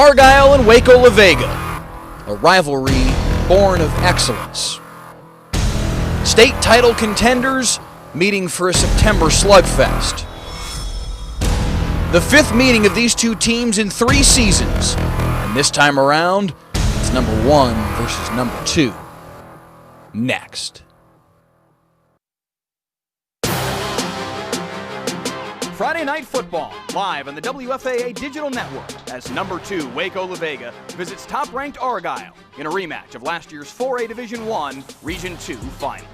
Argyle and Waco La Vega, a rivalry born of excellence. State title contenders meeting for a September slugfest. The fifth meeting of these two teams in 3 seasons, and this time around, it's number 1 versus number 2. Next. Friday Night Football, live on the WFAA Digital Network, as number 2 Waco La Vega visits top-ranked Argyle in a rematch of last year's 4A Division I Region 2 final.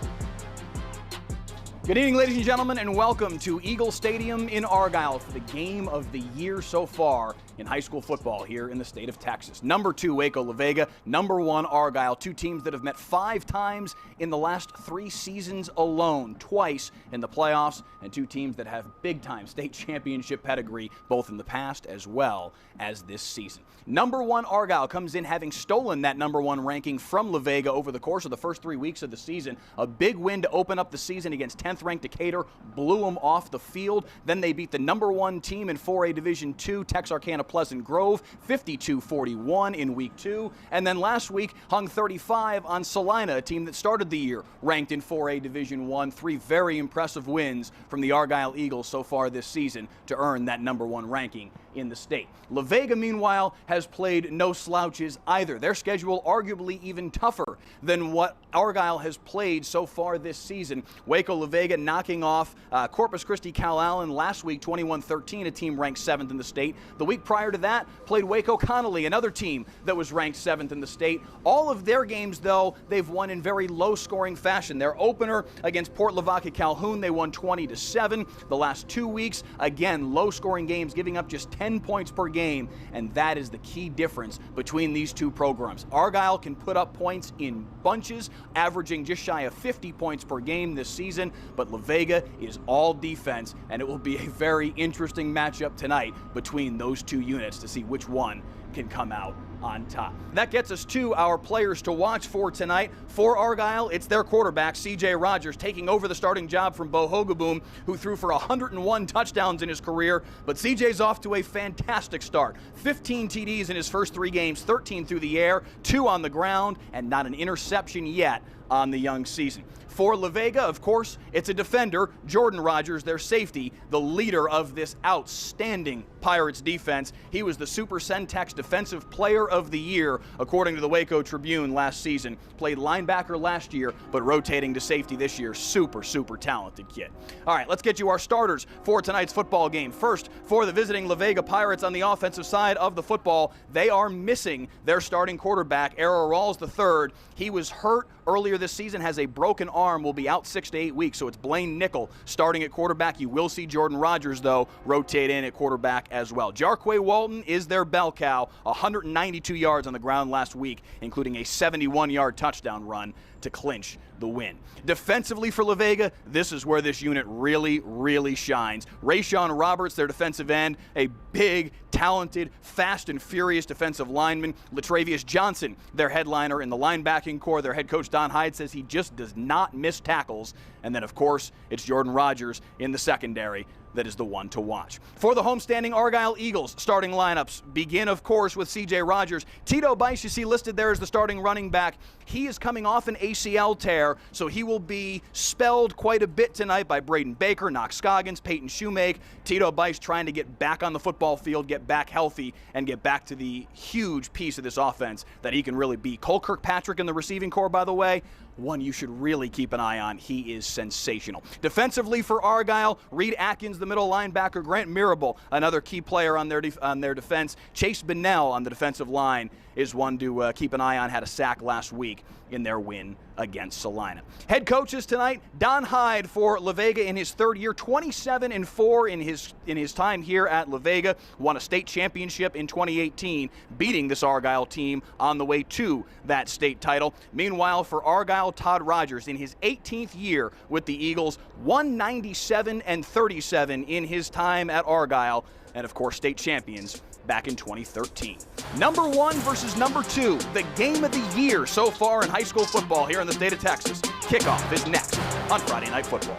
Good evening, ladies and gentlemen, and welcome to Eagle Stadium in Argyle for the game of the year so far in high school football here in the state of Texas. Number 2 Waco La Vega, number 1 Argyle, 2 teams that have met 5 times in the last 3 seasons alone, twice in the playoffs, and 2 teams that have big-time state championship pedigree both in the past as well as this season. Number 1 Argyle comes in having stolen that number 1 ranking from La Vega over the course of the first 3 weeks of the season. A big win to open up the season against 10th ranked Decatur, blew them off the field. Then they beat the number 1 team in 4A Division II, Texarkana Pleasant Grove, 52-41 in week 2. And then last week hung 35 on Salina, a team that started the year ranked in 4A Division I. 3 very impressive wins from the Argyle Eagles so far this season to earn that number 1 ranking in the state. La Vega, meanwhile, has played no slouches either. Their schedule arguably even tougher than what Argyle has played so far this season. Waco La Vega knocking off Corpus Christi Calallen last week, 21-13, a team ranked 7th in the state. The week prior to that, played Waco Connolly, another team that was ranked 7th in the state. All of their games, though, they've won in very low-scoring fashion. Their opener against Port Lavaca Calhoun, they won 20-7. The last 2 weeks, again, low-scoring games, giving up just 10 points per game, and that is the key difference between these 2 programs. Argyle can put up points in bunches, averaging just shy of 50 points per game this season, but La Vega is all defense, and it will be a very interesting matchup tonight between those 2 units to see which one can come out on top. That gets us to our players to watch for tonight. For Argyle, it's their quarterback, CJ Rogers, taking over the starting job from Bo Hogaboom, who threw for 101 touchdowns in his career. But CJ's off to a fantastic start. 15 TDs in his first 3 games, 13 through the air, 2 on the ground, and not an interception yet on the young season. For La Vega, of course, it's a defender, Jordan Rogers, their safety, the leader of this outstanding Pirates defense. He was the Super Centex Defensive Player of the Year, according to the Waco Tribune last season. Played linebacker last year, but rotating to safety this year. Super talented kid. All right, let's get you our starters for tonight's football game. First, for the visiting La Vega Pirates on the offensive side of the football, they are missing their starting quarterback, Errol Rawls III. He was hurt earlier this season, has a broken arm, will be out 6 to 8 weeks, so it's Blaine Nickel starting at quarterback. You will see Jordan Rogers, though, rotate in at quarterback as well. Jarquay Walton is their bell cow, 192 yards on the ground last week, including a 71-yard touchdown run to clinch the win. Defensively for La Vega, this is where this unit really shines. Rayshawn Roberts, their defensive end, a big, talented, fast and furious defensive lineman. Latravius Johnson, their headliner in the linebacking core. Their head coach Don Hyde says he just does not miss tackles. And then, of course, it's Jordan Rogers in the secondary that is the one to watch. For the homestanding Argyle Eagles, starting lineups begin, of course, with C.J. Rogers. Tito Bice, you see listed there as the starting running back. He is coming off an ACL tear, so he will be spelled quite a bit tonight by Braden Baker, Knox Scoggins, Peyton Shoemake. Tito Bice trying to get back on the football field, get back healthy, and get back to the huge piece of this offense that he can really be. Cole Kirkpatrick in the receiving core, by the way, one you should really keep an eye on. He is sensational. Defensively for Argyle, Reed Atkins, the middle linebacker, Grant Mirabal, another key player on their defense. Chase Bennell on the defensive line is one to keep an eye on, had a sack last week in their win against Salina. Head coaches tonight, Don Hyde for La Vega in his 3rd year, 27-4 in his time here at La Vega, won a state championship in 2018, beating this Argyle team on the way to that state title. Meanwhile, for Argyle, Todd Rogers in his 18th year with the Eagles, 197-37 in his time at Argyle, and of course state champions back in 2013. Number 1 versus number 2, the game of the year so far in high school football here in the state of Texas. Kickoff is next on Friday Night Football.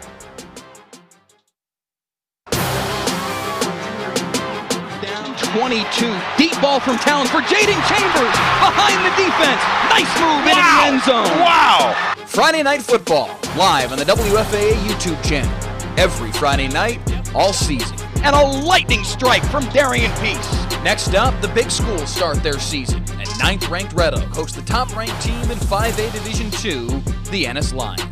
Down 22. Deep ball from Towns for Jaden Chambers. Behind the defense. Nice move into the end zone. Wow! Friday Night Football, live on the WFAA YouTube channel. Every Friday night, all season. And a lightning strike from Darian Peace. Next up, the big schools start their season. And 9th-ranked Red Oak hosts the top-ranked team in 5A Division II, the Ennis Lions.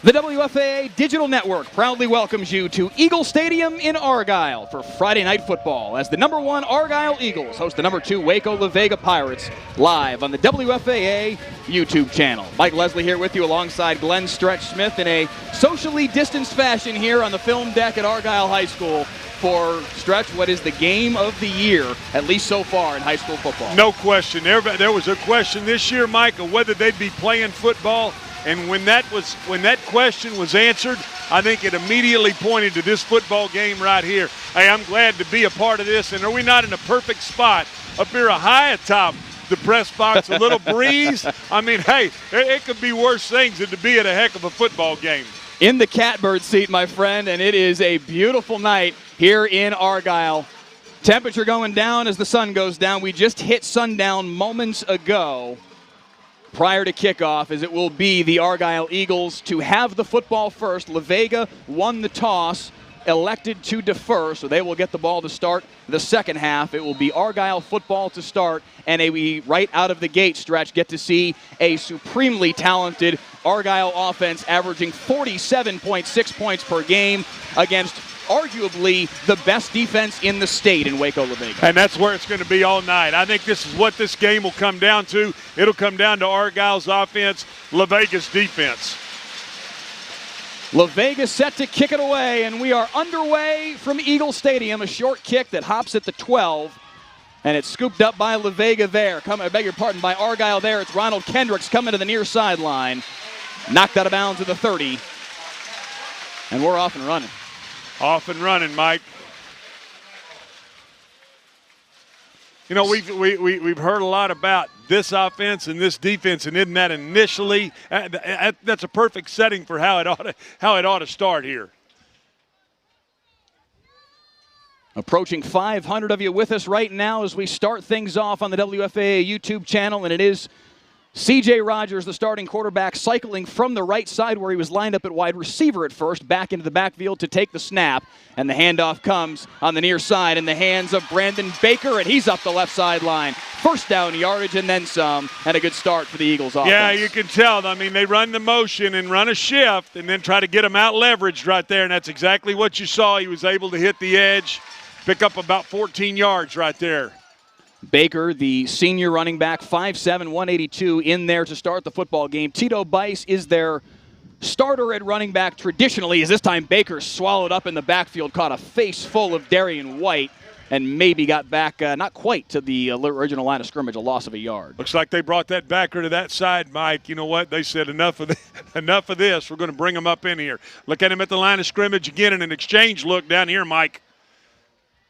The WFAA Digital Network proudly welcomes you to Eagle Stadium in Argyle for Friday Night Football as the #1 Argyle Eagles host the #2 Waco La Vega Pirates live on the WFAA YouTube channel. Mike Leslie here with you alongside Glenn Stretch Smith in a socially distanced fashion here on the film deck at Argyle High School for Stretch, what is the game of the year, at least so far in high school football? No question. There was a question this year, Mike, of whether they'd be playing football. And when that question was answered, I think it immediately pointed to this football game right here. Hey, I'm glad to be a part of this. And are we not in a perfect spot up here high atop the press box, a little breeze? I mean, hey, it could be worse things than to be at a heck of a football game. In the catbird seat, my friend, and it is a beautiful night here in Argyle. Temperature going down as the sun goes down. We just hit sundown moments ago. Prior to kickoff, as it will be the Argyle Eagles to have the football first. La Vega won the toss, elected to defer, so they will get the ball to start the second half. It will be Argyle football to start, and we right out of the gate, Stretch, get to see a supremely talented Argyle offense averaging 47.6 points per game against arguably the best defense in the state in Waco La Vega. And that's where it's going to be all night. I think this is what this game will come down to. It'll come down to Argyle's offense, La Vega's defense. La Vega set to kick it away, and we are underway from Eagle Stadium. A short kick that hops at the 12, and it's scooped up by La Vega there. I beg your pardon, by Argyle there. It's Ronald Kendricks coming to the near sideline. Knocked out of bounds at the 30, and we're off and running. Off and running, Mike. You know, we've heard a lot about this offense and this defense, and isn't that initially that's a perfect setting for how it ought to start here. Approaching 500 of you with us right now as we start things off on the WFAA YouTube channel, and it is C.J. Rogers, the starting quarterback, cycling from the right side where he was lined up at wide receiver at first, back into the backfield to take the snap. And the handoff comes on the near side in the hands of Brandon Baker, and he's up the left sideline. First down yardage and then some, and a good start for the Eagles offense. Yeah, you can tell. I mean, they run the motion and run a shift and then try to get him out leveraged right there, and that's exactly what you saw. He was able to hit the edge, pick up about 14 yards right there. Baker, the senior running back, 5'7", 182, in there to start the football game. Tito Bice is their starter at running back traditionally, as this time Baker swallowed up in the backfield, caught a face full of Darian White, and maybe got back not quite to the original line of scrimmage, a loss of a yard. Looks like they brought that backer to that side, Mike. You know what? They said enough of this. We're going to bring him up in here. Look at him at the line of scrimmage again in an exchange look down here, Mike.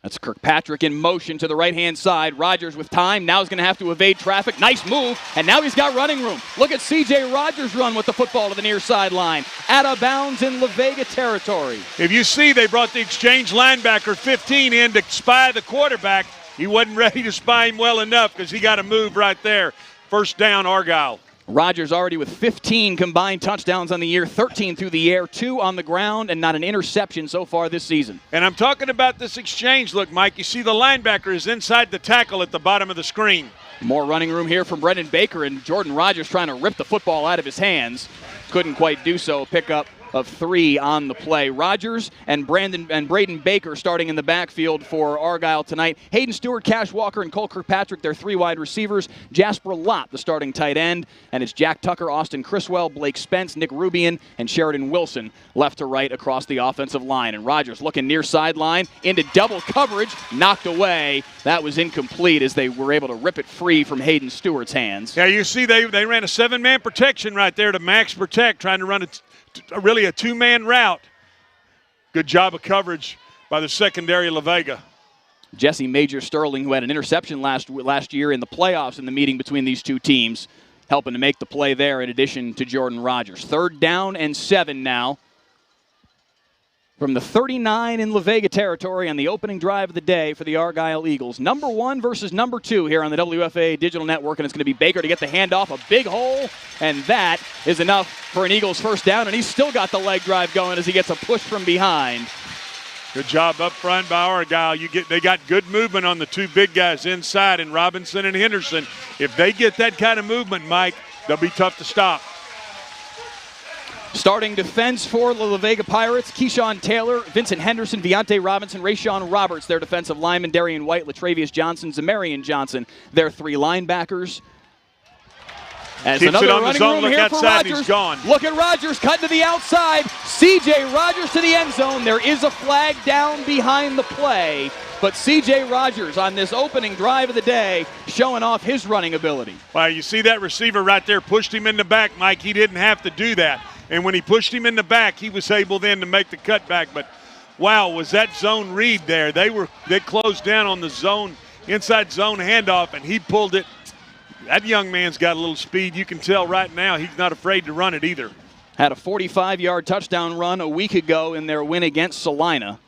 That's Kirkpatrick in motion to the right-hand side. Rogers with time. Now he's going to have to evade traffic. Nice move, and now he's got running room. Look at C.J. Rogers run with the football to the near sideline. Out of bounds in La Vega territory. If you see, they brought the exchange linebacker 15 in to spy the quarterback. He wasn't ready to spy him well enough because he got a move right there. First down, Argyle. Rogers already with 15 combined touchdowns on the year, 13 through the air, 2 on the ground, and not an interception so far this season. And I'm talking about this exchange look, Mike. You see the linebacker is inside the tackle at the bottom of the screen. More running room here from Brendan Baker, and Jordan Rogers trying to rip the football out of his hands. Couldn't quite do so. Pickup of 3 on the play. Rogers and Braden Baker starting in the backfield for Argyle tonight. Hayden Stewart, Cash Walker, and Cole Kirkpatrick, their 3 wide receivers. Jasper Lott, the starting tight end. And it's Jack Tucker, Austin Criswell, Blake Spence, Nick Rubian, and Sheridan Wilson left to right across the offensive line. And Rogers looking near sideline into double coverage, knocked away. That was incomplete as they were able to rip it free from Hayden Stewart's hands. Yeah, you see they ran a 7-man protection right there to max protect, trying to run really a 2-man route. Good job of coverage by the secondary La Vega. Jesse Major-Sterling, who had an interception last year in the playoffs in the meeting between these two teams, helping to make the play there in addition to Jordan Rogers. 3rd down and 7 now. From the 39 in La Vega territory on the opening drive of the day for the Argyle Eagles. Number 1 versus number 2 here on the WFA Digital Network, and it's going to be Baker to get the handoff, a big hole, and that is enough for an Eagles first down, and he's still got the leg drive going as he gets a push from behind. Good job up front by Argyle. They got good movement on the 2 big guys inside, and Robinson and Henderson. If they get that kind of movement, Mike, they'll be tough to stop. Starting defense for the La Vega Pirates, Keyshawn Taylor, Vincent Henderson, Deontay Robinson, Rayshawn Roberts, their defensive lineman, Darian White, Latravius Johnson, Zamarian Johnson, their 3 linebackers. As Keeps another it on running the zone. room Look here outside, for Rogers. he's gone. Look at Rogers cutting to the outside. C.J. Rogers to the end zone. There is a flag down behind the play, but C.J. Rogers on this opening drive of the day showing off his running ability. Well, you see that receiver right there pushed him in the back, Mike. He didn't have to do that. And when he pushed him in the back, he was able then to make the cutback. But, wow, was that zone read there. They closed down on the zone, inside zone handoff, and he pulled it. That young man's got a little speed. You can tell right now he's not afraid to run it either. Had a 45-yard touchdown run a week ago in their win against Salina.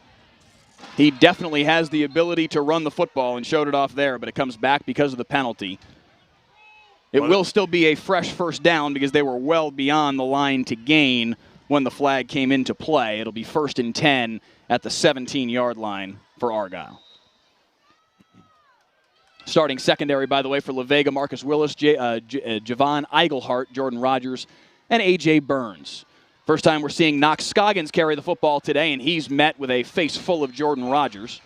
He definitely has the ability to run the football and showed it off there, but it comes back because of the penalty. It will still be a fresh first down because they were well beyond the line to gain when the flag came into play. It'll be 1st and 10 at the 17-yard line for Argyle. Starting secondary, by the way, for La Vega, Marcus Willis, Javon Eigelhart, Jordan Rogers, and A.J. Burns. First time we're seeing Knox Scoggins carry the football today, and he's met with a face full of Jordan Rogers.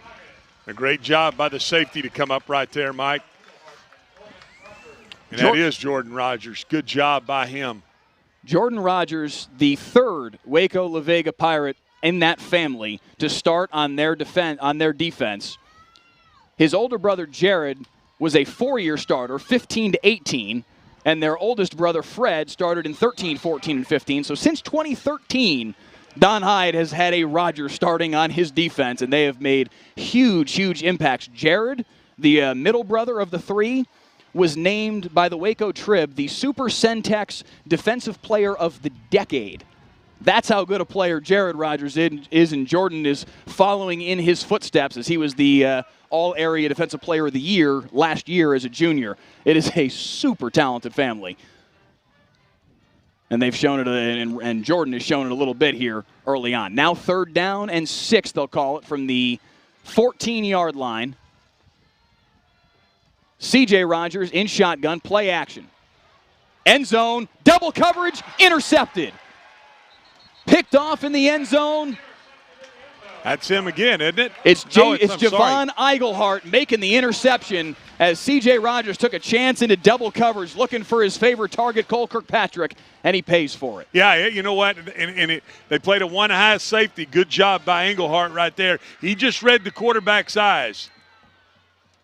A great job by the safety to come up right there, Mike. And that is Jordan Rogers. Good job by him. Jordan Rogers, the 3rd Waco La Vega Pirate in that family to start on their defense. His older brother Jared was a 4-year starter, 15 to 18, and their oldest brother Fred started in 13, 14, and 15. So since 2013, Don Hyde has had a Rogers starting on his defense, and they have made huge, huge impacts. Jared, the middle brother of the 3, was named by the Waco Trib the Super Centex Defensive Player of the Decade. That's how good a player Jared Rogers is, and Jordan is following in his footsteps as he was the All-Area Defensive Player of the Year last year as a junior. It is a super talented family And they've shown it, and Jordan has shown it a little bit here early on. Now 3rd down and 6, they'll call it from the 14-yard line. C.J. Rogers in shotgun, play action. End zone, double coverage, intercepted. Picked off in the end zone. That's him again, isn't it? It's Javon Eigelhart making the interception as C.J. Rogers took a chance into double coverage, looking for his favorite target, Cole Kirkpatrick, and he pays for it. Yeah, you know what? They played a one-high safety. Good job by Eigelhart right there. He just read the quarterback's eyes.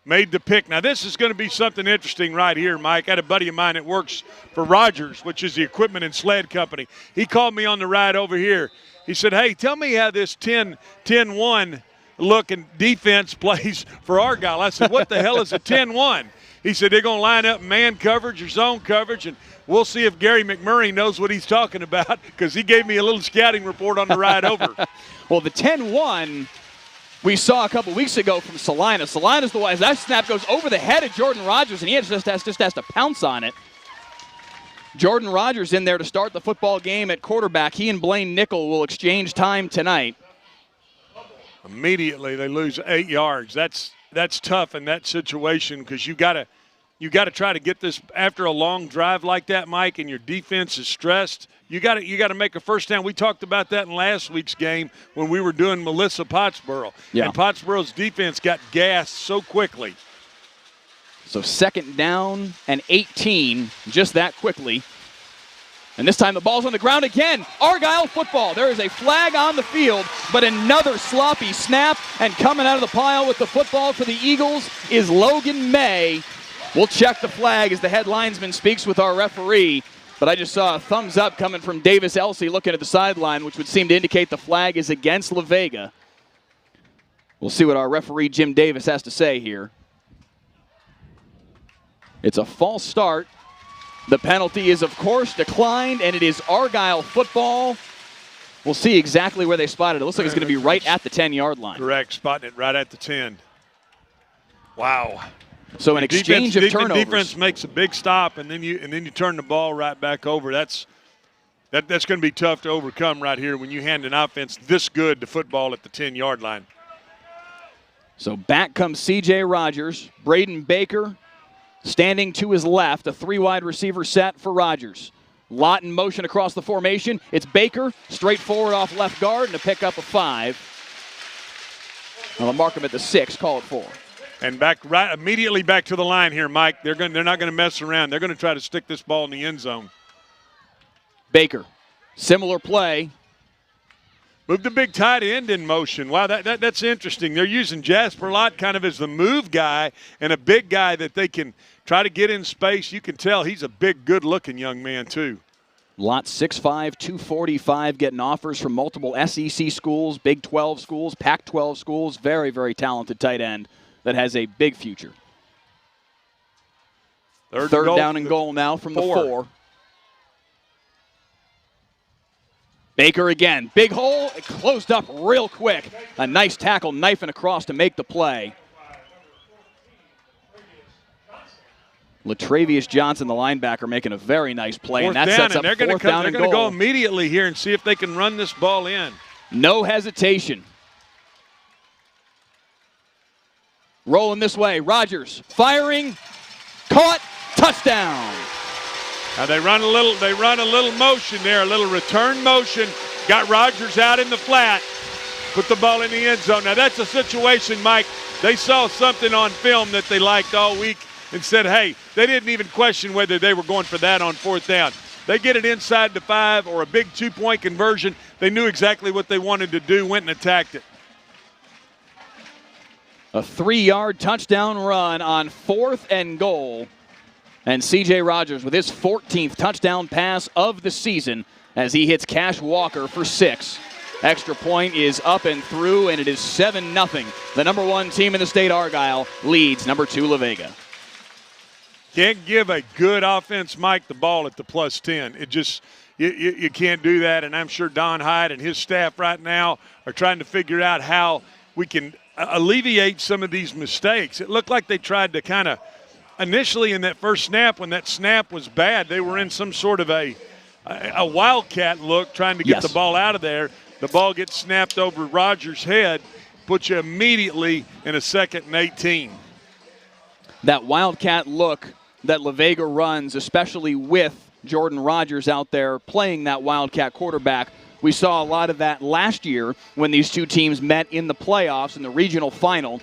Made the pick. Now, this is going to be something interesting right here, Mike. I had a buddy of mine that works for Rogers, which is the equipment and sled company. He called me on the ride over here. He said, hey, tell me how this 10-1 looking defense plays for Argyle. I said, what the hell is a 10-1? He said, they're going to line up man coverage or zone coverage, and we'll see if Gary McMurray knows what he's talking about, because he gave me a little scouting report on the ride over. Well, the 10-1 we saw a couple weeks ago from Salina. Salina's the one, as that snap goes over the head of Jordan Rogers, and he just has to pounce on it. Jordan Rogers in there to start the football game at quarterback. He and Blaine Nickel will exchange time tonight. Immediately they lose 8 yards. That's tough in that situation, because you got to try to get this after a long drive like that, Mike, and your defense is stressed. You got to make a first down. We talked about that in last week's game when we were doing Melissa Pottsboro. Yeah. And Pottsboro's defense got gassed so quickly. So 2nd down and 18, just that quickly. And this time the ball's on the ground again. Argyle football. There is a flag on the field, but another sloppy snap. And coming out of the pile with the football for the Eagles is Logan May. We'll check the flag as the head linesman speaks with our referee. But I just saw a thumbs up coming from Davis Elsey looking at the sideline, which would seem to indicate the flag is against La Vega. We'll see what our referee Jim Davis has to say here. It's a false start. The penalty is, of course, declined, and it is Argyle football. We'll see exactly where they spotted it. It looks like it's going to be right at the 10-yard line. Correct, spotting it right at the 10. Wow. So an exchange of turnovers. The defense makes a big stop, and then you turn the ball right back over. That's going to be tough to overcome right here when you hand an offense this good to football at the 10-yard line. So back comes C.J. Rogers. Braden Baker standing to his left, a 3-wide receiver set for Rogers. Lot in motion across the formation. It's Baker, straight forward off left guard, and a pickup of 5. Well, I'll mark him at the 6, call it 4. And immediately back to the line here, Mike. They're not going to mess around. They're going to try to stick this ball in the end zone. Baker, similar play. Move the big tight end in motion. Wow, that's interesting. They're using Jasper Lott kind of as the move guy and a big guy that they can try to get in space. You can tell he's a big, good-looking young man, too. Lott 6'5", 245, getting offers from multiple SEC schools, Big 12 schools, Pac-12 schools. Very, very talented tight end that has a big future. Third down and goal now from the 4. Baker again. Big hole. It closed up real quick. A nice tackle, knifing across to make the play. Latravius Johnson, the linebacker, making a very nice play. Fourth and that down, sets up and fourth down and goal. They're going to go immediately here and see if they can run this ball in. No hesitation. Rolling this way. Rogers firing. Caught. Touchdown. Now they run a little motion there, a little return motion. Got Rogers out in the flat. Put the ball in the end zone. Now that's a situation, Mike. They saw something on film that they liked all week and said, hey, they didn't even question whether they were going for that on 4th down. They get it inside the 5 or a big 2-point conversion. They knew exactly what they wanted to do, went and attacked it. A 3-yard touchdown run on 4th and goal. And C.J. Rogers with his 14th touchdown pass of the season as he hits Cash Walker for 6. Extra point is up and through, and it is 7-0. The number 1 team in the state, Argyle, leads number 2, La Vega. Can't give a good offense, Mike, the ball at the +10. It just you can't do that, and I'm sure Don Hyde and his staff right now are trying to figure out how we can alleviate some of these mistakes. It looked like they tried to kind of initially in that first snap, when that snap was bad, they were in some sort of a a wildcat look trying to get the ball out of there. The ball gets snapped over Rogers' head, puts you immediately in a 2nd and 18. That wildcat look that La Vega runs, especially with Jordan Rogers out there playing that wildcat quarterback. We saw a lot of that last year when these two teams met in the playoffs in the regional final.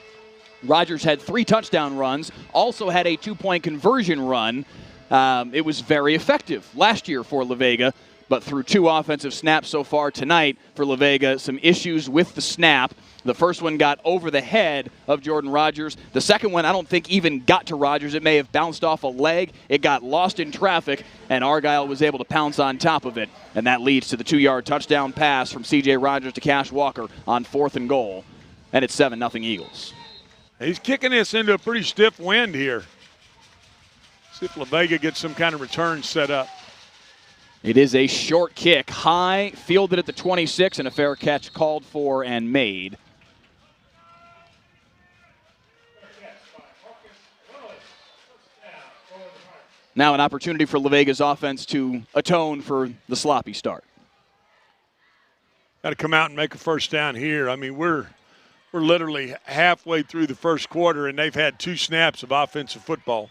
Rogers had 3 touchdown runs, also had a 2-point conversion run. It was very effective last year for La Vega, but through 2 offensive snaps so far tonight for La Vega, some issues with the snap. The first one got over the head of Jordan Rogers. The second one I don't think even got to Rogers. It may have bounced off a leg. It got lost in traffic, and Argyle was able to pounce on top of it. And that leads to the 2-yard touchdown pass from C.J. Rogers to Cash Walker on 4th and goal. And it's 7-0 Eagles. He's kicking this into a pretty stiff wind here. See if La Vega gets some kind of return set up. It is a short kick, high, fielded at the 26, and a fair catch called for and made. Now an opportunity for La Vega's offense to atone for the sloppy start. Got to come out and make a first down here. I mean, we're literally halfway through the first quarter, and they've had 2 snaps of offensive football.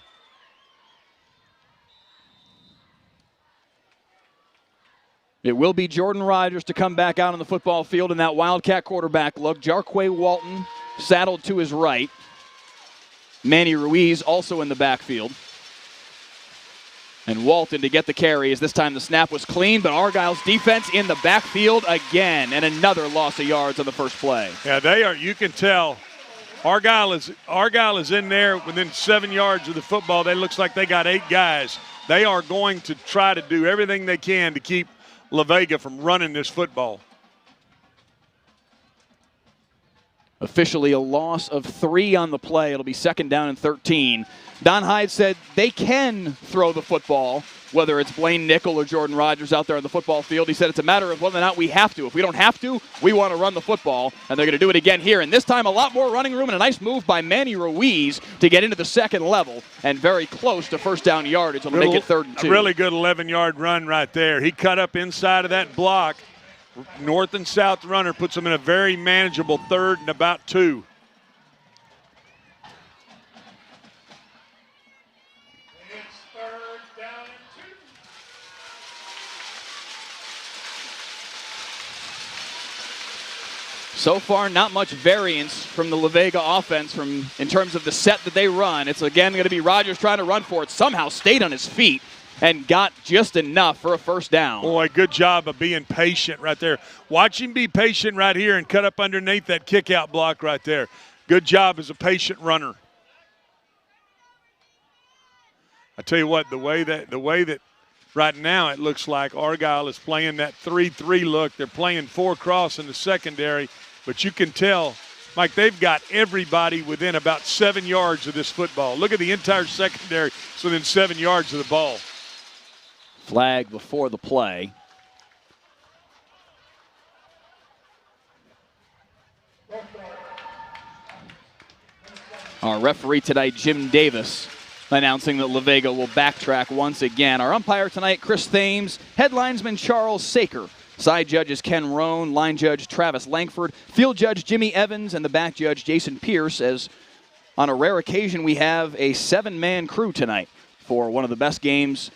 It will be Jordan Rogers to come back out on the football field in that Wildcat quarterback look. Jarquay Walton saddled to his right. Manny Ruiz also in the backfield. And Walton to get the carry as this time the snap was clean, but Argyle's defense in the backfield again, and another loss of yards on the first play. Yeah, they are. You can tell Argyle is in there within 7 yards of the football. They looks like they got 8 guys. They are going to try to do everything they can to keep La Vega from running this football. Officially a loss of 3 on the play. It'll be 2nd down and 13. Don Hyde said they can throw the football, whether it's Blaine Nickel or Jordan Rogers out there on the football field. He said it's a matter of whether or not we have to. If we don't have to, we want to run the football, and they're going to do it again here. And this time a lot more running room and a nice move by Manny Ruiz to get into the 2nd level and very close to first down yardage. It'll make it 3rd and 2. A really good 11-yard run right there. He cut up inside of that block. North and south runner puts him in a very manageable 3rd and about 2. So far, not much variance from the La Vega offense in terms of the set that they run. It's again going to be Rogers trying to run for it. Somehow stayed on his feet and got just enough for a first down. Boy, good job of being patient right there. Watch him be patient right here and cut up underneath that kick-out block right there. Good job as a patient runner. I tell you what, the way that right now it looks like Argyle is playing that 3-3 look. They're playing 4 cross in the secondary, but you can tell, Mike, they've got everybody within about 7 yards of this football. Look at the entire secondary. It's within 7 yards of the ball. Flag before the play. Our referee tonight, Jim Davis, announcing that La Vega will backtrack once again. Our umpire tonight, Chris Thames. Headlinesman Charles Saker. Side judges Ken Roan, line judge Travis Langford, field judge Jimmy Evans, and the back judge Jason Pierce, as on a rare occasion we have a 7-man crew tonight for one of the best games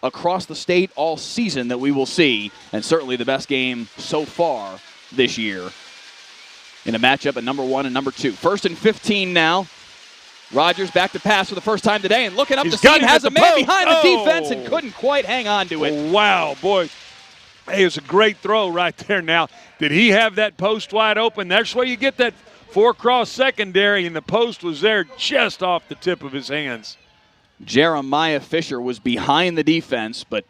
across the state all season that we will see, and certainly the best game so far this year in a matchup at number 1 and number 2. 1st and 15 now. Rogers back to pass for the first time today, and looking up the seam, has a man behind the defense and couldn't quite hang on to it. Oh, wow, boy. Hey, it was a great throw right there now. Did he have that post wide open? That's where you get that 4-cross secondary, and the post was there just off the tip of his hands. Jeremiah Fisher was behind the defense, but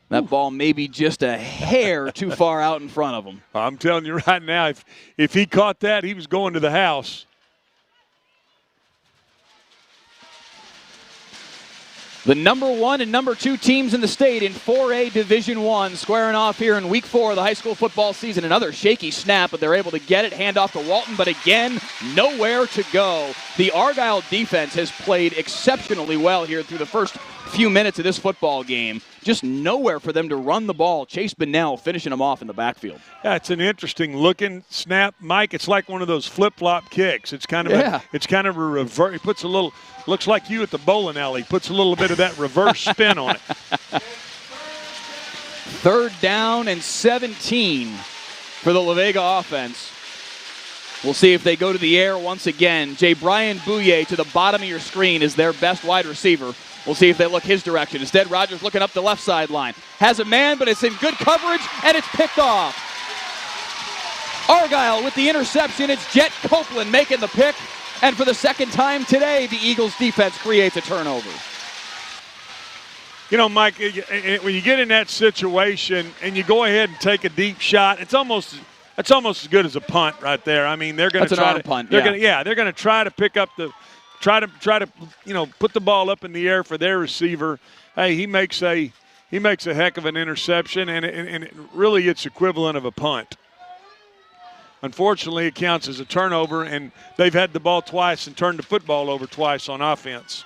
that ball may be just a hair too far out in front of him. I'm telling you right now, if he caught that, he was going to the house. The number 1 and number 2 teams in the state in 4A Division I squaring off here in week 4 of the high school football season. Another shaky snap, but they're able to get it, hand off to Walton, but again, nowhere to go. The Argyle defense has played exceptionally well here through the first few minutes of this football game. just nowhere for them to run the ball. Chase Bunnell finishing them off in the backfield. Yeah, it's an interesting looking snap, Mike. It's like one of those flip-flop kicks. It's kind of a reverse. He puts a little, looks like you at the bowling alley. Puts a little bit of that reverse spin on it. 3rd down and 17 for the La Vega offense. We'll see if they go to the air once again. J. Brian Bouye to the bottom of your screen is their best wide receiver. We'll see if they look his direction. Instead, Rodgers looking up the left sideline. Has a man, but it's in good coverage, and it's picked off. Argyle with the interception. It's Jet Copeland making the pick. And for the second time today, the Eagles defense creates a turnover. You know, Mike, when you get in that situation and you go ahead and take a deep shot, it's almost as good as a punt right there. I mean, they're going to try to punt. They're going to try to pick up the try to put the ball up in the air for their receiver. Hey, he makes a heck of an interception, and really it's equivalent of a punt. Unfortunately, it counts as a turnover, and they've had the ball twice and turned the football over twice on offense.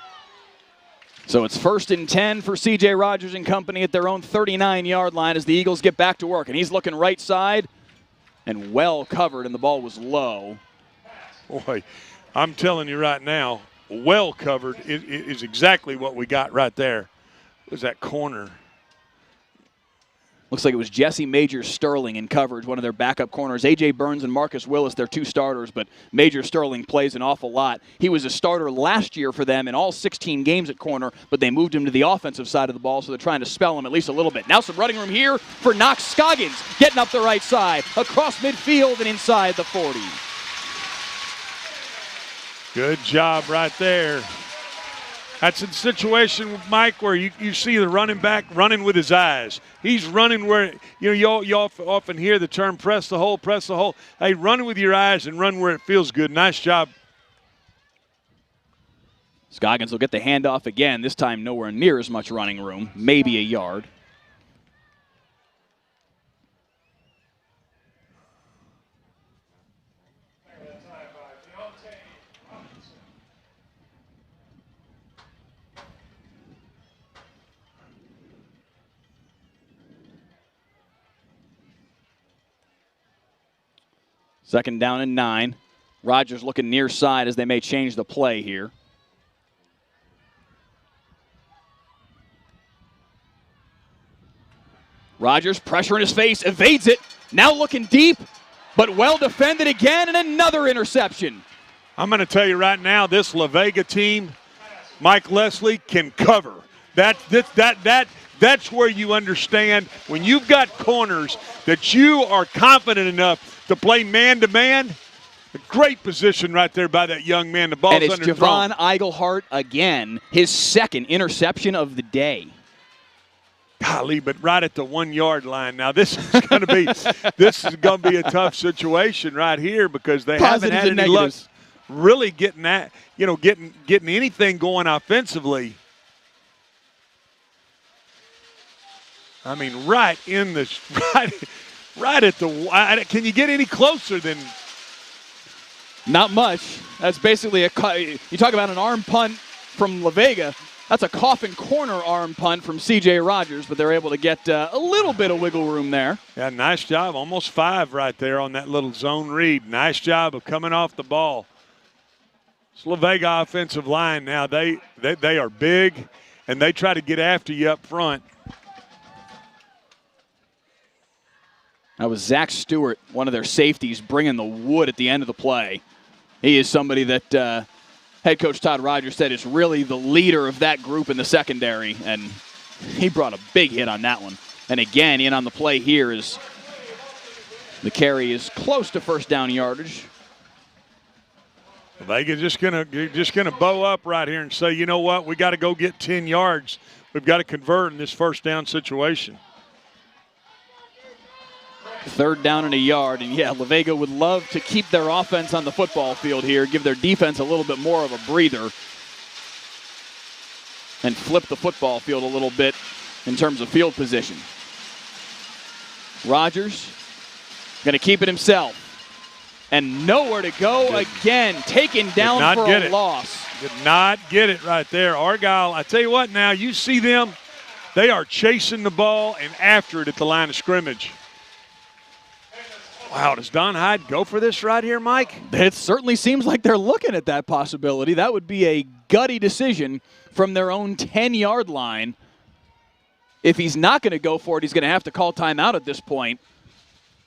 So it's 1st and 10 for C.J. Rodgers and company at their own 39-yard line as the Eagles get back to work. And he's looking right side and well covered, and the ball was low. Boy, I'm telling you right now, well covered is exactly what we got right there. It was that corner. Looks like it was Jesse Major-Sterling in coverage, one of their backup corners. A.J. Burns and Marcus Willis, their 2 starters, but Major-Sterling plays an awful lot. He was a starter last year for them in all 16 games at corner, but they moved him to the offensive side of the ball, so they're trying to spell him at least a little bit. Now some running room here for Knox Scoggins, getting up the right side, across midfield and inside the 40. Good job right there. That's a situation, Mike, where you see the running back running with his eyes. He's running where, you often hear the term press the hole, press the hole. Hey, run with your eyes and run where it feels good. Nice job. Scoggins will get the handoff again, this time nowhere near as much running room, maybe a yard. Second down and 9. Rodgers looking near side as they may change the play here. Rodgers, pressure in his face, evades it. Now looking deep, but well defended again, and another interception. I'm going to tell you right now, this La Vega team, Mike Leslie, can cover. That's where you understand when you've got corners that you are confident enough to play man-to-man. A great position right there by that young man. The ball's underthrown. And it's Javon Eigelhart again, his 2nd interception of the day. Golly, but right at the 1-yard line. Now this is going to be a tough situation right here because they haven't had any luck really getting anything going offensively. I mean, right at the. Can you get any closer than? Not much. That's basically you talk about an arm punt from La Vega. That's a coffin corner arm punt from C.J. Rodgers, but they're able to get a little bit of wiggle room there. Yeah, nice job. Almost 5 right there on that little zone read. Nice job of coming off the ball. This La Vega offensive line now, they are big, and they try to get after you up front. That was Zack Stewart, one of their safeties, bringing the wood at the end of the play. He is somebody that head coach Todd Rodgers said is really the leader of that group in the secondary, and he brought a big hit on that one. And again, in on the play here is the carry is close to 1st down yardage. Vega's just gonna bow up right here and say, you know what, we got to go get 10 yards. We've got to convert in this 1st down situation. 3rd down and a yard, and yeah, La Vega would love to keep their offense on the football field here, give their defense a little bit more of a breather, and flip the football field a little bit in terms of field position. Rodgers going to keep it himself, and nowhere to go again, taken down for a loss. Did not get it right there. Argyle, I tell you what now, you see them They are chasing the ball and after it at the line of scrimmage. Wow, does Don Hyde go for this right here, Mike? It certainly seems like they're looking at that possibility. That would be a gutty decision from their own 10-yard line. If he's not going to go for it, he's going to have to call timeout at this point.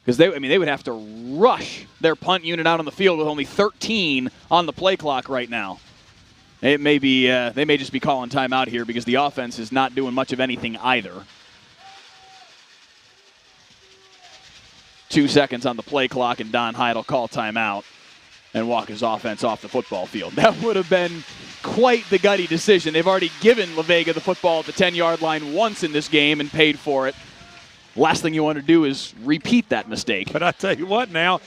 Because they would have to rush their punt unit out on the field with only 13 on the play clock right now. It may be they may just be calling timeout here because the offense is not doing much of anything either. 2 seconds on the play clock, and Don Hyde will call timeout and walk his offense off the football field. That would have been quite the gutty decision. They've already given La Vega the football at the 10-yard line once in this game and paid for it. Last thing you want to do is repeat that mistake. But I tell you what now,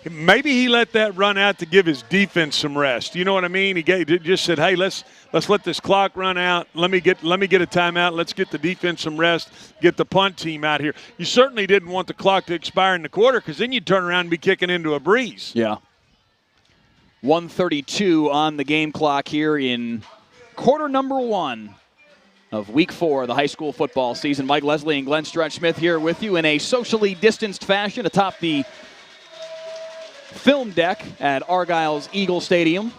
maybe he let that run out to give his defense some rest. You know what I mean? He just said, hey, let's let this clock run out. Let me get a timeout. Let's get the defense some rest, get the punt team out here. You certainly didn't want the clock to expire in the quarter because then you'd turn around and be kicking into a breeze. Yeah. 1:32 on the game clock here in quarter number 1 of week 4 of the high school football season. Mike Leslie and Glenn Stretch-Smith here with you in a socially distanced fashion atop the film deck at Argyle's Eagle Stadium.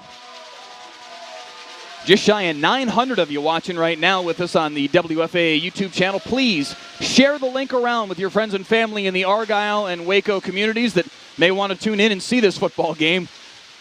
Just shy of 900 of you watching right now with us on the WFAA YouTube channel. Please share the link around with your friends and family in the Argyle and Waco communities that may want to tune in and see this football game.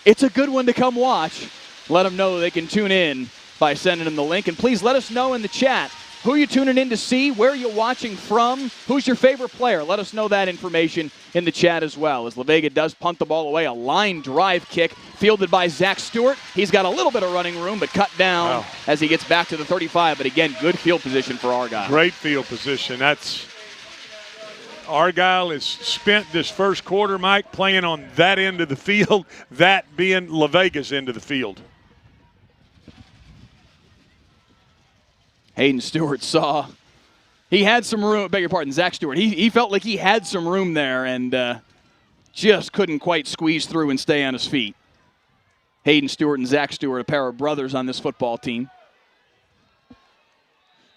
It's a good one to come watch. Let them know they can tune in by sending them the link. And please let us know in the chat who you're tuning in to see, where you're watching from, who's your favorite player. Let us know that information in the chat as well. As La Vega does punt the ball away, a line drive kick fielded by Zack Stewart. He's got a little bit of running room, but cut down as he gets back to the 35. But again, good field position for Argyle. Great field position. Argyle has spent this first quarter, Mike, playing on that end of the field, that being La Vega's end of the field. Hayden Stewart he had some room, beg your pardon, Zack Stewart. He felt like he had some room there and just couldn't quite squeeze through and stay on his feet. Hayden Stewart and Zack Stewart, a pair of brothers on this football team.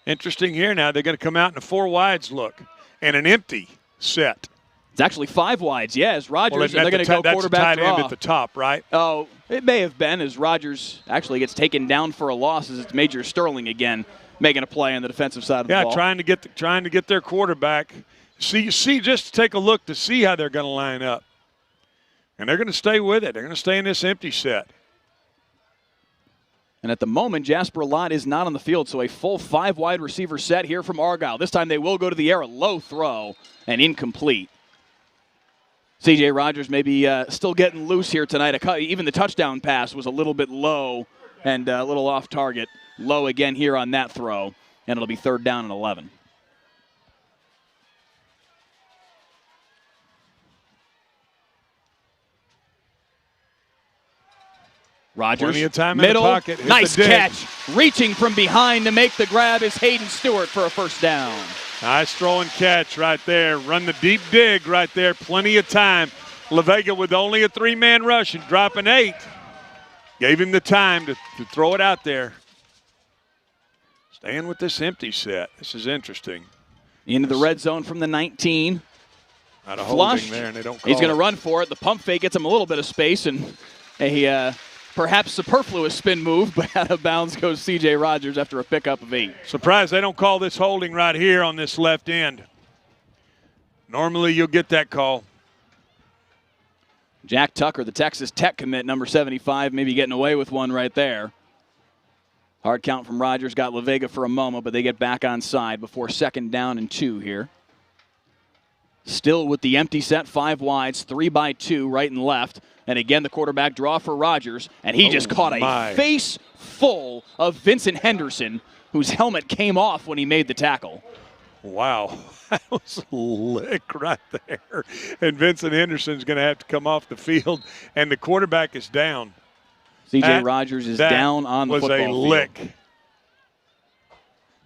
Interesting here now, they're going to come out in a 4 wides look and an empty set. It's actually 5 wides, as Rogers, and they're going to go quarterback draw. That's tight end at the top, right? Oh, it may have been as Rogers actually gets taken down for a loss as it's Major Sterling again making a play on the defensive side of the ball. Yeah, trying to get their quarterback. See, just to take a look to see how they're going to line up. And they're going to stay with it. They're going to stay in this empty set. And at the moment, Jasper Lott is not on the field, so a full 5 wide receiver set here from Argyle. This time they will go to the air, a low throw, and incomplete. C.J. Rogers maybe still getting loose here tonight. Even the touchdown pass was a little bit low and a little off target. Low again here on that throw, and it'll be 3rd down and 11. Rogers, plenty of time middle, in the pocket. nice catch. Reaching from behind to make the grab is Hayden Stewart for a 1st down. Nice throw and catch right there. Run the deep dig right there. Plenty of time. La Vega with only a 3-man rush and dropping 8. Gave him the time to throw it out there. Staying with this empty set. This is interesting. Into the red zone from the 19. Not a holding there, and they don't call He's going to it. run for it. The pump fake gets him a little bit of space, and a perhaps superfluous spin move, but out of bounds goes C.J. Rogers after a pickup of 8. Surprised they don't call this holding right here on this left end. Normally you'll get that call. Jack Tucker, the Texas Tech commit, number 75, maybe getting away with one right there. Hard count from Rogers, got La Vega for a moment, but they get back on side before 2nd down and 2 here. Still with the empty set, 5 wides, 3 by 2, right and left. And again, the quarterback draw for Rogers, and he just caught a face full of Vincent Henderson, whose helmet came off when he made the tackle. Wow, that was a lick right there. And Vincent Henderson's going to have to come off the field, and the quarterback is down. C.J. Rogers is down on the football field. That was a lick.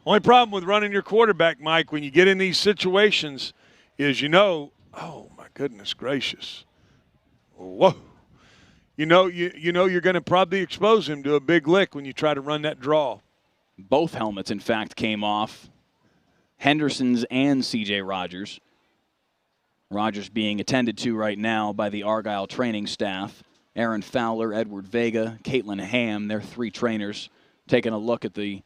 Only problem with running your quarterback, Mike, when you get in these situations is oh, my goodness gracious. Whoa. You're going to probably expose him to a big lick when you try to run that draw. Both helmets, in fact, came off. Henderson's and C.J. Rogers. Rogers being attended to right now by the Argyle training staff. Aaron Fowler, Edward Vega, Caitlin Ham, they're 3 trainers taking a look at the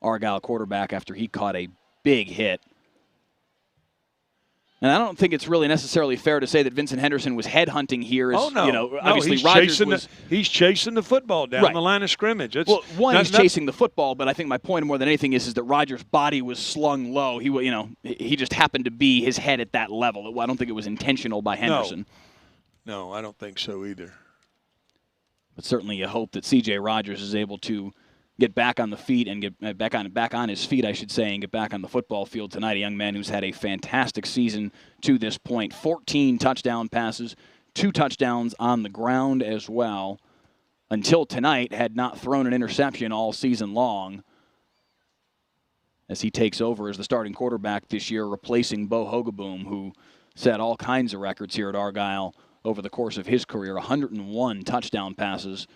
Argyle quarterback after he caught a big hit. And I don't think it's really necessarily fair to say that Vincent Henderson was headhunting here. As, obviously he's chasing the football down the line of scrimmage. He's chasing the football, but I think my point more than anything is that Rogers' body was slung low. He just happened to be his head at that level. I don't think it was intentional by Henderson. No, I don't think so either. But certainly you hope that C.J. Rogers is able to get back on the feet and get back on his feet, I should say, and get back on the football field tonight. A young man who's had a fantastic season to this point. 14 touchdown passes, 2 touchdowns on the ground as well. Until tonight, had not thrown an interception all season long as he takes over as the starting quarterback this year, replacing Bo Hogaboom, who set all kinds of records here at Argyle over the course of his career. 101 touchdown passes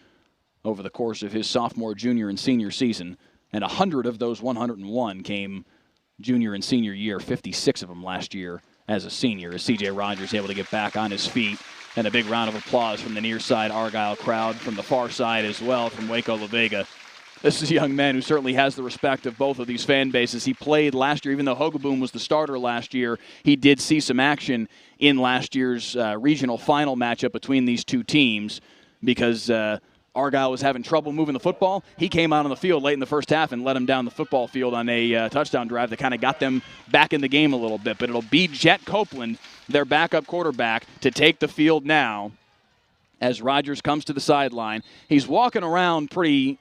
over the course of his sophomore, junior, and senior season. And 100 of those 101 came junior and senior year, 56 of them last year as a senior, as C.J. Rogers able to get back on his feet. And a big round of applause from the near side Argyle crowd, from the far side as well, from Waco La Vega. This is a young man who certainly has the respect of both of these fan bases. He played last year, even though Hogaboom was the starter last year. He did see some action in last year's regional final matchup between these two teams because Argyle was having trouble moving the football. He came out on the field late in the first half and led them down the football field on a touchdown drive that kind of got them back in the game a little bit. But it'll be Jet Copeland, their backup quarterback, to take the field now as Rogers comes to the sideline. He's walking around pretty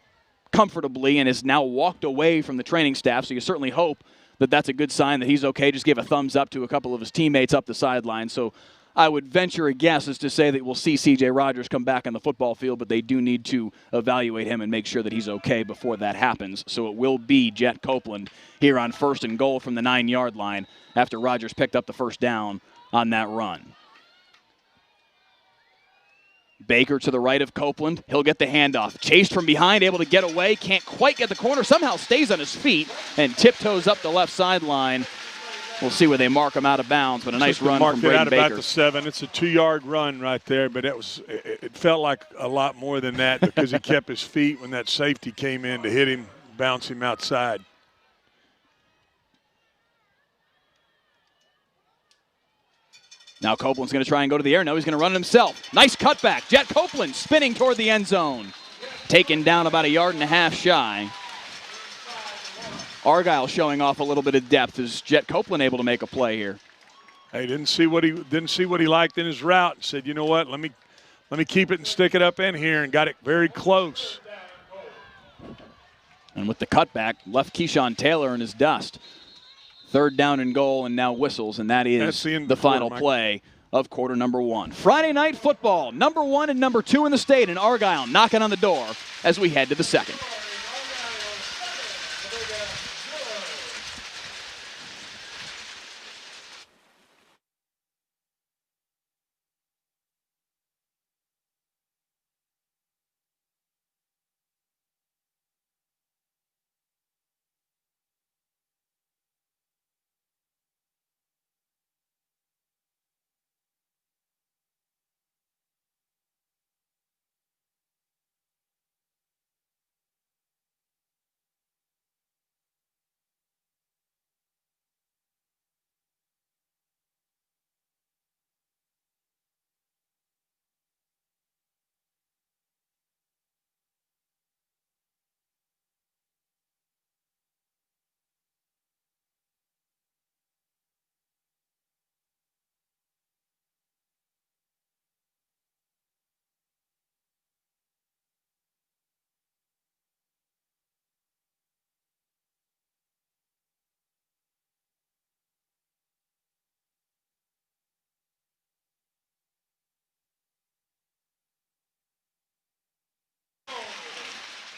comfortably and has now walked away from the training staff, so you certainly hope that that's a good sign that he's okay. Just gave a thumbs up to a couple of his teammates up the sideline. So I would venture a guess as to say that we'll see C.J. Rogers come back on the football field, but they do need to evaluate him and make sure that he's okay before that happens. So it will be Jet Copeland here on 1st and goal from the 9-yard line after Rogers picked up the first down on that run. Baker to the right of Copeland. He'll get the handoff. Chased from behind, able to get away. Can't quite get the corner. Somehow stays on his feet and tiptoes up the left sideline. We'll see where they mark him out of bounds, but a nice run from Braden Baker. About the 7. It's a 2-yard run right there, but it felt like a lot more than that because he kept his feet when that safety came in to hit him, bounce him outside. Now Copeland's going to try and go to the air. No, he's going to run it himself. Nice cutback. Jet Copeland spinning toward the end zone. Taken down about 1.5 yards shy. Argyle showing off a little bit of depth. Is Jet Copeland able to make a play here? Hey, didn't see what he liked in his route and said, you know what, let me keep it and stick it up in here, and got it very close. And with the cutback, left Keyshawn Taylor in his dust. 3rd down and goal, and now whistles, and that is the final play of quarter number 1. Friday night football, number 1 and number 2 in the state, and Argyle knocking on the door as we head to the 2nd.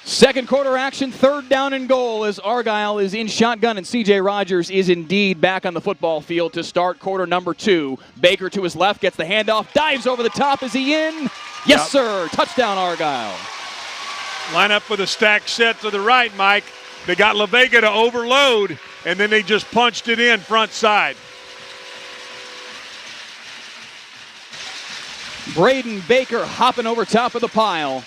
Second quarter action, 3rd down and goal as Argyle is in shotgun and C.J. Rogers is indeed back on the football field to start quarter number 2. Baker to his left, gets the handoff, dives over the top. Is he in? Yes, sir. Touchdown, Argyle. Line up with a stacked set to the right, Mike. They got La Vega to overload, and then they just punched it in front side. Braden Baker hopping over top of the pile.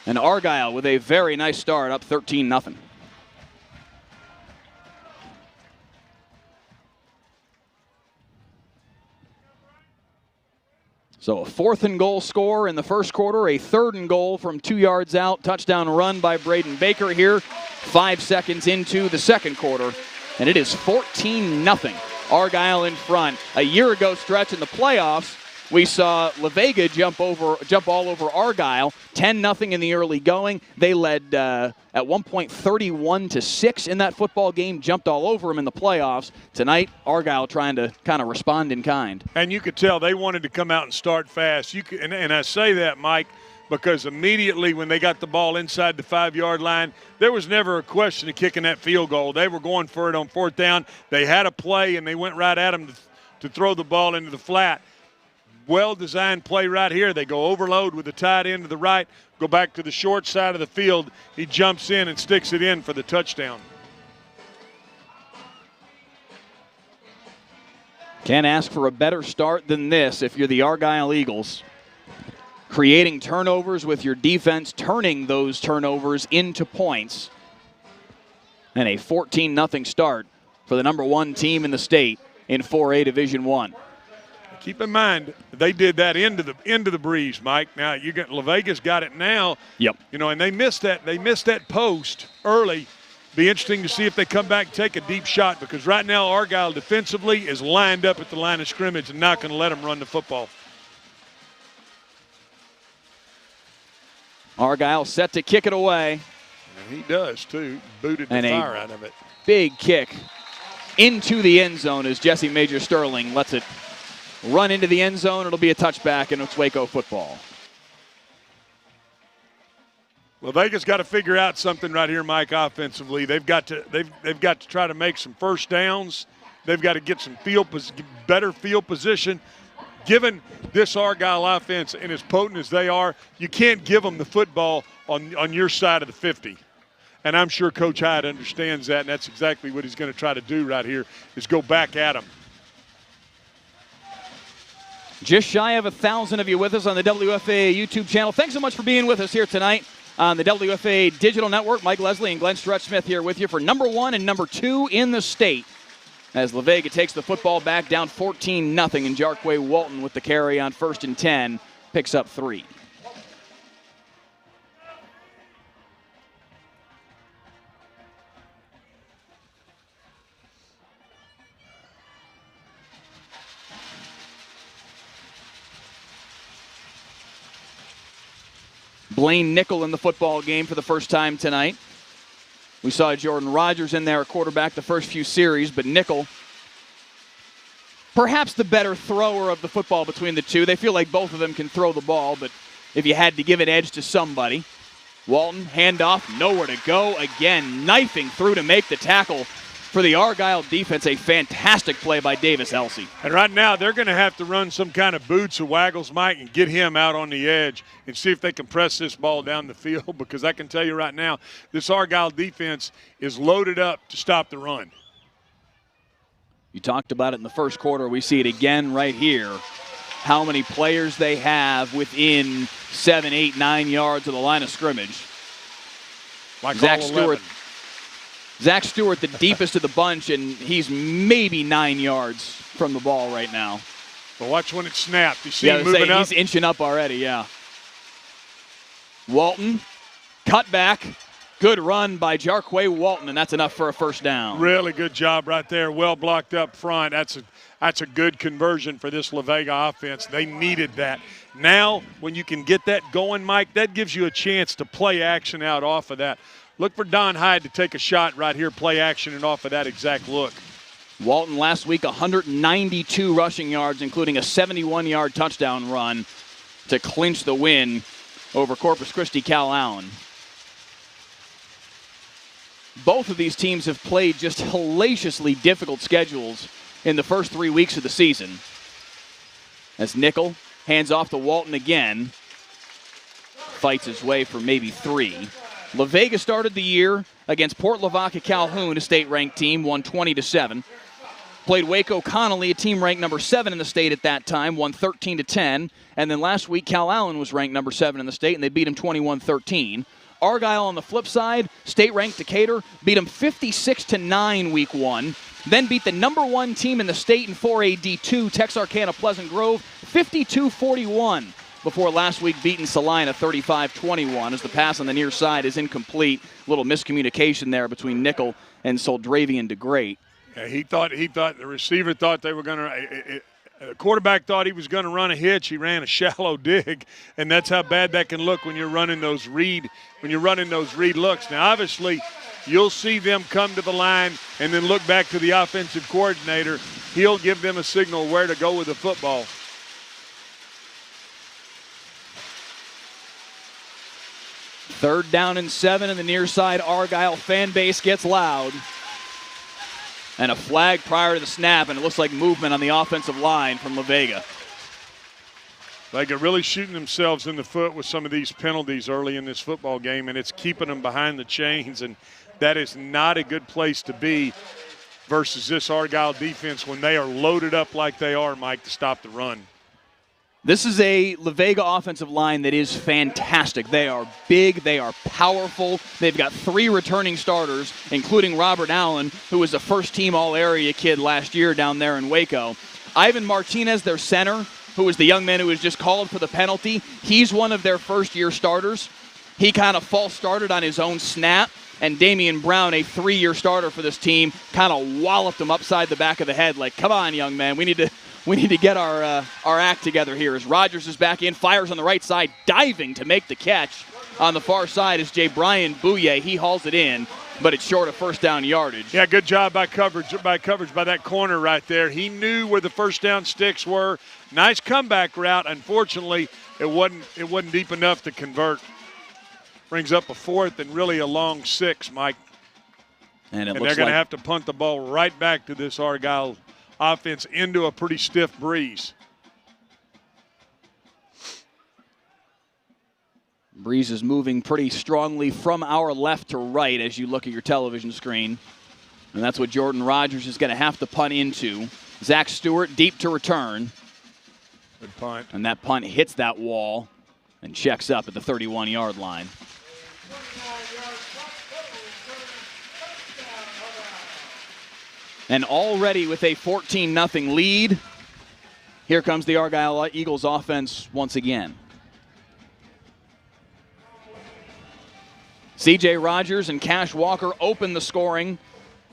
And Argyle with a very nice start, up 13-0. So a 4th and goal score in the first quarter, a 3rd and goal from 2 yards out. Touchdown run by Braden Baker here, 5 seconds into the second quarter. And it is 14-0. Argyle in front. A year ago stretch in the playoffs, we saw La Vega jump all over Argyle, 10-0 in the early going. They led at one point 31-6 in that football game, jumped all over them in the playoffs. Tonight, Argyle trying to kind of respond in kind. And you could tell they wanted to come out and start fast. And I say that, Mike, because immediately when they got the ball inside the 5-yard line, there was never a question of kicking that field goal. They were going for it on 4th down. They had a play, and they went right at them to throw the ball into the flat. Well-designed play right here. They go overload with the tight end to the right, go back to the short side of the field. He jumps in and sticks it in for the touchdown. Can't ask for a better start than this if you're the Argyle Eagles. Creating turnovers with your defense, turning those turnovers into points. And a 14-0 start for the #1 team in the state in 4A Division I. Keep in mind, they did that into the breeze, Mike. Now you got La Vega's got it now. Yep. You know, and they missed that post early. Be interesting to see if they come back and take a deep shot, because right now Argyle defensively is lined up at the line of scrimmage and not going to let them run the football. Argyle set to kick it away. And he does too. Booted the fire out of it. Big kick into the end zone as Jesse Major Sterling lets it run into the end zone. It'll be a touchback, and it's Waco football. Well, Vegas got to figure out something right here, Mike, offensively. They've got to try to make some first downs. They've got to get some better field position. Given this Argyle offense and as potent as they are, you can't give them the football on your side of the 50. And I'm sure Coach Hyde understands that, and that's exactly what he's going to try to do right here, is go back at them. Just shy of 1,000 of you with us on the WFAA YouTube channel. Thanks so much for being with us here tonight on the WFAA Digital Network. Mike Leslie and Glenn Stretch Smith here with you for #1 and #2 in the state, as La Vega takes the football back down 14-0, and Jarquay Walton with the carry on 1st and 10 picks up 3. Blaine Nickel in the football game for the first time tonight. We saw Jordan Rogers in there, a quarterback, the first few series, but Nickel, perhaps the better thrower of the football between the two. They feel like both of them can throw the ball, but if you had to give an edge to somebody. Walton, handoff, nowhere to go. Again, knifing through to make the tackle for the Argyle defense. A fantastic play by Davis Elsey. And right now they're going to have to run some kind of boots or waggles, Mike, and get him out on the edge and see if they can press this ball down the field, because I can tell you right now this Argyle defense is loaded up to stop the run. You talked about it in the first quarter. We see it again right here. How many players they have within 7, 8, 9 yards of the line of scrimmage. Like Zack Stewart. Zack Stewart, the deepest of the bunch, and he's maybe 9 yards from the ball right now. But watch when it snapped. You see him moving up? He's inching up already, yeah. Walton, cut back. Good run by Jarquay Walton, and that's enough for a first down. Really good job right there. Well blocked up front. That's a good conversion for this La Vega offense. They needed that. Now, when you can get that going, Mike, that gives you a chance to play action out off of that. Look for Don Hyde to take a shot right here, play action, and off of that exact look. Walton last week, 192 rushing yards, including a 71-yard touchdown run to clinch the win over Corpus Christi Cal Allen. Both of these teams have played just hellaciously difficult schedules in the first 3 weeks of the season. As Nickel hands off to Walton again. Fights his way for maybe 3. La Vega started the year against Port Lavaca Calhoun, a state-ranked team, won 20-7. Played Waco Connolly, a team ranked number 7 in the state at that time, won 13-10. And then last week, Cal Allen was ranked number 7 in the state, and they beat him 21-13. Argyle on the flip side, state-ranked Decatur, beat them 56-9 week 1. Then beat the number 1 team in the state in 4A D2, Texarkana Pleasant Grove, 52-41. Before last week beating Salina 35-21 as the pass on the near side is incomplete. Little miscommunication there between Nickel and Soldravian DeGreat. Yeah, he thought the receiver thought they were going to. The quarterback thought he was going to run a hitch. He ran a shallow dig, and that's how bad that can look when you're running those read looks. Now, obviously, you'll see them come to the line and then look back to the offensive coordinator. He'll give them a signal where to go with the football. Third down and 7 in the near side. Argyle fan base gets loud. And a flag prior to the snap, and it looks like movement on the offensive line from La Vega. Vega really shooting themselves in the foot with some of these penalties early in this football game, and it's keeping them behind the chains, and that is not a good place to be versus this Argyle defense when they are loaded up like they are, Mike, to stop the run. This is a La Vega offensive line that is fantastic. They are big. They are powerful. They've got 3 returning starters, including Robert Allen, who was a first-team All-Area kid last year down there in Waco. Ivan Martinez, their center, who was the young man who was just called for the penalty, he's one of their first-year starters. He kind of false started on his own snap, and Damian Brown, a 3-year starter for this team, kind of walloped him upside the back of the head like, come on, young man, we need to get our act together here. As Rogers is back in, fires on the right side, diving to make the catch. On the far side is J. Brian Bouye. He hauls it in, but it's short of first down yardage. Yeah, good job by coverage by that corner right there. He knew where the first down sticks were. Nice comeback route. Unfortunately, it wasn't deep enough to convert. Brings up a 4th and really a long 6, Mike. And they're going to have to punt the ball right back to this Argyle offense into a pretty stiff breeze. Breeze is moving pretty strongly from our left to right as you look at your television screen. And that's what Jordan Rogers is going to have to punt into. Zack Stewart deep to return. Good punt. And that punt hits that wall and checks up at the 31-yard line. And already with a 14-0 lead, here comes the Argyle Eagles offense once again. C.J. Rogers and Cash Walker open the scoring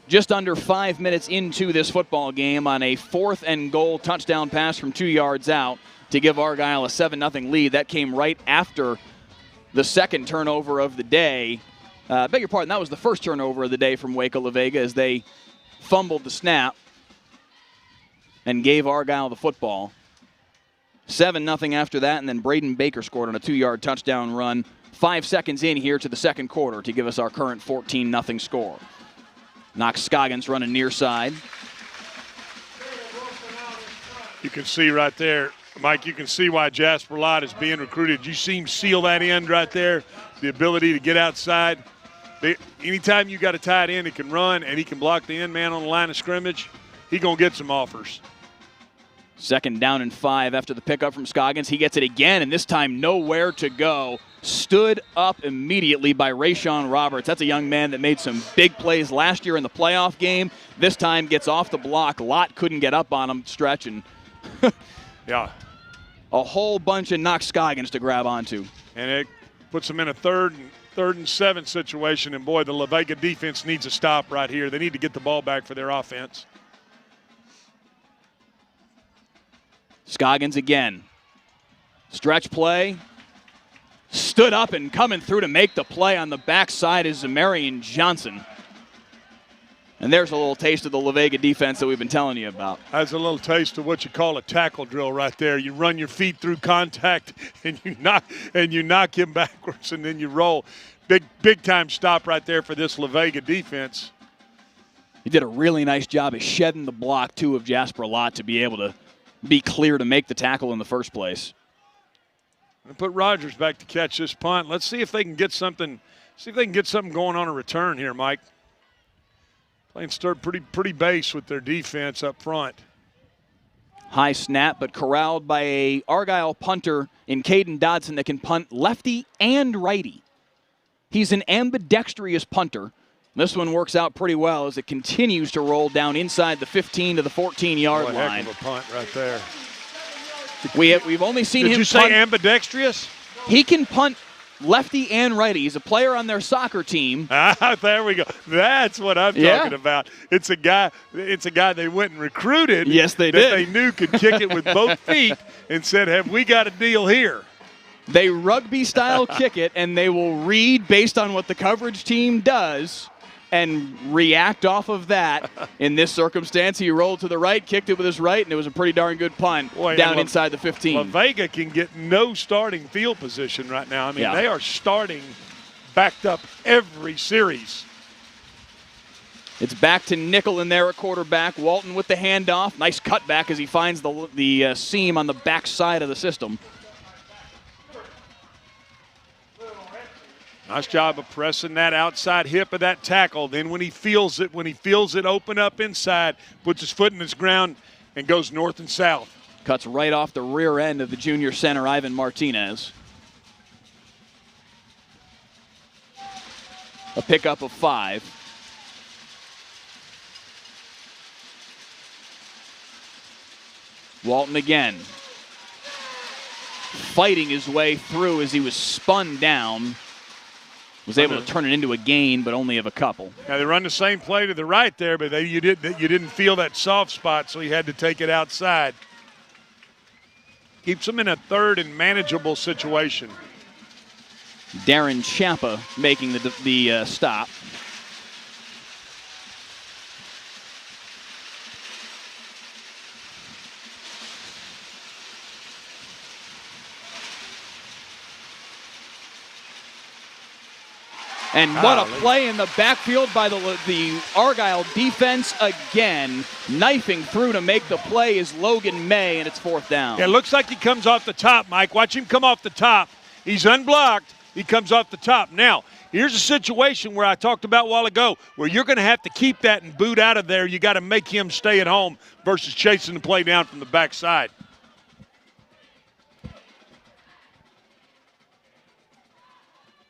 just under 5 minutes into this football game on a 4th and goal touchdown pass from 2 yards out to give Argyle a 7-0 lead. That came right after the second turnover of the day. Beg your pardon, that was the first turnover of the day from Waco La Vega as they fumbled the snap and gave Argyle the football. 7-0 after that, and then Braden Baker scored on a 2-yard touchdown run 5 seconds in here to the second quarter to give us our current 14-0 score. Knox Scoggins running near side. You can see right there, Mike, you can see why Jasper Lott is being recruited. You see him seal that end right there, the ability to get outside. Anytime you got a tight end that can run and he can block the end man on the line of scrimmage, he's going to get some offers. 2nd down and 5 after the pickup from Scoggins. He gets it again, and this time nowhere to go. Stood up immediately by Rayshawn Roberts. That's a young man that made some big plays last year in the playoff game. This time gets off the block. Lott couldn't get up on him stretching. Yeah. A whole bunch of Knox Scoggins to grab onto. And it puts them in a third and 7 situation, and boy, the La Vega defense needs a stop right here. They need to get the ball back for their offense. Scoggins again. Stretch play. Stood up and coming through to make the play on the backside is Zamarian Johnson. And there's a little taste of the La Vega defense that we've been telling you about. That's a little taste of what you call a tackle drill right there. You run your feet through contact and you knock him backwards and then you roll. Big time stop right there for this La Vega defense. He did a really nice job of shedding the block too of Jasper Lott to be able to be clear to make the tackle in the first place. And put Rogers back to catch this punt. Let's see if they can get something See if they can get something going on a return here, Mike. Playing stirred pretty base with their defense up front. High snap, but corralled by a Argyle punter in Caden Dodson that can punt lefty and righty. He's an ambidextrous punter. This one works out pretty well as it continues to roll down inside the 15 to the 14-yard line. Heck of a punt right there. We've only seen him Did you say ambidextrous? He can punt lefty and righty. He's a player on their soccer team. There we go. That's what I'm talking about. It's a guy they went and recruited. Yes, they that did. They knew could kick it with both feet and said, have we got a deal here? They rugby-style kick it, and they will read based on what the coverage team does and react off of that. In this circumstance, he rolled to the right, kicked it with his right, and it was a pretty darn good punt down inside the 15. La Vega can get no starting field position right now. I mean, they are starting backed up every series. It's back to nickel in there at quarterback. Walton with the handoff. Nice cutback as he finds the seam on the back side of the system. Nice job of pressing that outside hip of that tackle. Then when he feels it open up inside, puts his foot in his ground and goes north and south. Cuts right off the rear end of the junior center, Ivan Martinez. A pickup of 5. Walton again. Fighting his way through as he was spun down. Was able to turn it into a gain, but only of a couple. Now they run the same play to the right there, but you didn't feel that soft spot, so he had to take it outside. Keeps them in a third and manageable situation. Darren Champa making the stop. And what a play in the backfield by the Argyle defense again. Knifing through to make the play is Logan May, and it's 4th down. Yeah, it looks like he comes off the top, Mike. Watch him come off the top. He's unblocked. He comes off the top. Now, here's a situation where I talked about a while ago where you're going to have to keep that and boot out of there. You got to make him stay at home versus chasing the play down from the backside.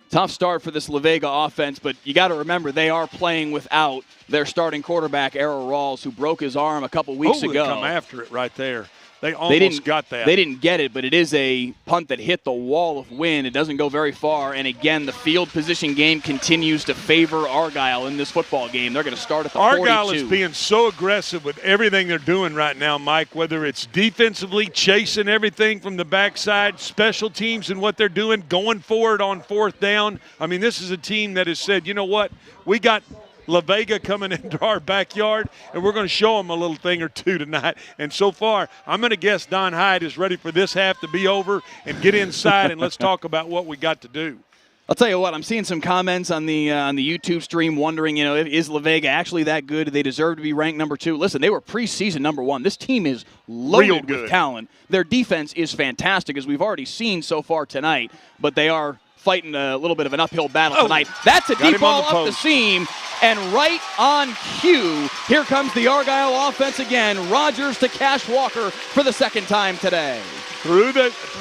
Tough start for this La Vega offense, but you got to remember they are playing without their starting quarterback, Errol Rawls, who broke his arm a couple weeks ago. Come after it right there. They almost got that. They didn't get it, but it is a punt that hit the wall of wind. It doesn't go very far, and again, the field position game continues to favor Argyle in this football game. They're going to start at the 42. Argyle is being so aggressive with everything they're doing right now, Mike, whether it's defensively chasing everything from the backside, special teams and what they're doing, going forward on 4th down. I mean, this is a team that has said, you know what, we got La Vega coming into our backyard, and we're going to show them a little thing or two tonight. And so far, I'm going to guess Don Hyde is ready for this half to be over and get inside, and let's talk about what we got to do. I'll tell you what, I'm seeing some comments on the YouTube stream wondering, is La Vega actually that good? Do they deserve to be ranked number 2? Listen, they were preseason number 1. This team is loaded with talent. Their defense is fantastic, as we've already seen so far tonight, but they are fighting a little bit of an uphill battle tonight. That's a deep ball up the seam, and right on cue, here comes the Argyle offense again. Rogers to Cash Walker for the 2nd time today.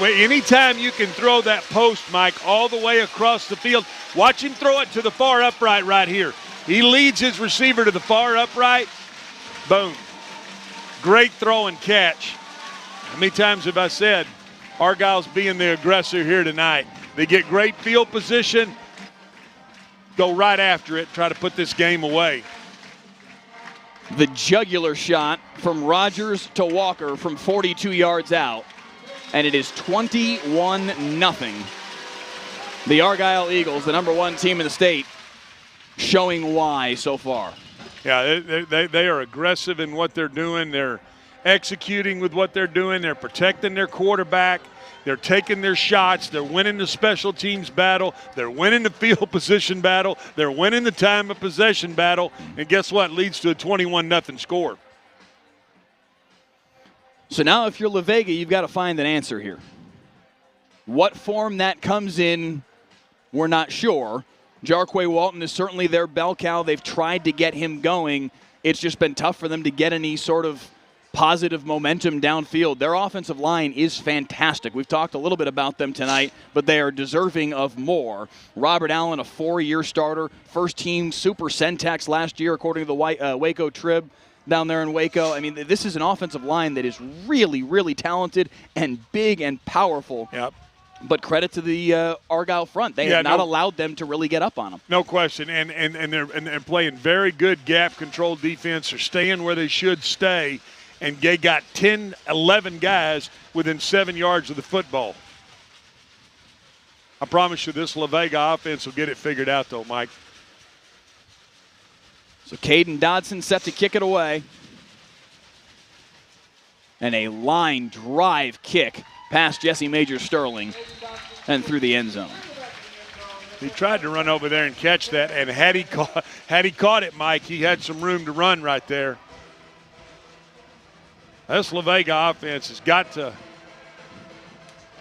Anytime you can throw that post, Mike, all the way across the field, watch him throw it to the far upright right here. He leads his receiver to the far upright. Boom. Great throw and catch. How many times have I said Argyle's being the aggressor here tonight? They get great field position, go right after it, try to put this game away. The jugular shot from Rogers to Walker from 42 yards out, and it is 21-0. The Argyle Eagles, the number 1 team in the state, showing why so far. Yeah, they are aggressive in what they're doing. They're executing with what they're doing. They're protecting their quarterback. They're taking their shots. They're winning the special teams battle. They're winning the field position battle. They're winning the time of possession battle. And guess what? Leads to a 21-0 score. So now if you're La Vega, you've got to find an answer here. What form that comes in, we're not sure. Jarquay Walton is certainly their bell cow. They've tried to get him going. It's just been tough for them to get any sort of positive momentum downfield. Their offensive line is fantastic. We've talked a little bit about them tonight, but they are deserving of more. Robert Allen, a 4-year starter, first-team Super Centex last year, according to the Waco Trib down there in Waco. I mean, this is an offensive line that is really, really talented and big and powerful. Yep. But credit to the Argyle front. They have not allowed them to really get up on them. No question. And they're playing very good gap-control defense. They're staying where they should stay. And they got 10, 11 guys within 7 yards of the football. I promise you this La Vega offense will get it figured out, though, Mike. So Caden Dodson set to kick it away. And a line drive kick past Jesse Major-Sterling and through the end zone. He tried to run over there and catch that, and had he caught it, Mike, he had some room to run right there. This La Vega offense has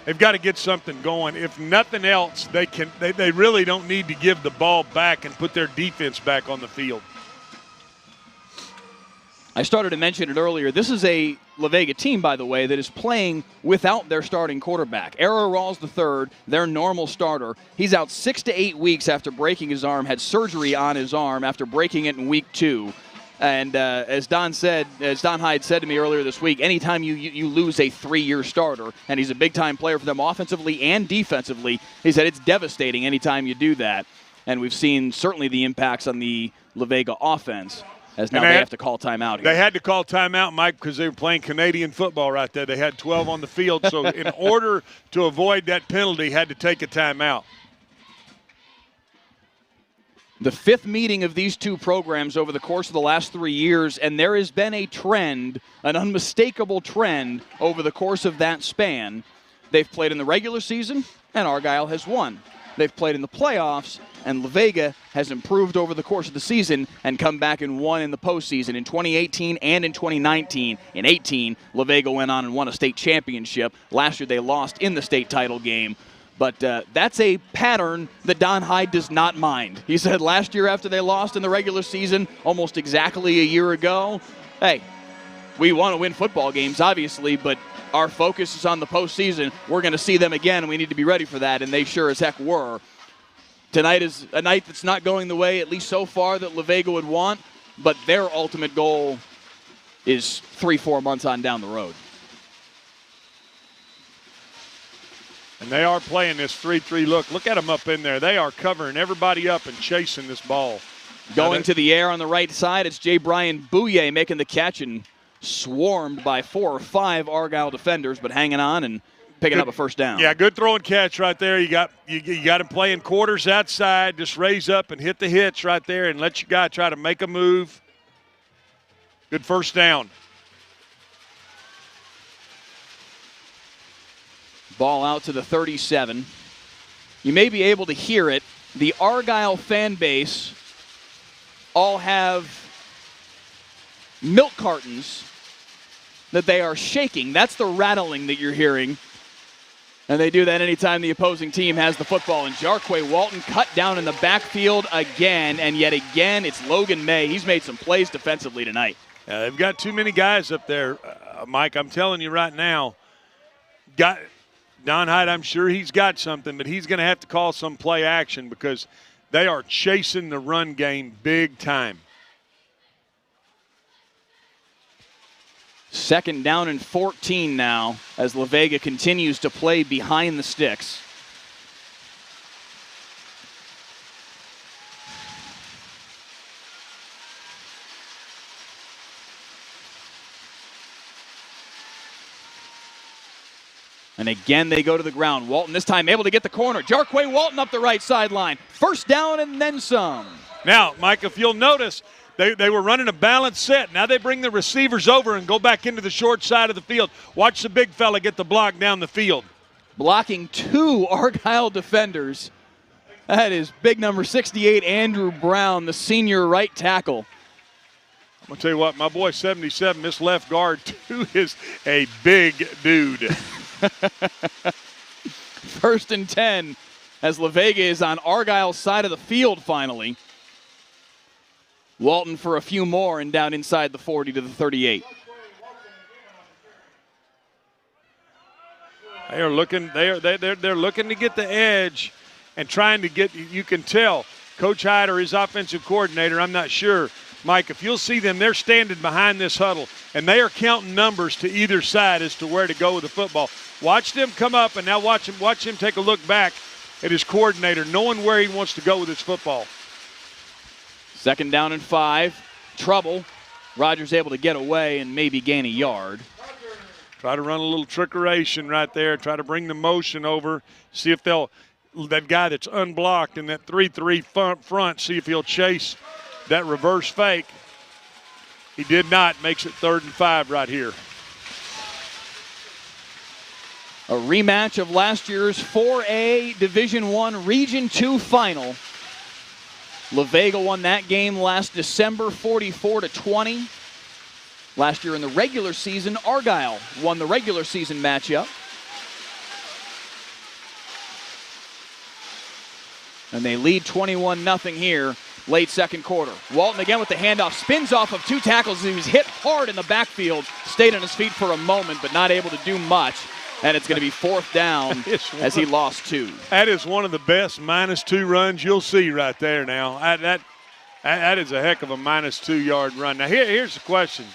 they've got to get something going. If nothing else, they really don't need to give the ball back and put their defense back on the field. I started to mention it earlier. This is a La Vega team, by the way, that is playing without their starting quarterback. Era Rawls III, their normal starter. He's out 6 to 8 weeks after breaking his arm, had surgery on his arm after breaking it in week 2. And as Don Hyde said to me earlier this week, anytime you lose a 3-year starter, and he's a big-time player for them offensively and defensively, he said it's devastating anytime you do that. And we've seen certainly the impacts on the La Vega offense, as now they have to call timeout here. They had to call timeout, Mike, because they were playing Canadian football right there. They had 12 on the field, so in order to avoid that penalty, had to take a timeout. The 5th meeting of these two programs over the course of the last 3 years, and there has been a trend, an unmistakable trend over the course of that span. They've played in the regular season, and Argyle has won. They've played in the playoffs, and La Vega has improved over the course of the season and come back and won in the postseason in 2018 and in 2019. In 18, La Vega went on and won a state championship. Last year they lost in the state title game. But that's a pattern that Don Hyde does not mind. He said last year after they lost in the regular season, almost exactly a year ago, hey, we want to win football games, obviously, but our focus is on the postseason. We're going to see them again, and we need to be ready for that, and they sure as heck were. Tonight is a night that's not going the way, at least so far, that La Vega would want, but their ultimate goal is 3-4 months on down the road. And they are playing this 3-3 look. Look at them up in there. They are covering everybody up and chasing this ball. Going to the air on the right side, it's J. Brian Bouye making the catch and swarmed by 4 or 5 Argyle defenders, but hanging on and picking up a first down. Yeah, good throw and catch right there. You got him playing quarters outside. Just raise up and hit the hitch right there and let your guy try to make a move. Good first down. Ball out to the 37. You may be able to hear it. The Argyle fan base all have milk cartons that they are shaking. That's the rattling that you're hearing. And they do that anytime the opposing team has the football. And Jarquay Walton cut down in the backfield again, and yet again it's Logan May. He's made some plays defensively tonight. Yeah, they've got too many guys up there, Mike. I'm telling you right now, Don Hyde, I'm sure he's got something, but he's going to have to call some play action because they are chasing the run game big time. 2nd down and 14 now as La Vega continues to play behind the sticks. And again, they go to the ground. Walton this time able to get the corner. Jarquay Walton up the right sideline. First down and then some. Now, Mike, if you'll notice, they were running a balanced set. Now they bring the receivers over and go back into the short side of the field. Watch the big fella get the block down the field. Blocking 2 Argyle defenders. That is big number 68, Andrew Brown, the senior right tackle. I'm going to tell you what, my boy 77, this left guard, too, is a big dude. 1st and 10 as La Vega is on Argyle's side of the field finally. Walton for a few more and down inside the 40 to the 38. They're looking to get the edge and trying to get, you can tell, Coach Hyder, his offensive coordinator, I'm not sure. Mike, if you'll see them, they're standing behind this huddle, and they are counting numbers to either side as to where to go with the football. Watch them come up, and now watch him take a look back at his coordinator, knowing where he wants to go with his football. 2nd down and 5. Trouble. Rogers able to get away and maybe gain a yard. Try to run a little trickeration right there. Try to bring the motion over. See if that guy that's unblocked in that 3-3 front, see if he'll chase that reverse fake. He did not. Makes it 3rd and 5 right here. A rematch of last year's 4A Division I Region II final. La Vega won that game last December 44-20. Last year in the regular season, Argyle won the regular season matchup. And they lead 21-0 here, late 2nd quarter. Walton again with the handoff, spins off of 2 tackles. He was hit hard in the backfield, stayed on his feet for a moment, but not able to do much. And it's going to be 4th down as he lost 2. That is one of the best -2 runs you'll see right there now. That is a heck of a -2 yard run. Now, here's the question.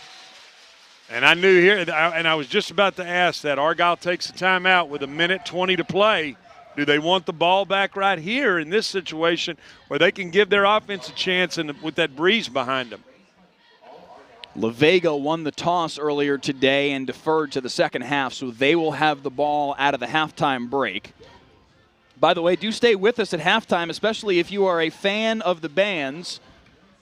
And I knew here, and I was just about to ask that. Argyle takes a timeout with 1:20 to play. Do they want the ball back right here in this situation where they can give their offense a chance and with that breeze behind them? La Vega won the toss earlier today and deferred to the second half, so they will have the ball out of the halftime break. By the way, do stay with us at halftime, especially if you are a fan of the bands.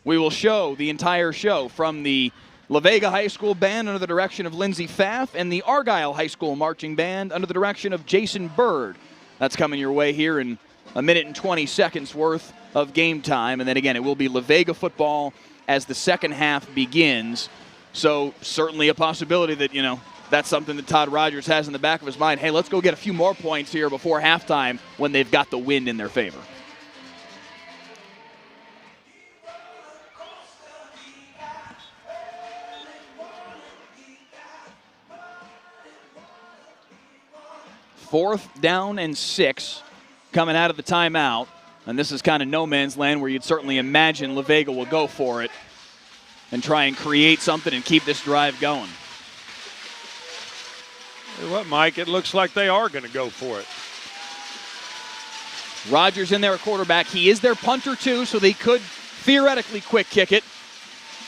We will show the entire show from the La Vega High School Band under the direction of Lindsey Pfaff and the Argyle High School Marching Band under the direction of Jason Bird. That's coming your way here in 1:20 worth of game time. And then again, it will be La Vega football as the second half begins. So certainly a possibility that, that's something that Todd Rogers has in the back of his mind. Hey, let's go get a few more points here before halftime when they've got the wind in their favor. Fourth down and 6 coming out of the timeout. And this is kind of no man's land where you'd certainly imagine La Vega will go for it and try and create something and keep this drive going. You know what, Mike? It looks like they are going to go for it. Rogers in there at quarterback. He is their punter too, so they could theoretically quick kick it.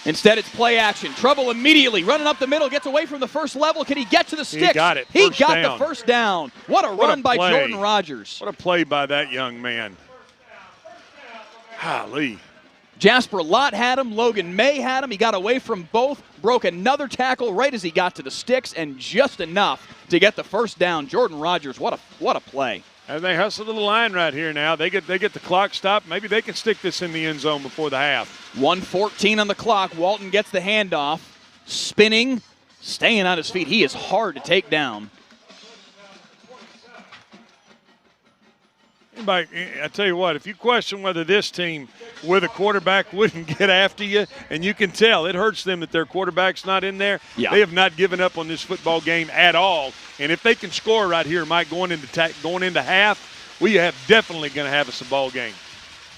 Instead, it's play action. Trouble immediately running up the middle, gets away from the first level. Can he get to the sticks? He got it. He got the first down. What a run by Jordan Rogers. What a play by that young man. Golly. Jasper Lott had him. Logan May had him. He got away from both, broke another tackle right as he got to the sticks, and just enough to get the first down. Jordan Rogers, what a play. And they hustle to the line right here now. They get the clock stopped. Maybe they can stick this in the end zone before the half. 1:14 on the clock. Walton gets the handoff. Spinning, staying on his feet. He is hard to take down. I tell you what, if you question whether this team with a quarterback wouldn't get after you, and you can tell it hurts them that their quarterback's not in there, They have not given up on this football game at all. And if they can score right here, Mike, going into half, we have definitely going to have us a ball game.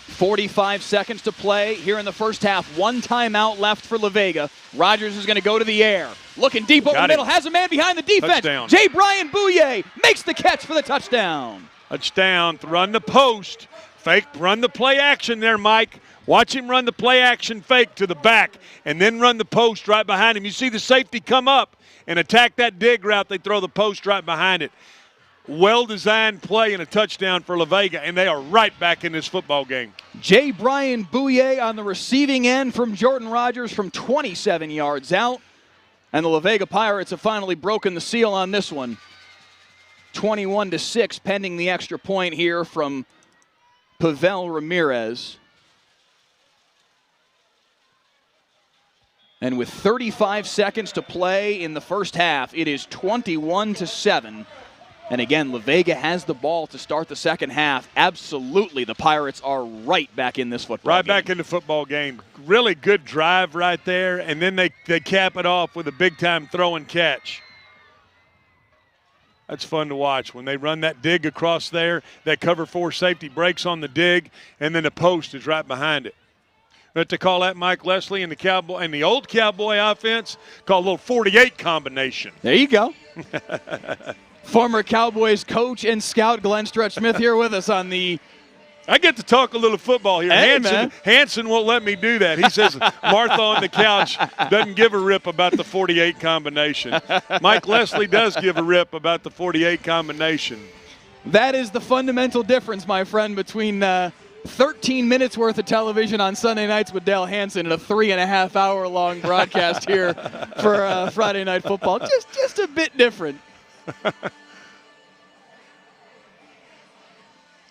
45 seconds to play here in the first half. 1 timeout left for La Vega. Rogers is going to go to the air. Looking deep over the middle, has a man behind the defense. Touchdown. J. Brian Bouye makes the catch for the touchdown. Touchdown, run the post, fake, run the play action there, Mike. Watch him run the play action fake to the back and then run the post right behind him. You see the safety come up and attack that dig route. They throw the post right behind it. Well-designed play and a touchdown for La Vega, and they are right back in this football game. J. Brian Bouye on the receiving end from Jordan Rogers from 27 yards out. And the La Vega Pirates have finally broken the seal on this one. 21-6 pending the extra point here from Pavel Ramirez. And with 35 seconds to play in the first half, it is 21-7 And again, La Vega has the ball to start the second half. Absolutely, the Pirates are right back in this football game. Right back in the football game. Really good drive right there, and then they cap it off with a big-time throw and catch. That's fun to watch. When they run that dig across there, that cover 4 safety breaks on the dig, and then the post is right behind it. But to call that Mike Leslie and the old Cowboy offense, called a little 48 combination. There you go. Former Cowboys coach and scout Glenn Stretch Smith here with us on the. I get to talk a little football here. Hey, Hanson won't let me do that. He says Martha on the couch doesn't give a rip about the 48 combination. Mike Leslie does give a rip about the 48 combination. That is the fundamental difference, my friend, between 13 minutes worth of television on Sunday nights with Dale Hanson and a 3.5-hour-long broadcast here for Friday Night Football. Just a bit different.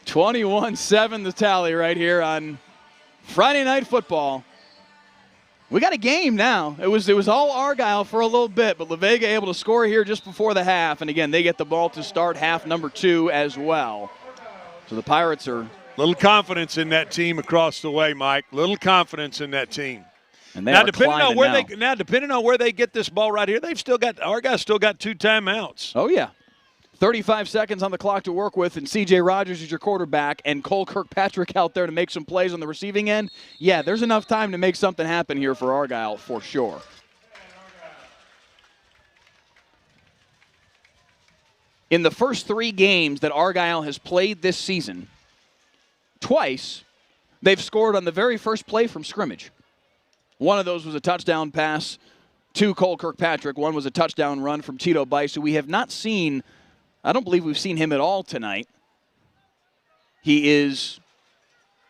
21-7 the tally right here on Friday Night Football. We got a game now. It was all Argyle for a little bit, but La Vega able to score here just before the half. And again, they get the ball to start half number 2 as well. So the Pirates are. Little confidence in that team across the way, Mike. Little confidence in that team. And they depending on where they get this ball right here, Argyle's still got 2 timeouts. Oh yeah, 35 seconds on the clock to work with, and C.J. Rogers is your quarterback, and Cole Kirkpatrick out there to make some plays on the receiving end. Yeah, there's enough time to make something happen here for Argyle for sure. In the first 3 games that Argyle has played this season, twice they've scored on the very first play from scrimmage. One of those was a touchdown pass to Cole Kirkpatrick. One was a touchdown run from Tito Bice, who we have not seen. I don't believe we've seen him at all tonight. He is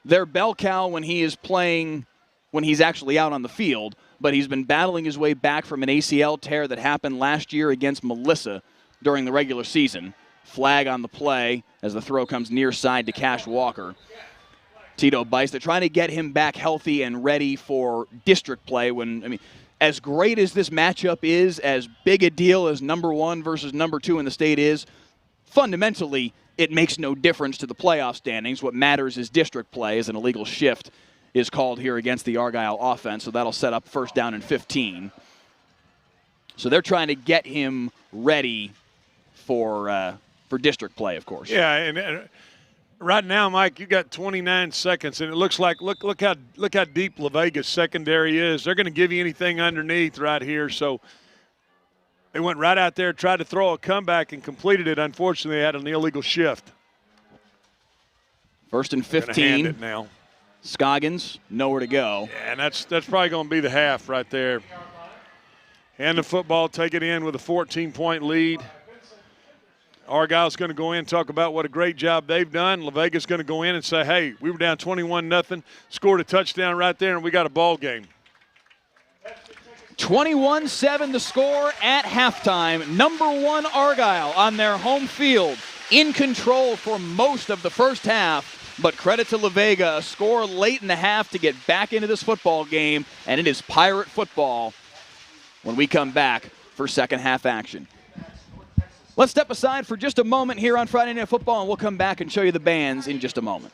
their bell cow when he is playing, when he's actually out on the field, but he's been battling his way back from an ACL tear that happened last year against Melissa during the regular season. Flag on the play as the throw comes near side to Cash Walker. Tito Bice, they're trying to get him back healthy and ready for district play. As great as this matchup is, as big a deal as number 1 versus number 2 in the state is, fundamentally, it makes no difference to the playoff standings. What matters is district play, as an illegal shift is called here against the Argyle offense, so that'll set up 1st down and 15. So they're trying to get him ready for district play, of course. Yeah, and right now, Mike, you got 29 seconds, and it looks like look how deep La Vega's secondary is. They're going to give you anything underneath right here. So they went right out there, tried to throw a comeback, and completed it. Unfortunately, they had an illegal shift. 1st and 15. Hand it now. Scoggins, nowhere to go. Yeah, and that's probably going to be the half right there. Hand the football, take it in with a 14-point lead. Argyle's going to go in and talk about what a great job they've done. La Vega's going to go in and say, hey, we were down 21-0, scored a touchdown right there, and we got a ball game. 21-7 the score at halftime. Number 1 Argyle on their home field, in control for most of the first half. But credit to La Vega, a score late in the half to get back into this football game, and it is Pirate football when we come back for second half action. Let's step aside for just a moment here on Friday Night Football, and we'll come back and show you the bands in just a moment.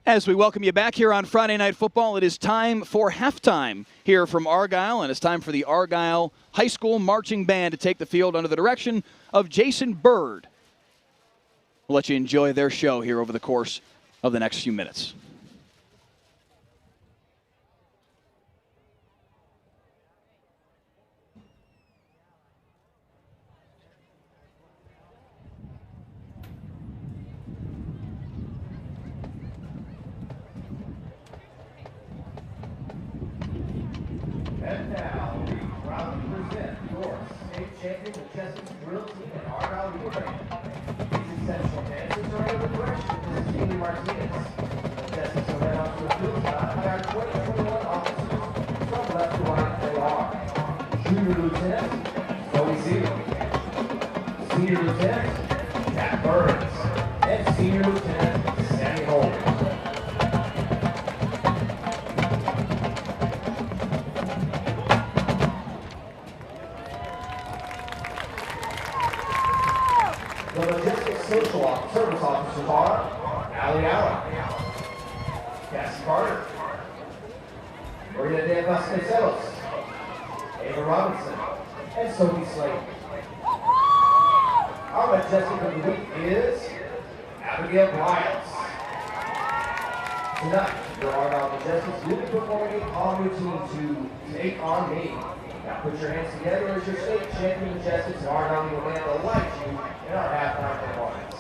As we welcome you back here on Friday Night Football, it is time for halftime here from Argyle, and it's time for the Argyle High School Marching Band to take the field under the direction of Jason Bird. We'll let you enjoy their show here over the course of the next few minutes. And now, we proudly present your state champion Majestic's drill team at Argyle La Vega. These exceptional dancers are under the direction of Ms. Jeannie Martinez. Majestic's are led off to the field side by our 2021 officers. From left to right, they are Junior Lieutenant Zoe Seal, Senior Lieutenant Jack Burns, and Senior Lieutenant Sammy Holden. The Majestic Social Service Officers are Allie Allen, Cassie Carter, Maria de Vasconcelos, Ava Robinson, and Sophie Slade. Our Majestic of the Week is Abigail Bryant. Tonight, your Argyle Majestics will be performing a calm routine to Take On Me. Now put your hands together as your state champion Majestics and Argyle will land the light you in our halftime performance.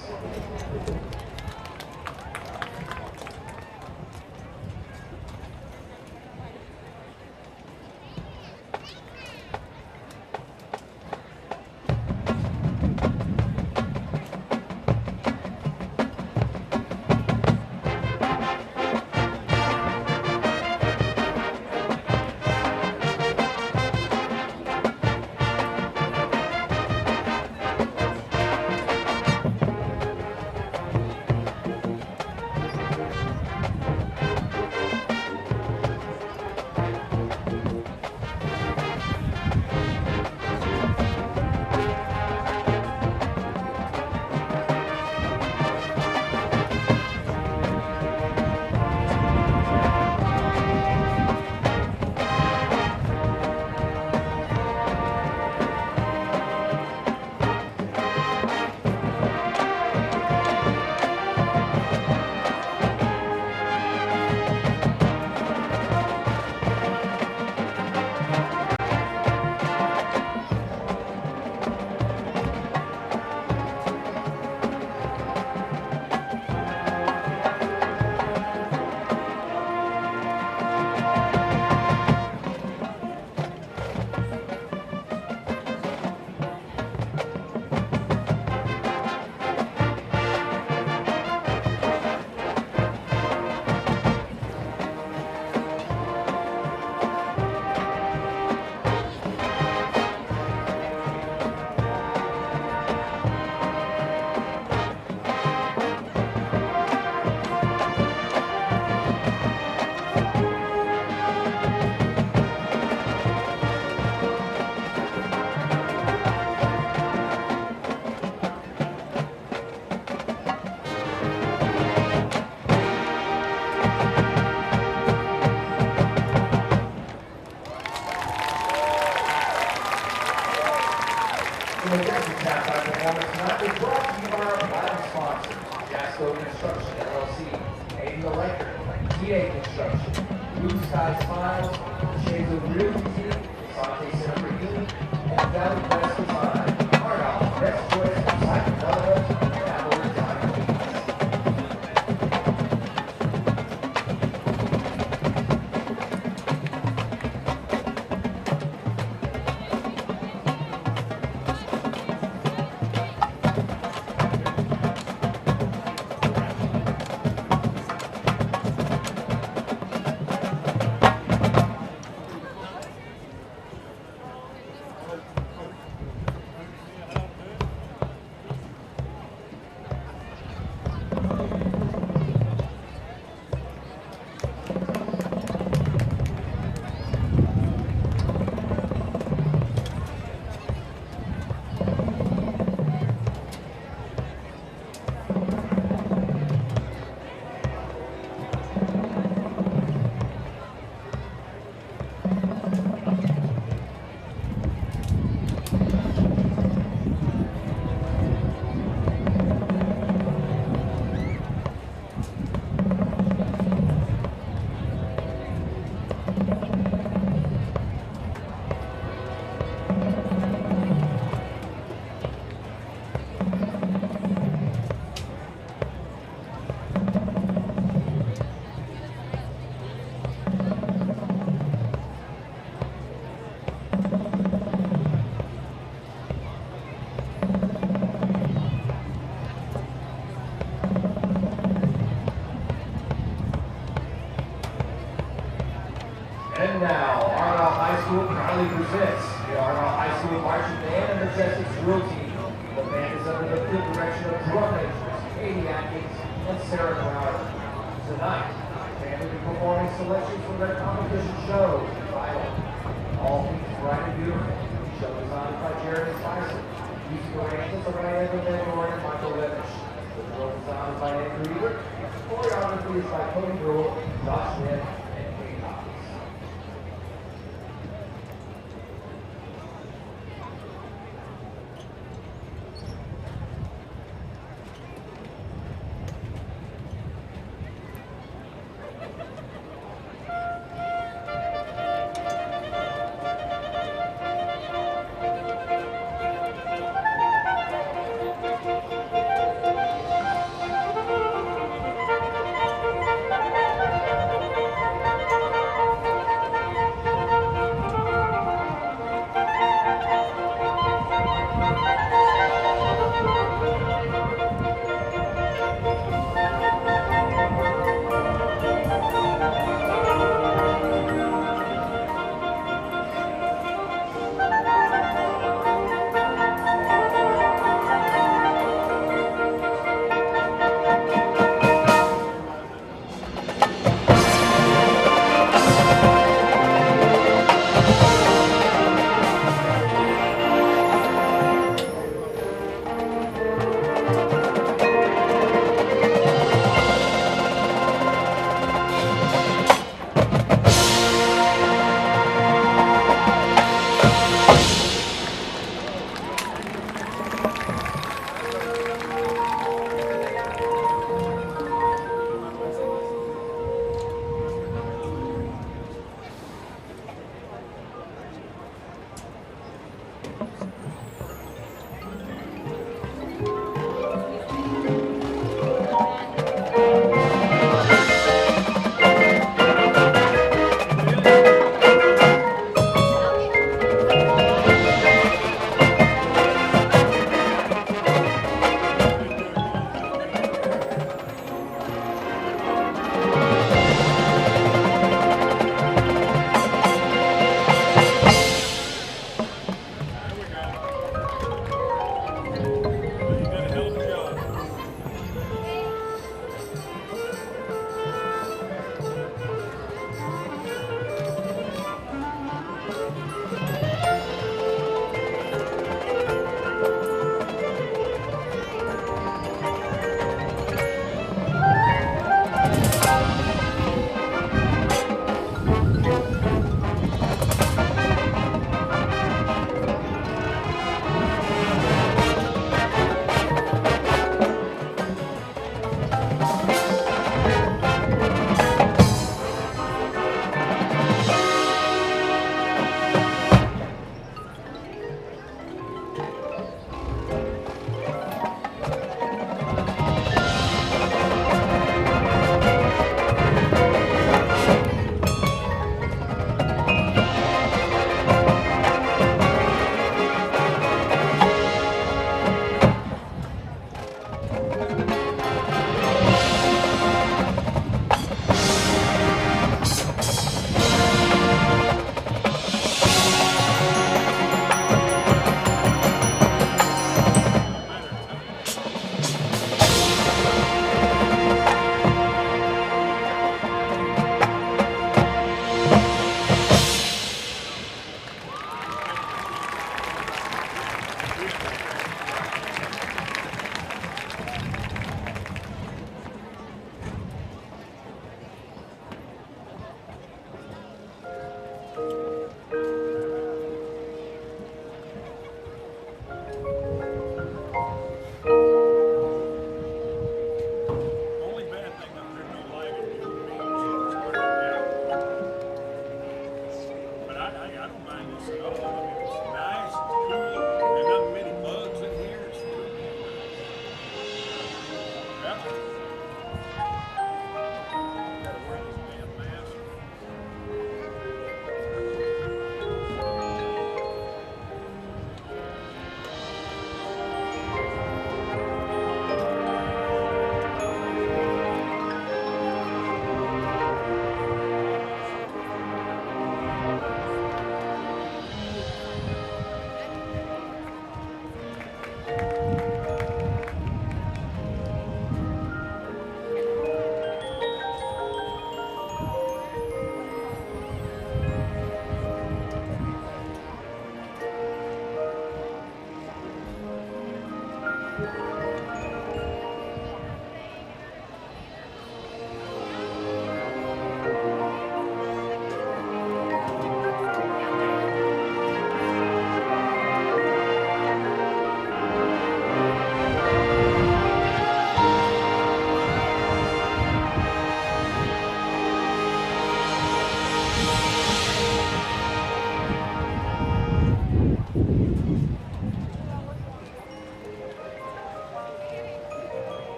And now, Argyle High School proudly presents the Argyle High School Marching Band and the Chessex Drill Team. The band is under the field direction of drum majors Katie Atkins and Sarah Crowder. Tonight, the band will be performing selections from their competition show entitled All Things Bright and Beautiful. The show is designed by Jeremy Spicer. Music arrangements are by Evan Van Doren and Michael Levish. The drill design is by Andrew Ebert. Choreography is by Cody Brewer, Josh Smith, and Kickoff.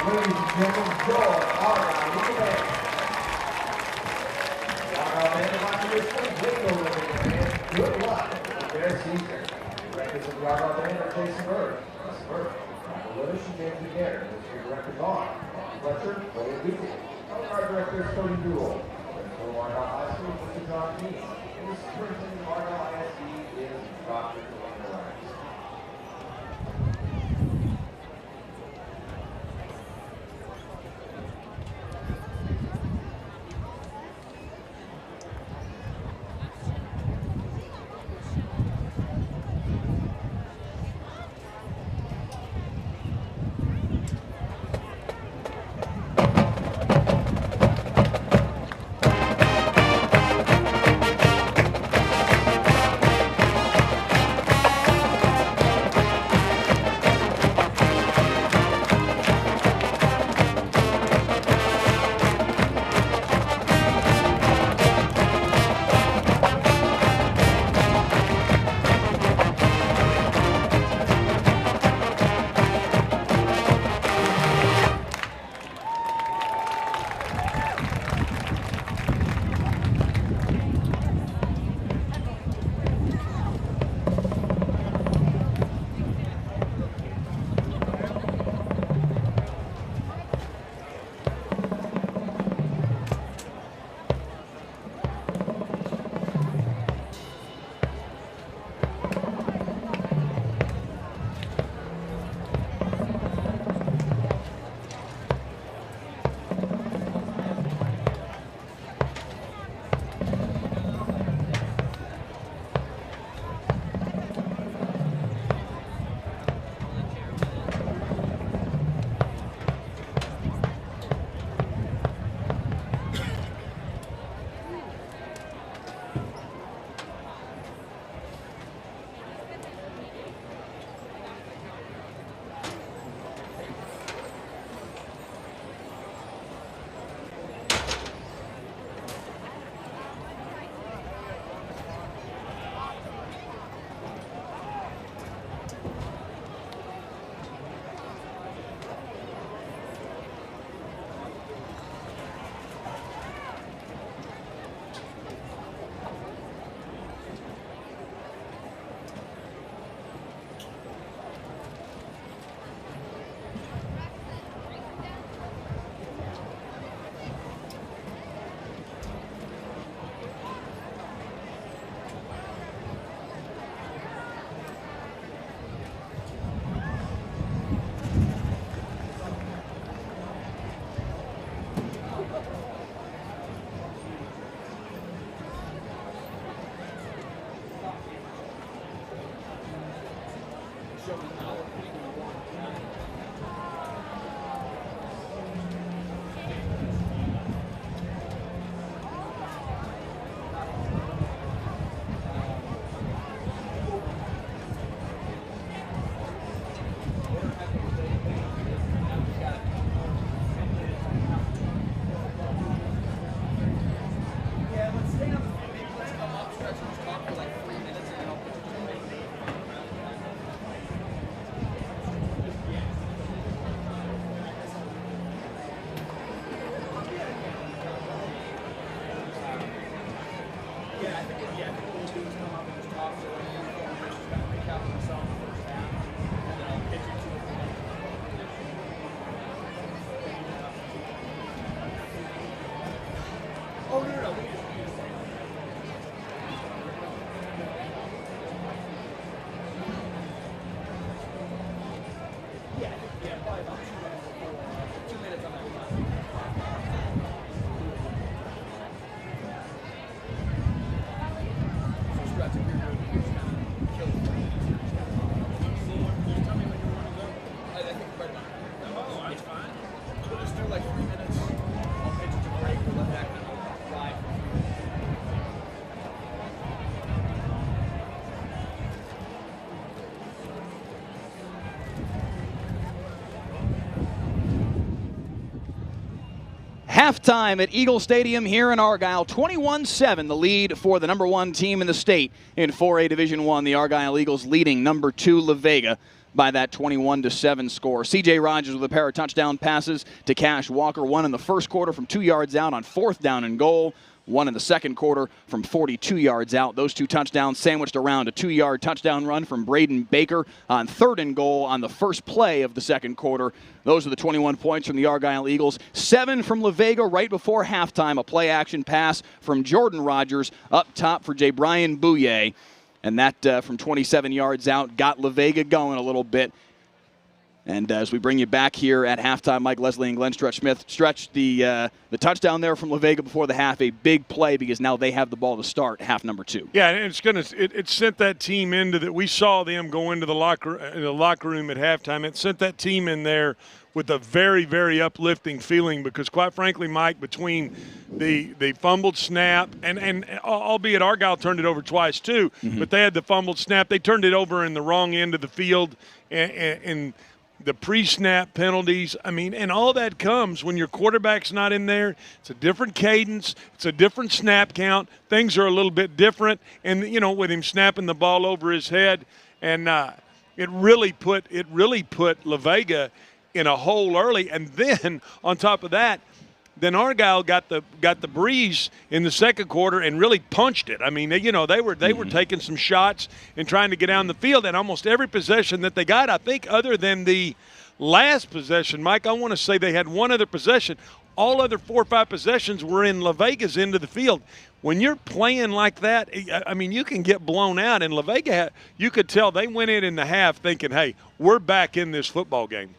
Ladies and gentlemen, your Argyle La Vega. Argyle man watching this one, Waco La Vega. Good luck with their season. Directors of the Argyle band are Jason Bird, Russ Burke, Michael Lewis, and James McGarrett. This year directors are Fletcher, William Beasley. Our director is Cody Newell. Principal of Argyle High School, Mr. John Dean. And the superintendent of Argyle ISD is Dr. Delaney Rice. Halftime at Eagle Stadium here in Argyle, 21-7, the lead for the number 1 team in the state in 4A Division I. The Argyle Eagles leading number 2 La Vega by that 21-7 score. C.J. Rogers with a pair of touchdown passes to Cash Walker, one in the first quarter from 2 yards out on 4th down and goal, one in the second quarter from 42 yards out. Those 2 touchdowns sandwiched around a 2-yard touchdown run from Braden Baker on 3rd and goal on the first play of the second quarter. Those are the 21 points from the Argyle Eagles. 7 from La Vega right before halftime, a play-action pass from Jordan Rogers up top for J. Brian Bouye. And that from 27 yards out got La Vega going a little bit. And as we bring you back here at halftime, Mike Leslie and Glenn Stretch-Smith stretched the touchdown there from La Vega before the half, a big play because now they have the ball to start half number 2. Yeah, and it sent that team into that. We saw them go into the locker room at halftime. It sent that team in there with a very, very uplifting feeling because, quite frankly, Mike, between the fumbled snap and albeit Argyle turned it over twice too, but they had the fumbled snap. They turned it over in the wrong end of the field and the pre-snap penalties. I mean, and all that comes when your quarterback's not in there. It's a different cadence. It's a different snap count. Things are a little bit different. And, you know, with him snapping the ball over his head, and it really put La Vega in a hole early. And then on top of that, then Argyle got the breeze in the second quarter and really punched it. I mean, they were taking some shots and trying to get down the field, and almost every possession that they got, I think, other than the last possession, Mike, I want to say they had one other possession. All other 4 or 5 possessions were in La Vega's end of the field. When you're playing like that, I mean, you can get blown out. And La Vega, you could tell they went in the half thinking, hey, we're back in this football game.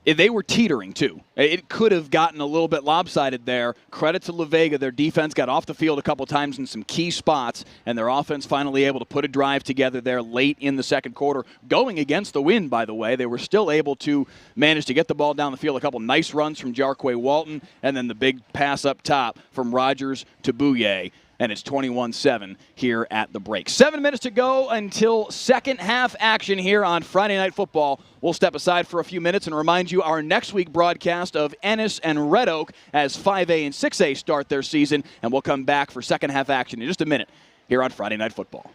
They were teetering, too. It could have gotten a little bit lopsided there. Credit to La Vega. Their defense got off the field a couple times in some key spots, and their offense finally able to put a drive together there late in the second quarter. Going against the wind, by the way, they were still able to manage to get the ball down the field. A couple nice runs from Jarquay Walton, and then the big pass up top from Rogers to Bouye. And it's 21-7 here at the break. 7 minutes to go until second half action here on Friday Night Football. We'll step aside for a few minutes and remind you our next week broadcast of Ennis and Red Oak as 5A and 6A start their season. And we'll come back for second half action in just a minute here on Friday Night Football.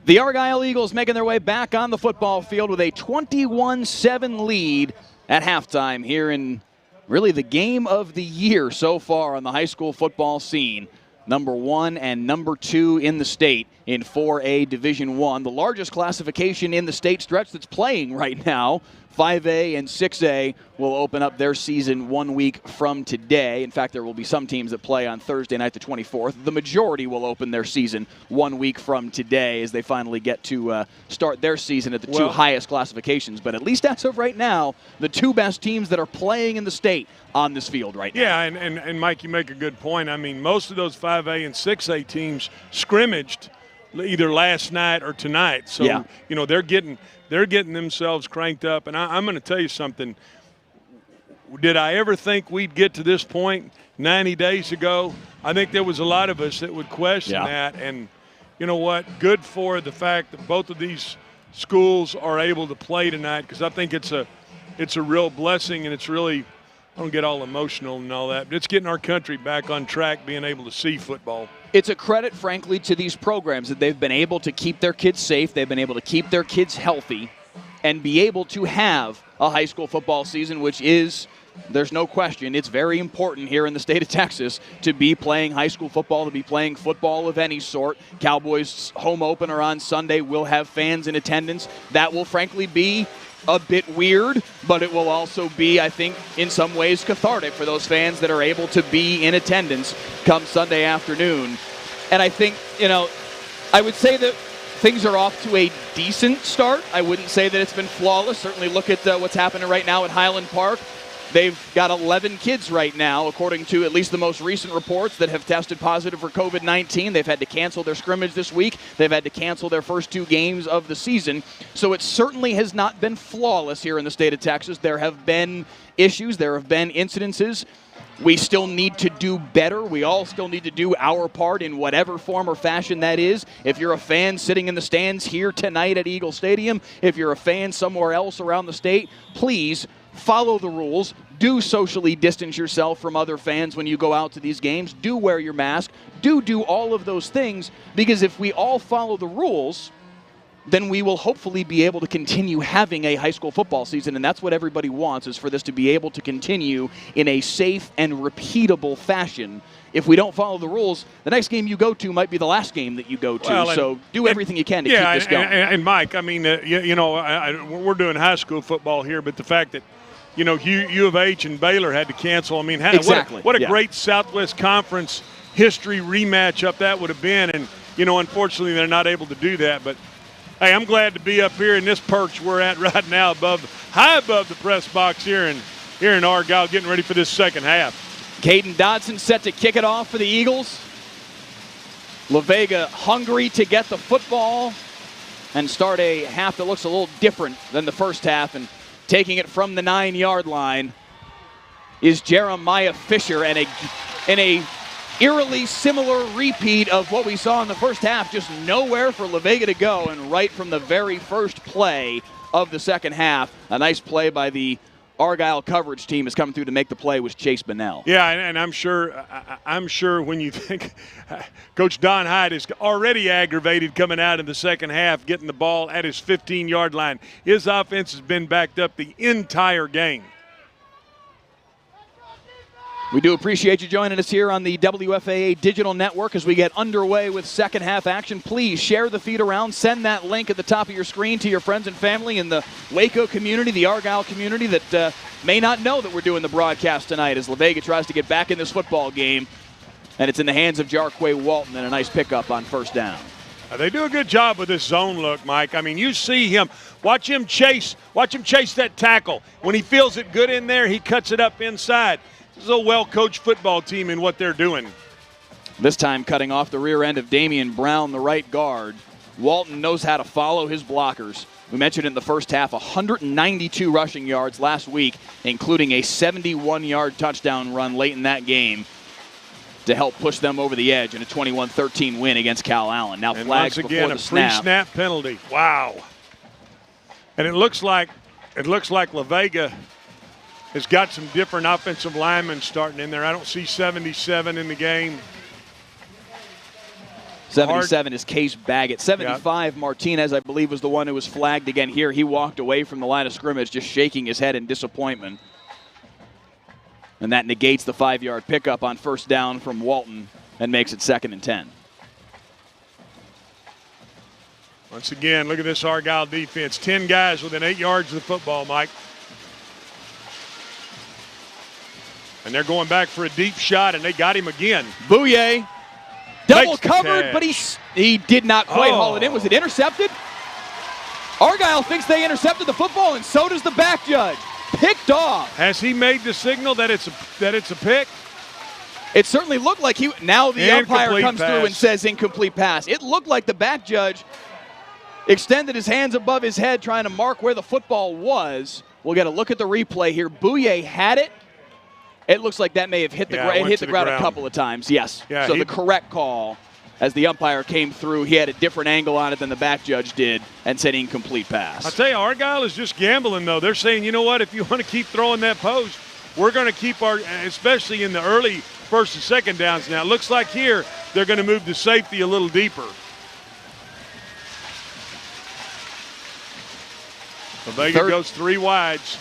The Argyle Eagles making their way back on the football field with a 21-7 lead at halftime here in really the game of the year so far on the high school football scene. Number 1 and number 2 in the state in 4A Division I, the largest classification in the state stretch that's playing right now. 5A and 6A will open up their season 1 week from today. In fact, there will be some teams that play on Thursday night, the 24th. The majority will open their season 1 week from today as they finally get to start their season at the two highest classifications. But at least as of right now, the 2 best teams that are playing in the state on this field right now. Yeah, and Mike, you make a good point. I mean, most of those 5A and 6A teams scrimmaged either last night or tonight. So, you know, they're getting themselves cranked up. And I'm going to tell you something. Did I ever think we'd get to this point 90 days ago? I think there was a lot of us that would question that. And you know what? Good for the fact that both of these schools are able to play tonight, because I think it's a real blessing, and it's really – I don't get all emotional and all that, but it's getting our country back on track, being able to see football. It's a credit, frankly, to these programs that they've been able to keep their kids safe, they've been able to keep their kids healthy, and be able to have a high school football season, which is, there's no question, it's very important here in the state of Texas to be playing high school football, to be playing football of any sort. Cowboys home opener on Sunday will have fans in attendance. That will, frankly, be a bit weird, but it will also be, I think, in some ways cathartic for those fans that are able to be in attendance come Sunday afternoon. And I think, you know, I would say that things are off to a decent start. I wouldn't say that it's been flawless. Certainly look at what's happening right now at Highland Park. They've got 11 kids right now, according to at least the most recent reports, that have tested positive for COVID-19. They've had to cancel their scrimmage this week. They've had to cancel their first 2 games of the season. So it certainly has not been flawless here in the state of Texas. There have been issues. There have been incidences. We still need to do better. We all still need to do our part in whatever form or fashion that is. If you're a fan sitting in the stands here tonight at Eagle Stadium, if you're a fan somewhere else around the state, please follow the rules. Do socially distance yourself from other fans when you go out to these games. Do wear your mask. Do all of those things, because if we all follow the rules, then we will hopefully be able to continue having a high school football season, and that's what everybody wants, is for this to be able to continue in a safe and repeatable fashion. If we don't follow the rules, the next game you go to might be the last game that you go to. Well, so do everything you can to keep this going. And Mike, I mean, we're doing high school football here, but the fact that, you know, U of H and Baylor had to cancel. I mean, what a great Southwest Conference history rematch up that would have been. And, you know, unfortunately they're not able to do that. But, hey, I'm glad to be up here in this perch we're at right now, high above the press box here in Argyle, getting ready for this second half. Caden Dodson set to kick it off for the Eagles. La Vega hungry to get the football and start a half that looks a little different than the first half. And taking it from the 9-yard line is Jeremiah Fisher, and a eerily similar repeat of what we saw in the first half. Just nowhere for La Vega to go, and right from the very first play of the second half, a nice play by the Argyle coverage team has come through to make the play was Chase Bennell. Yeah, and I'm sure when you think Coach Don Hyde is already aggravated coming out in the second half, getting the ball at his 15-yard line. His offense has been backed up the entire game. We do appreciate you joining us here on the WFAA Digital Network as we get underway with second half action. Please share the feed around. Send that link at the top of your screen to your friends and family in the Waco community, the Argyle community that may not know that we're doing the broadcast tonight as La Vega tries to get back in this football game. And it's in the hands of Jarquay Walton, and a nice pickup on first down. They do a good job with this zone look, Mike. I mean, you see him. Watch him chase that tackle. When he feels it good in there, he cuts it up inside. This is a well-coached football team in what they're doing. This time cutting off the rear end of Damian Brown, the right guard. Walton knows how to follow his blockers. We mentioned in the first half 192 rushing yards last week, including a 71-yard touchdown run late in that game to help push them over the edge in a 21-13 win against Cal Allen. Now flags once again, before the snap. A pre-snap penalty. Wow. And it looks like La Vega has got some different offensive linemen starting in there. I don't see 77 in the game. 77 is Case Baggett. 75, Martinez, I believe, was the one who was flagged again here. He walked away from the line of scrimmage just shaking his head in disappointment. And that negates the 5-yard pickup on first down from Walton and makes it 2nd and 10. Once again, look at this Argyle defense. 10 guys within 8 yards of the football, Mike. And they're going back for a deep shot, and they got him again. Bouye, double Makes the covered, catch. but he did not quite haul it in. Was it intercepted? Argyle thinks they intercepted the football, and so does the back judge. Picked off. Has he made the signal that it's a pick? It certainly looked like he. Now the umpire Incomplete comes through pass. and says incomplete pass. It looked like the back judge extended his hands above his head trying to mark where the football was. We'll get a look at the replay here. Bouye had it. It looks like that may have hit the ground a couple of times. Yes. Yeah, so the correct call, as the umpire came through, he had a different angle on it than the back judge did and said incomplete pass. I'll tell you, Argyle is just gambling, though. They're saying, you know what, if you want to keep throwing that post, we're going to keep our, especially in the early first and second downs now. It looks like here they're going to move the safety a little deeper. La Vega goes 3 wides.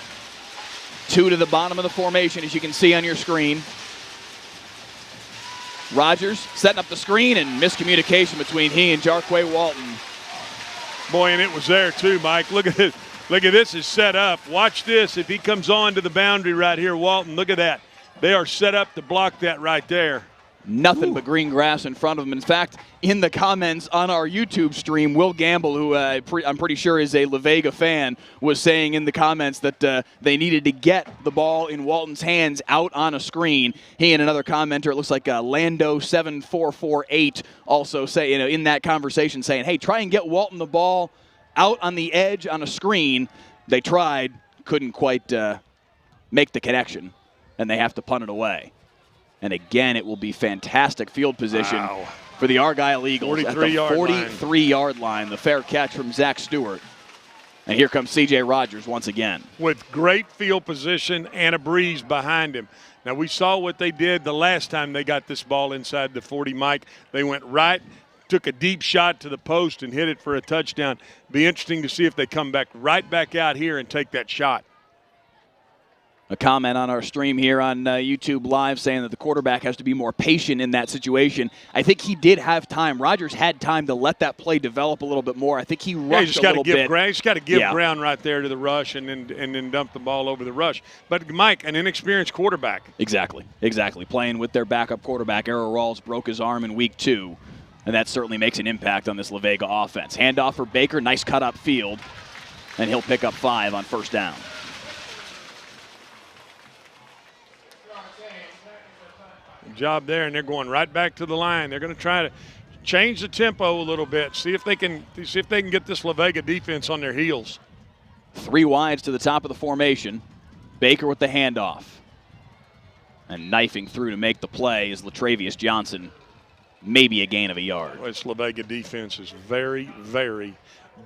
2 to the bottom of the formation, as you can see on your screen. Rogers setting up the screen, and miscommunication between he and Jarquay Walton. Boy, and it was there too, Mike. Look at this. Look at this is set up. Watch this. If he comes on to the boundary right here, Walton, look at that. They are set up to block that right there. Nothing but green grass in front of him. In fact, in the comments on our YouTube stream, Will Gamble, who I'm pretty sure is a La Vega fan, was saying in the comments that they needed to get the ball in Walton's hands out on a screen. He and another commenter, it looks like Lando7448, also say, in that conversation saying, hey, try and get Walton the ball out on the edge on a screen. They tried, couldn't quite make the connection, and they have to punt it away. And again, it will be fantastic field position for the Argyle Eagles at the 43-yard line. The fair catch from Zack Stewart. And here comes C.J. Rogers once again. With great field position and a breeze behind him. Now, we saw what they did the last time they got this ball inside the 40, Mike. They went right, took a deep shot to the post and hit it for a touchdown. Be interesting to see if they come back right back out here and take that shot. A comment on our stream here on YouTube Live saying that the quarterback has to be more patient in that situation. I think he did have time. Rogers had time to let that play develop a little bit more. I think he rushed a little bit. He's got to give ground right there to the rush and then dump the ball over the rush. But, Mike, an inexperienced quarterback. Exactly. Playing with their backup quarterback. Errol Rawls broke his arm in week 2, and that certainly makes an impact on this La Vega offense. Handoff for Baker. Nice cut up field, and he'll pick up 5 on first down. Job there, and they're going right back to the line. They're going to try to change the tempo a little bit, see if they can get this La Vega defense on their heels. 3 wides to the top of the formation. Baker with the handoff. And knifing through to make the play is Latravius Johnson. Maybe a gain of a yard. Well, this La Vega defense is very, very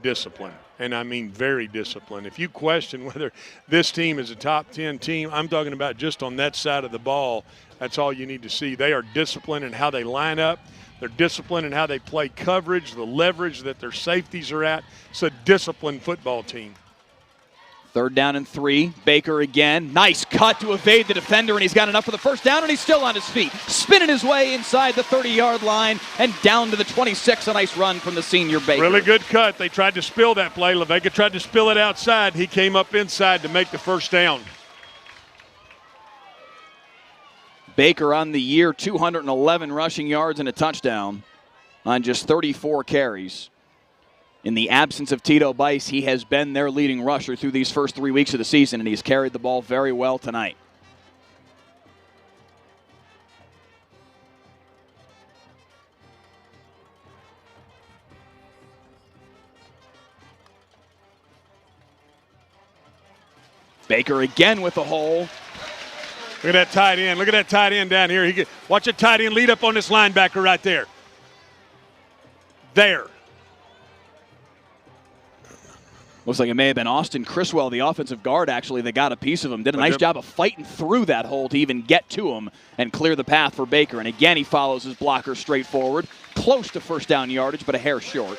disciplined. And I mean very disciplined. If you question whether this team is a top 10 team, I'm talking about just on that side of the ball. That's all you need to see. They are disciplined in how they line up. They're disciplined in how they play coverage, the leverage that their safeties are at. It's a disciplined football team. 3rd down and 3. Baker again. Nice cut to evade the defender, and he's got enough for the first down, and he's still on his feet. Spinning his way inside the 30-yard line and down to the 26. A nice run from the senior Baker. Really good cut. They tried to spill that play. La Vega tried to spill it outside. He came up inside to make the first down. Baker on the year, 211 rushing yards and a touchdown on just 34 carries. In the absence of Tito Bice, he has been their leading rusher through these first 3 weeks of the season, and he's carried the ball very well tonight. Baker again with the hole. Look at that tight end. Look at that tight end down here. Watch a tight end lead up on this linebacker right there. There. Looks like it may have been Austin Criswell, the offensive guard, actually, that got a piece of him. Did a nice job of fighting through that hole to even get to him and clear the path for Baker. And again, he follows his blocker straight forward. Close to first down yardage, but a hair short.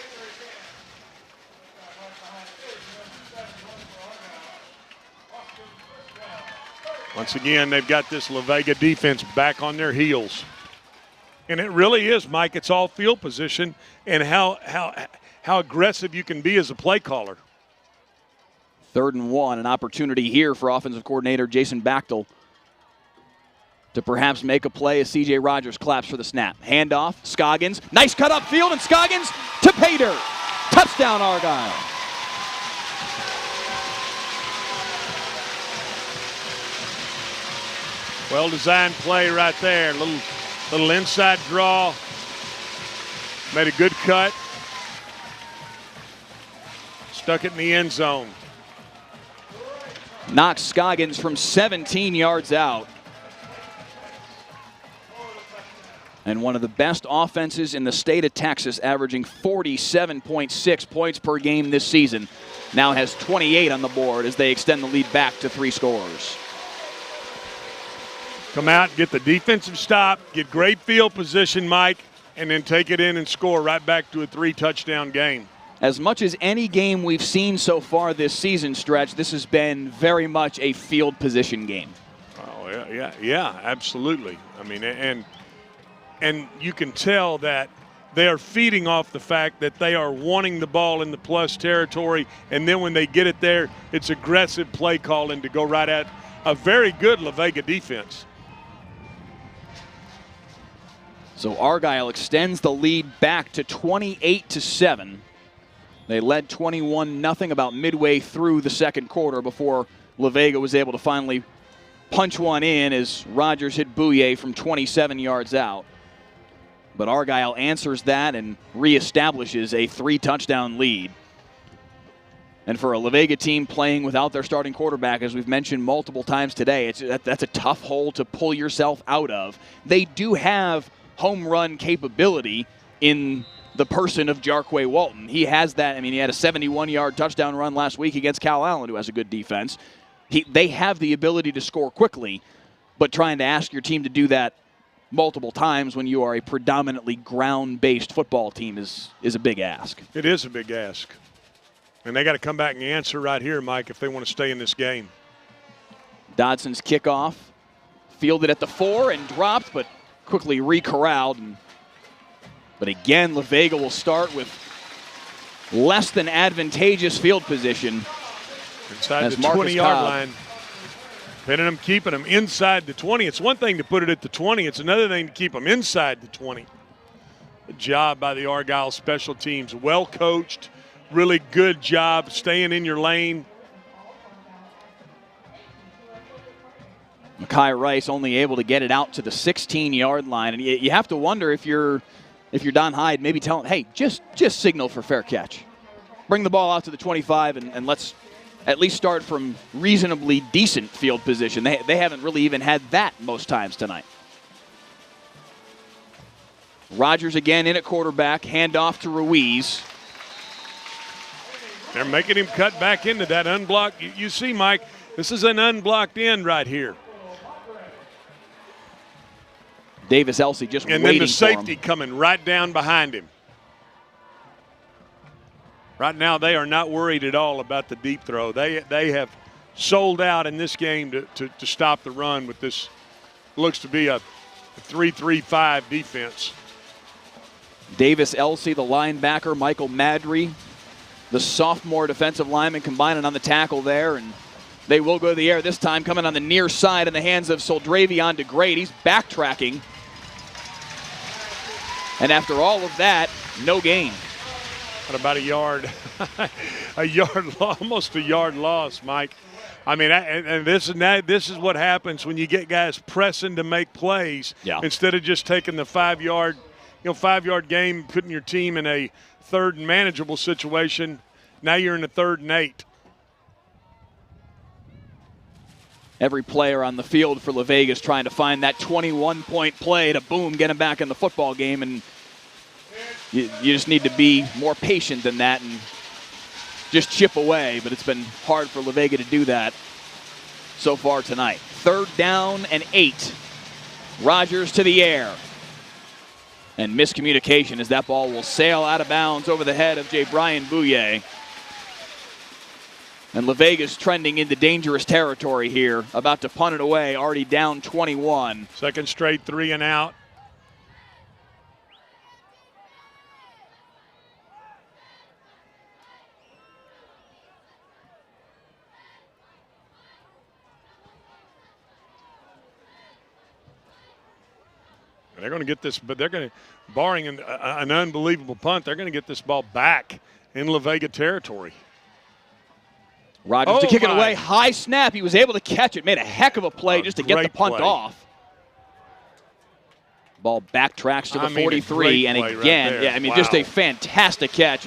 Once again, they've got this La Vega defense back on their heels. And it really is, Mike, it's all field position and how aggressive you can be as a play caller. 3rd and 1, an opportunity here for offensive coordinator Jason Bachtel to perhaps make a play as C.J. Rogers claps for the snap. Handoff, Scoggins, nice cut upfield, and Scoggins to Pater. Touchdown, Argyle. Well-designed play right there. Little inside draw. Made a good cut. Stuck it in the end zone. Knocks Scoggins from 17 yards out. And one of the best offenses in the state of Texas, averaging 47.6 points per game this season, now has 28 on the board as they extend the lead back to 3 scores. Come out, get the defensive stop, get great field position, Mike, and then take it in and score right back to a 3-touchdown game. As much as any game we've seen so far this season, Stretch, this has been very much a field position game. Oh, yeah, absolutely. I mean, and you can tell that they are feeding off the fact that they are wanting the ball in the plus territory, and then when they get it there, it's aggressive play calling to go right at a very good La Vega defense. So Argyle extends the lead back to 28-7. They led 21-0 about midway through the second quarter before La Vega was able to finally punch one in as Rogers hit Bouye from 27 yards out. But Argyle answers that and reestablishes a 3-touchdown lead. And for a La Vega team playing without their starting quarterback, as we've mentioned multiple times today, that's a tough hole to pull yourself out of. They do have home run capability in the person of Jarquay Walton. He has that. I mean, he had a 71-yard touchdown run last week against Cal Allen, who has a good defense. They have the ability to score quickly, but trying to ask your team to do that multiple times when you are a predominantly ground-based football team is a big ask. It is a big ask. And they got to come back and answer right here, Mike, if they want to stay in this game. Dodson's kickoff, fielded at the 4 and dropped, but quickly re-corralled. But again, La Vega will start with less than advantageous field position. Inside the 20-yard line. Pinning them, keeping them inside the 20. It's one thing to put it at the 20. It's another thing to keep them inside the 20. Good job by the Argyle special teams. Well coached. Really good job staying in your lane. Makai Rice only able to get it out to the 16-yard line. And you have to wonder if you're Don Hyde, maybe tell him, hey, just signal for fair catch. Bring the ball out to the 25 and let's at least start from reasonably decent field position. They haven't really even had that most times tonight. Rogers again in at quarterback, handoff to Ruiz. They're making him cut back into that unblocked. You see, Mike, this is an unblocked end right here. Davis Elsey just waiting for him. And then the safety coming right down behind him. Right now, they are not worried at all about the deep throw. They have sold out in this game to stop the run with this looks to be a 3-3-5 defense. Davis Elsey, the linebacker, Michael Madry, the sophomore defensive lineman, combining on the tackle there, and they will go to the air this time, coming on the near side in the hands of Soldravion DeGrade. He's backtracking. And after all of that, no gain. At about a yard, almost a yard loss, Mike. I mean, and this is what happens when you get guys pressing to make plays instead of just taking the 5-yard game, putting your team in a 3rd and manageable situation. Now you're in a 3rd and 8. Every player on the field for La Vega is trying to find that 21-point play to, boom, get him back in the football game. And you just need to be more patient than that and just chip away, but it's been hard for La Vega to do that so far tonight. 3rd down and 8. Rogers to the air. And miscommunication as that ball will sail out of bounds over the head of J. Brian Bouye. And La Vega's trending into dangerous territory here, about to punt it away, already down 21. Second straight 3 and out. They're going to get this, but they're going to, barring an unbelievable punt, they're going to get this ball back in La Vega territory. Rogers to kick it away. High snap. He was able to catch it. Made a heck of a play just to get the punt off. Ball backtracks to the 43, and again, just a fantastic catch.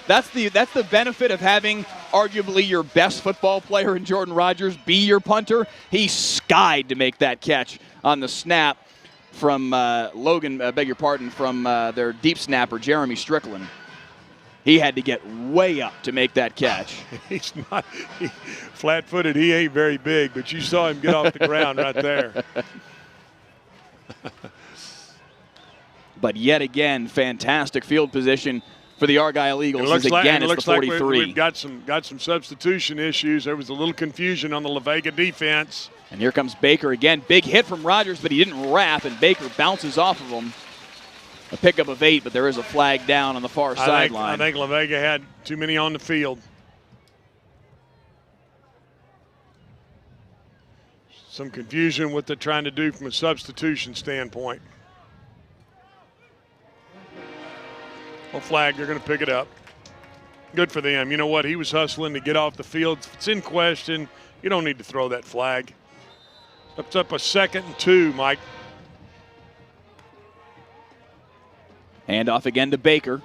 That's the benefit of having arguably your best football player in Jordan Rogers be your punter. He skied to make that catch on the snap from from their deep snapper, Jeremy Strickland. He had to get way up to make that catch. He's not flat-footed. He ain't very big, but you saw him get off the ground right there. But yet again, fantastic field position for the Argyle Eagles. It looks it's the 43. Like we've got some substitution issues. There was a little confusion on the La Vega defense. And here comes Baker again. Big hit from Rogers, but he didn't wrap, and Baker bounces off of him. A pickup of 8, but there is a flag down on the far sideline. I think La Vega had too many on the field. Some confusion what they're trying to do from a substitution standpoint. Well, flag, they're going to pick it up. Good for them. You know what? He was hustling to get off the field. If it's in question, you don't need to throw that flag. It's up a 2nd and 2, Mike. Handoff again to Baker.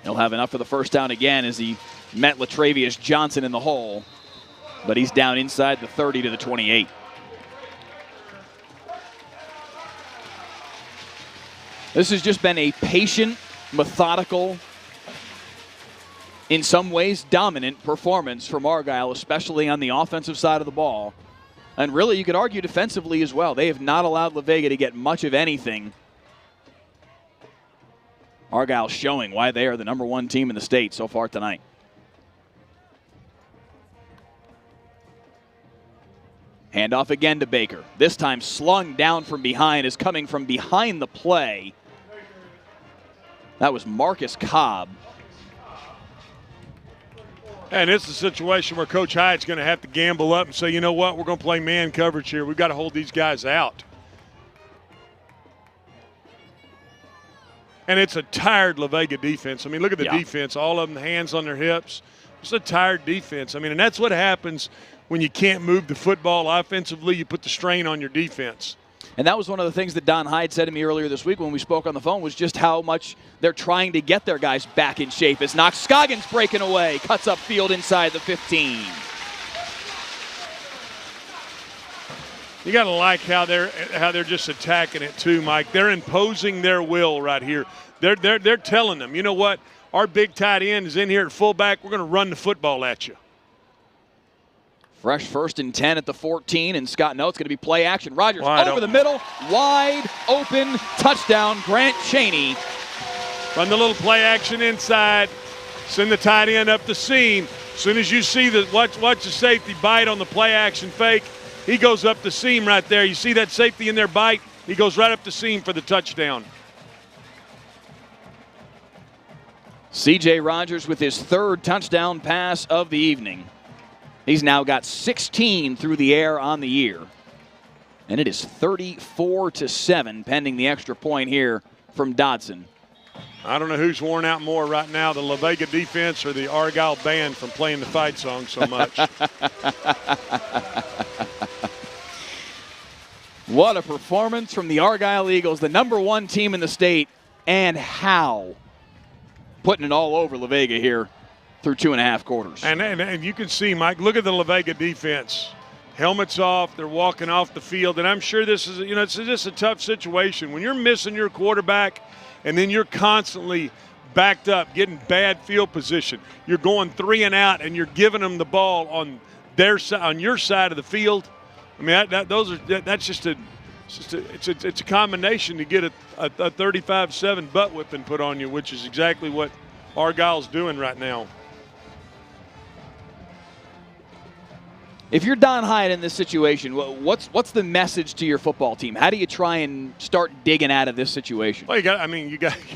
He'll have enough for the first down again as he met Latravius Johnson in the hole. But he's down inside the 30 to the 28. This has just been a patient, methodical, in some ways dominant performance from Argyle, especially on the offensive side of the ball. And really, you could argue defensively as well. They have not allowed La Vega to get much of anything. Argyle showing why they are the #1 team in the state so far tonight. Handoff again to Baker. This time slung down from behind, is coming from behind the play. That was Marcus Cobb. And it's a situation where Coach Hyde's going to have to gamble up and say, you know what, we're going to play man coverage here. We've got to hold these guys out. And it's a tired La Vega defense. I mean, look at the defense. All of them hands on their hips. It's a tired defense. I mean, and that's what happens when you can't move the football offensively. You put the strain on your defense. And that was one of the things that Don Hyde said to me earlier this week when we spoke on the phone, was just how much they're trying to get their guys back in shape. As Knox Scoggins breaking away, cuts up field inside the 15. You got to like how they're just attacking it too, Mike. They're imposing their will right here. They're telling them, you know what? Our big tight end is in here at fullback. We're going to run the football at you. Fresh 1st and 10 at the 14, and Scott, no, it's going to be play action. Rogers over the middle, wide open, touchdown, Grant Chaney. Run the little play action inside. Send the tight end up the seam. As soon as you see watch the safety bite on the play action fake, he goes up the seam right there. You see that safety in there bite? He goes right up the seam for the touchdown. C.J. Rogers with his 3rd touchdown pass of the evening. He's now got 16 through the air on the year. And it is 34-7 pending the extra point here from Dodson. I don't know who's worn out more right now, the La Vega defense or the Argyle band from playing the fight song so much. What a performance from the Argyle Eagles, the #1 team in the state, and how. Putting it all over La Vega here through 2.5 quarters. And you can see, Mike, look at the La Vega defense. Helmets off, they're walking off the field, and I'm sure this is, it's just a tough situation. When you're missing your quarterback and then you're constantly backed up, getting bad field position. You're going 3 and out, and you're giving them the ball on their side, on your side of the field. I mean, it's a combination to get a 35-7 butt whipping put on you, which is exactly what Argyle's doing right now. If you're Don Hyatt in this situation, what's the message to your football team? How do you try and start digging out of this situation? Well, you got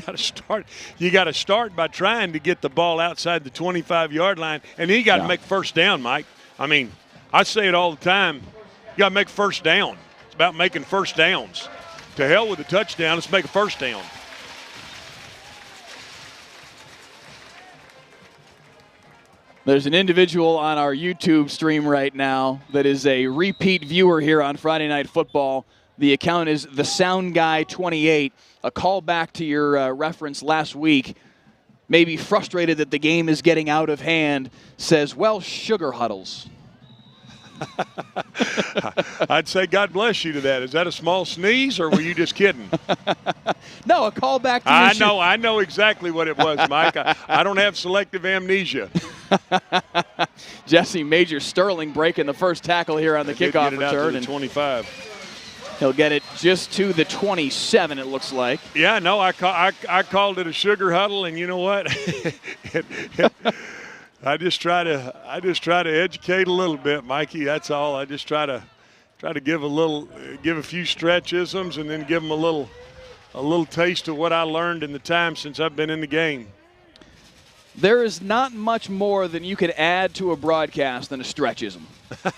to start. You got to start by trying to get the ball outside the 25-yard line, and then you got to make first down, Mike. I mean, I say it all the time. You got to make first down. It's about making first downs. To hell with the touchdown. Let's make a first down. There's an individual on our YouTube stream right now that is a repeat viewer here on Friday Night Football. The account is TheSoundGuy28. A call back to your reference last week. Maybe frustrated that the game is getting out of hand. Says, well, sugar huddles. I'd say God bless you to that. Is that a small sneeze, or were you just kidding? No, a call back to your I know exactly what it was, Mike. I don't have selective amnesia. Jesse Major Sterling breaking the first tackle here on the kickoff return. Out to the 25. He'll get it just to the 27, it looks like. Yeah, no, I called it a sugar huddle, and you know what? I just try to educate a little bit, Mikey. That's all. I just try to give a few stretchisms, and then give them a little taste of what I learned in the time since I've been in the game. There is not much more than you could add to a broadcast than a stretchism.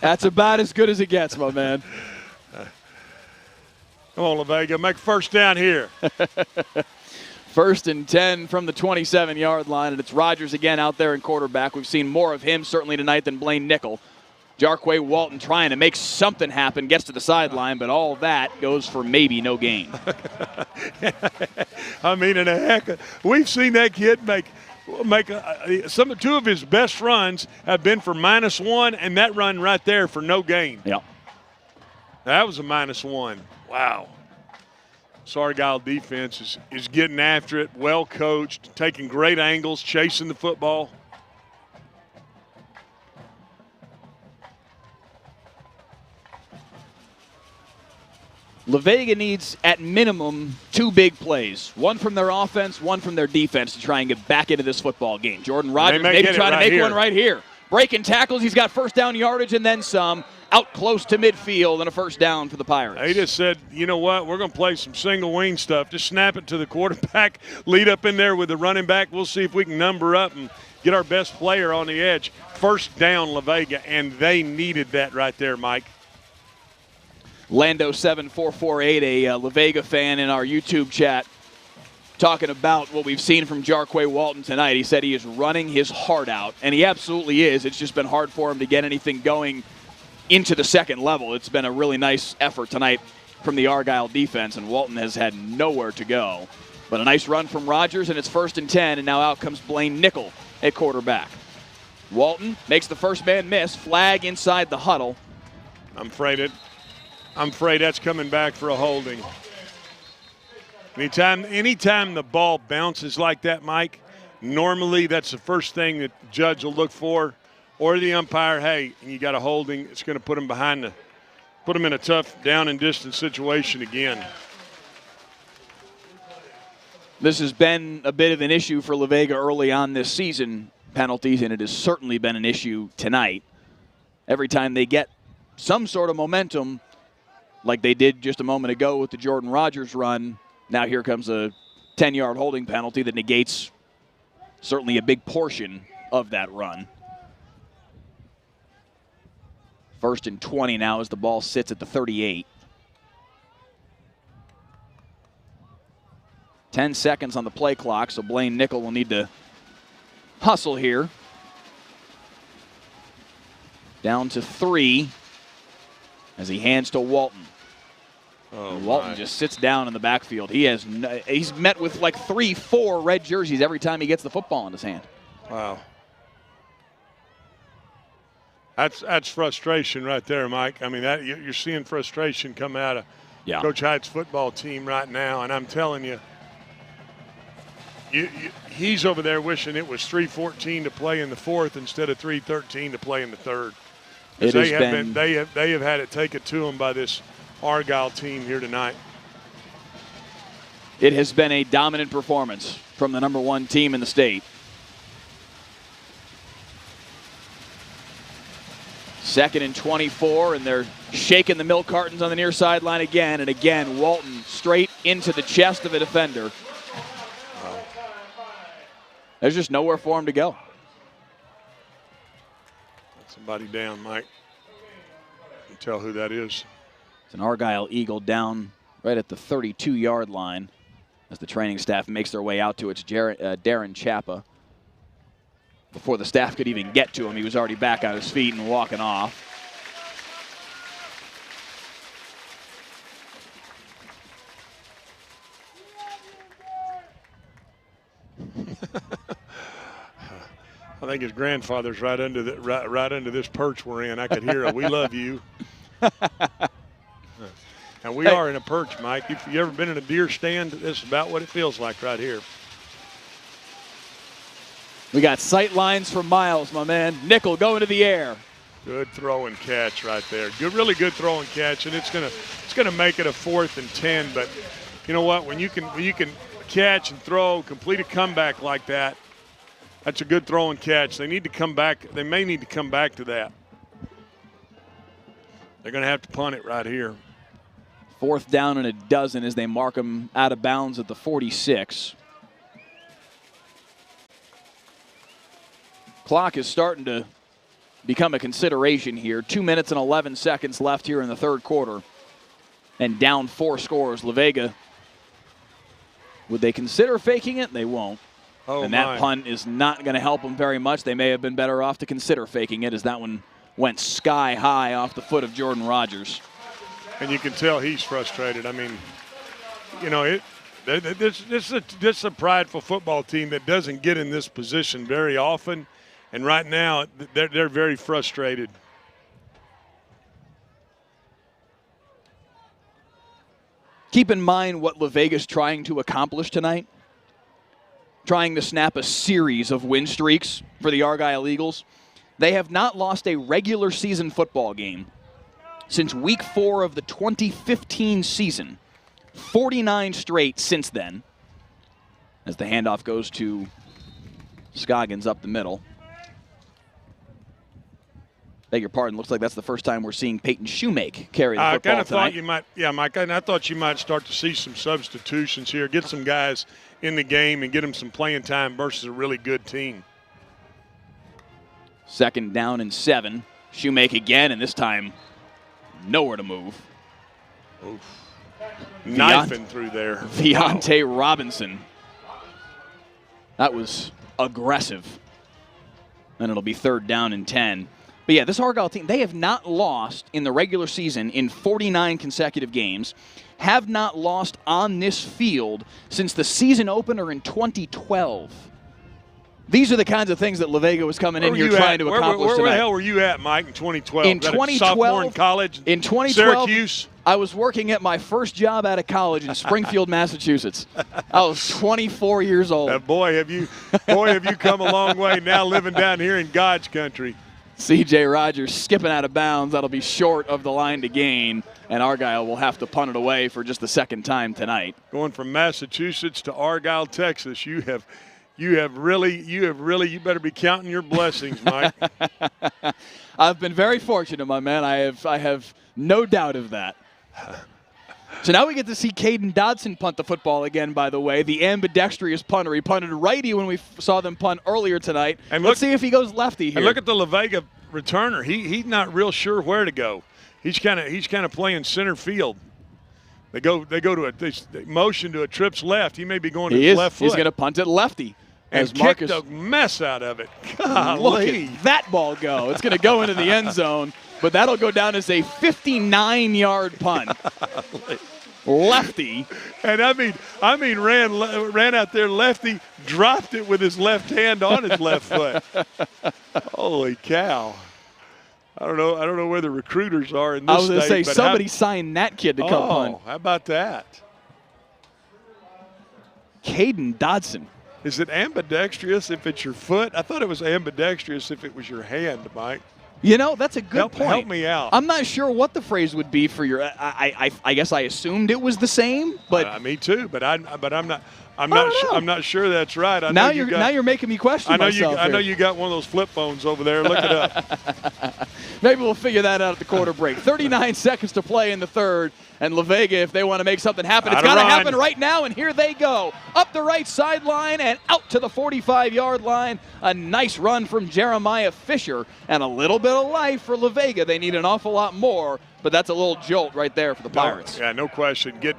That's about as good as it gets, my man. Come on, La Vega, make first down here. 1st and 10 from the 27-yard line, and it's Rogers again out there in quarterback. We've seen more of him certainly tonight than Blaine Nickel. Jarquay Walton trying to make something happen, gets to the sideline, but all that goes for maybe no gain. I mean, in a heck, we've seen that kid make two of his best runs have been for -1, and that run right there for no gain. Yeah, that was a -1. Wow. This Argyle defense is getting after it, well coached, taking great angles, chasing the football. La Vega needs, at minimum, 2 big plays. One from their offense, one from their defense to try and get back into this football game. Jordan Rogers maybe trying to make one right here. Breaking tackles, he's got first down yardage and then some. Out close to midfield and a first down for the Pirates. He just said, you know what, we're going to play some single wing stuff. Just snap it to the quarterback, lead up in there with the running back. We'll see if we can number up and get our best player on the edge. First down, La Vega, and they needed that right there, Mike. Lando7448, a La Vega fan in our YouTube chat, talking about what we've seen from Jarquay Walton tonight. He said he is running his heart out, and he absolutely is. It's just been hard for him to get anything going into the second level. It's been a really nice effort tonight from the Argyle defense, and Walton has had nowhere to go. But a nice run from Rogers, and it's 1st and 10, and now out comes Blaine Nickel at quarterback. Walton makes the first man miss. Flag inside the huddle. I'm afraid that's coming back for a holding. Anytime the ball bounces like that, Mike, normally that's the first thing that the judge will look for, or the umpire. Hey, you got a holding. It's going to put him put him in a tough down and distance situation again. This has been a bit of an issue for La Vega early on this season, penalties, and it has certainly been an issue tonight. Every time they get some sort of momentum, like they did just a moment ago with the Jordan Rogers run, now here comes a 10-yard holding penalty that negates certainly a big portion of that run. 1st and 20 now as the ball sits at the 38. 10 seconds on the play clock, so Blaine Nickel will need to hustle here. Down to 3 as he hands to Walton. Oh, Walton just sits down in the backfield. He's met with like 3-4 red jerseys every time he gets the football in his hand. Wow. That's frustration right there, Mike. I mean, you're seeing frustration come out of Coach Hyatt's football team right now, and I'm telling you, He's over there wishing it was 3:14 to play in the fourth instead of 3:13 to play in the third. They have had it taken to them by this Argyle team here tonight. It has been a dominant performance from the #1 team in the state. Second and 24, and they're shaking the milk cartons on the near sideline again. And again, Walton straight into the chest of a defender. There's just nowhere for him to go. Somebody down, Mike. You can tell who that is. It's an Argyle Eagle down right at the 32-yard line as the training staff makes their way out to it. It's Darren Chappa. Before the staff could even get to him, he was already back on his feet and walking off. I think his grandfather's right under this perch we're in. I could hear it. We love you. And we are in a perch, Mike. If you ever been in a deer stand, this is about what it feels like right here. We got sight lines for Miles, my man. Nickel going to the air. Good throw and catch right there. Good, really good throw and catch, and it's gonna make it a 4th and 10. But you know what? When you can catch and throw, complete a comeback like that, that's a good throw and catch. They need to come back. They may need to come back to that. They're gonna have to punt it right here. 4th down and a dozen as they mark him out of bounds at the 46. Clock is starting to become a consideration here. 2 minutes and 11 seconds left here in the third quarter. And down 4 scores. La Vega, would they consider faking it? They won't. Oh, and that punt is not going to help them very much. They may have been better off to consider faking it as that one went sky high off the foot of Jordan Rogers. And you can tell he's frustrated. I mean, you know, this is a prideful football team that doesn't get in this position very often. And right now, they're very frustrated. Keep in mind what La Vega's trying to accomplish tonight. Trying to snap a series of win streaks for the Argyle Eagles. They have not lost a regular season football game since week 4 of the 2015 season. 49 straight since then. As the handoff goes to Scoggins up the middle. Beg your pardon, looks like that's the first time we're seeing Peyton Shoemake carry the football tonight. I kind of thought you might, yeah, Mike, I thought you might start to see some substitutions here, get some guys in the game and get them some playing time versus a really good team. 2nd down and 7. Shoemake again, and this time nowhere to move. Oof. Knifing through there. Deontay Robinson. That was aggressive. And it'll be 3rd down and 10. But yeah, this Argyle team, they have not lost in the regular season in 49 consecutive games, have not lost on this field since the season opener in 2012. These are the kinds of things that La Vega was coming in here trying to accomplish tonight. Where the hell were you at, Mike, in 2012? In 2012, sophomore in college? In 2012, Syracuse? I was working at my first job out of college in Springfield, Massachusetts. I was 24 years old. Boy, have you come a long way now living down here in God's country. C.J. Rogers skipping out of bounds. That'll be short of the line to gain, and Argyle will have to punt it away for just the 2nd time tonight. Going from Massachusetts to Argyle, Texas, you better be counting your blessings, Mike. I've been very fortunate, my man. I have no doubt of that. So now we get to see Caden Dodson punt the football again, by the way. The ambidextrous punter. He punted righty when we saw them punt earlier tonight. And let's see if he goes lefty here. And look at the La Vega returner. He's not real sure where to go. He's kind of playing center field. They motion to a trips left. He may be going to his left foot. He's going to punt it lefty. And kick the mess out of it. Golly. Look at that ball go. It's going to go into the end zone, but that'll go down as a 59-yard punt. Lefty. And I mean, ran out there lefty, dropped it with his left hand on his left foot. Holy cow. I don't know where the recruiters are in this state. I was going to say, somebody signed that kid to come punt. How about that? Caden Dodson. Is it ambidextrous if it's your foot? I thought it was ambidextrous if it was your hand, Mike. You know, that's a good point. Help me out. I'm not sure what the phrase would be for your. I guess I assumed it was the same, but me too. But I'm not. I'm not sure that's right. Now you're making me question myself. I know you got one of those flip phones over there. Look it up. Maybe we'll figure that out at the quarter break. 39 seconds to play in the third. And La Vega, if they want to make something happen, it's got to happen right now. And here they go. Up the right sideline and out to the 45-yard line. A nice run from Jeremiah Fisher. And a little bit of life for La Vega. They need an awful lot more. But that's a little jolt right there for the Pirates. Yeah, no question. Get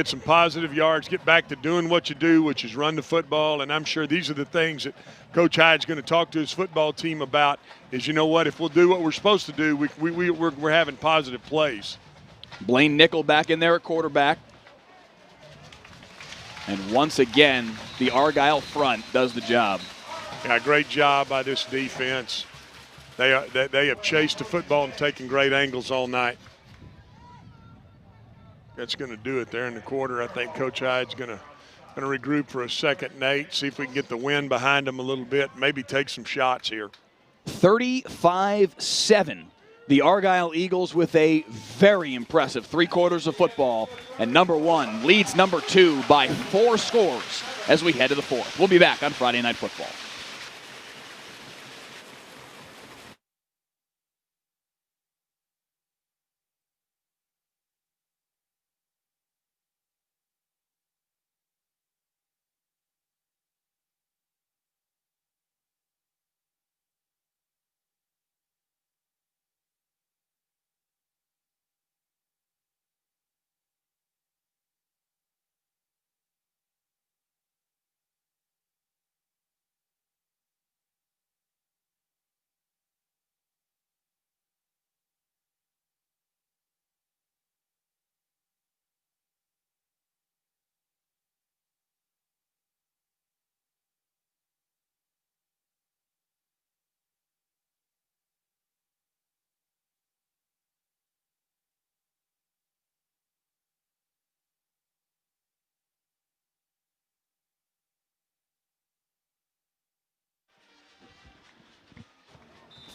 some positive yards, get back to doing what you do, which is run the football. And I'm sure these are the things that Coach Hyde's going to talk to his football team about is, you know what, if we'll do what we're supposed to do, we're having positive plays. Blaine Nickel back in there at quarterback. And once again, the Argyle front does the job. Yeah, great job by this defense. They have chased the football and taken great angles all night. That's going to do it there in the quarter. I think Coach Hyde's going to regroup for a second and 8, see if we can get the wind behind them a little bit, maybe take some shots here. 35-7. The Argyle Eagles with a very impressive 3 quarters of football. And number 1 leads number 2 by 4 scores as we head to the 4th. We'll be back on Friday Night Football.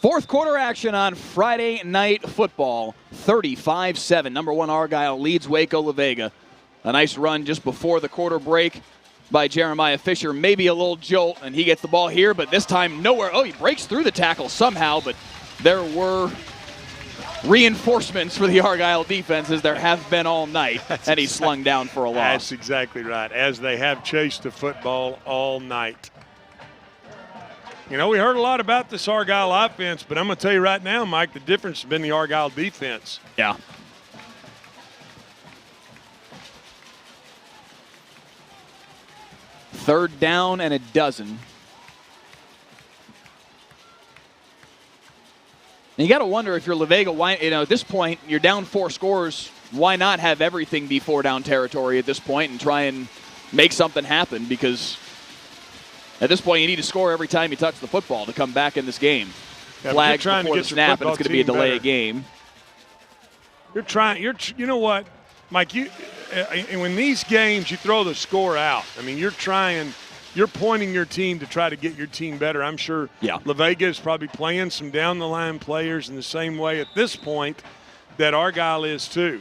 Fourth quarter action on Friday Night Football, 35-7. Number 1 Argyle leads Waco La Vega. A nice run just before the quarter break by Jeremiah Fisher. Maybe a little jolt, and he gets the ball here, but this time nowhere. Oh, he breaks through the tackle somehow, but there were reinforcements for the Argyle defense, as there have been all night, and he's slung down for a loss. That's exactly right, as they have chased the football all night. You know, we heard a lot about this Argyle offense, but I'm going to tell you right now, Mike, the difference has been the Argyle defense. Yeah. Third down and a dozen. And you got to wonder if you're La Vega, why, at this point, you're down 4 scores. Why not have everything be 4-down territory at this point and try and make something happen? Because at this point, you need to score every time you touch the football to come back in this game. Yeah, Flags before the snap, and it's going to be a delay of game. You know what, Mike, and when these games, you throw the score out. I mean, you're pointing your team to try to get your team better. I'm sure La Vega is probably playing some down-the-line players in the same way at this point that Argyle is too.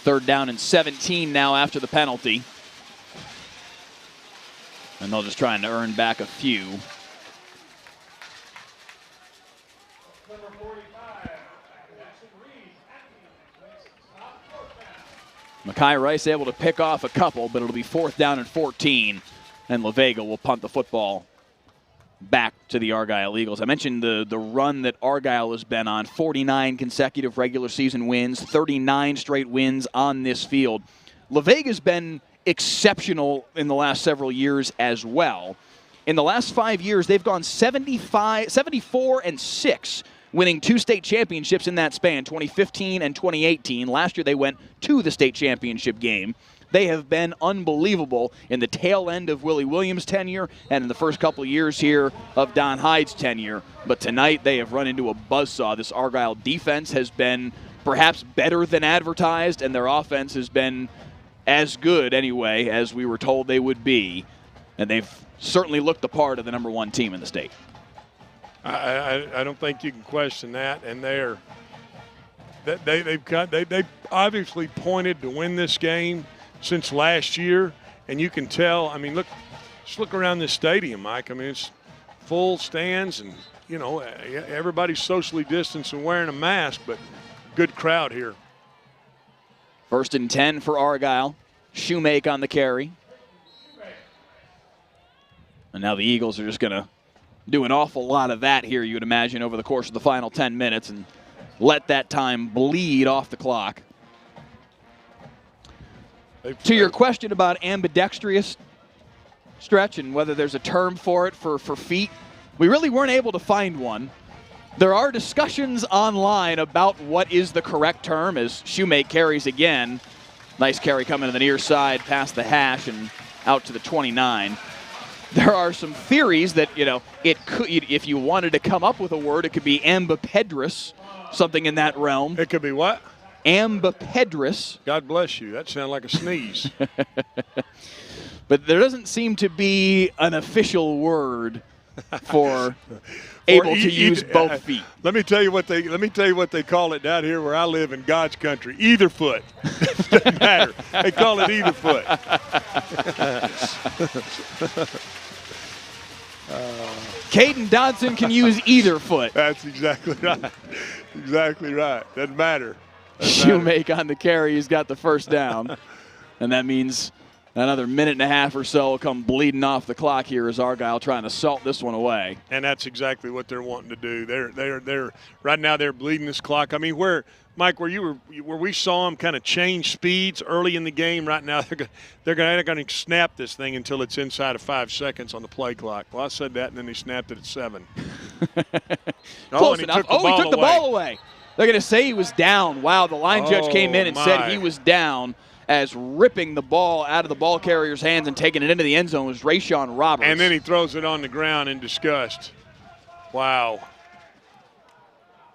Third down and 17 now after the penalty. And they'll just try to earn back a few. Mekhi Rice able to pick off a couple, but it'll be 4th down and 14. And La Vega will punt the football back to the Argyle Eagles. I mentioned the run that Argyle has been on. 49 consecutive regular season wins, 39 straight wins on this field. La Vega's been exceptional in the last several years as well. In the last 5 years, they've gone 74-6, winning 2 state championships in that span, 2015 and 2018. Last year, they went to the state championship game. They have been unbelievable in the tail end of Willie Williams' tenure and in the first couple of years here of Don Hyde's tenure. But tonight they have run into a buzzsaw. This Argyle defense has been perhaps better than advertised, and their offense has been as good anyway as we were told they would be, and they've certainly looked the part of the number 1 team in the state. I don't think you can question that, and they've obviously pointed to win this game since last year, and you can tell. I mean, just look around this stadium, Mike. I mean, it's full stands, and you know everybody's socially distanced and wearing a mask, but good crowd here. 1st and 10 for Argyle. Shoemake on the carry. And now the Eagles are just going to do an awful lot of that here, you would imagine, over the course of the final 10 minutes and let that time bleed off the clock. To your question about ambidextrous, Stretch, and whether there's a term for it for feet, we really weren't able to find one. There are discussions online about what is the correct term as Shoemake carries again. Nice carry coming to the near side past the hash and out to the 29. There are some theories that, you know, it could, if you wanted to come up with a word, it could be ambipedrous, something in that realm. It could be what? Ambipedrous. God bless you. That sounded like a sneeze. But there doesn't seem to be an official word for able to use both feet. Let me tell you what they call it down here where I live in God's country. Either foot. Doesn't matter. They call it either foot. Caden Dodson can use either foot. That's exactly right. Exactly right. Doesn't matter. Shoemake on the carry. He's got the first down. And that means another minute and a half or so will come bleeding off the clock here as Argyle trying to salt this one away. And that's exactly what they're wanting to do. They're right now they're bleeding this clock. I mean, where we saw them kind of change speeds early in the game, right now they're going to snap this thing until it's inside of 5 seconds on the play clock. Well, I said that, and then they snapped it at 7. Close enough. He took the ball away. They're going to say he was down. Wow, the line judge came in and said he was down, as ripping the ball out of the ball carrier's hands and taking it into the end zone was Rayshawn Roberts. And then he throws it on the ground in disgust. Wow.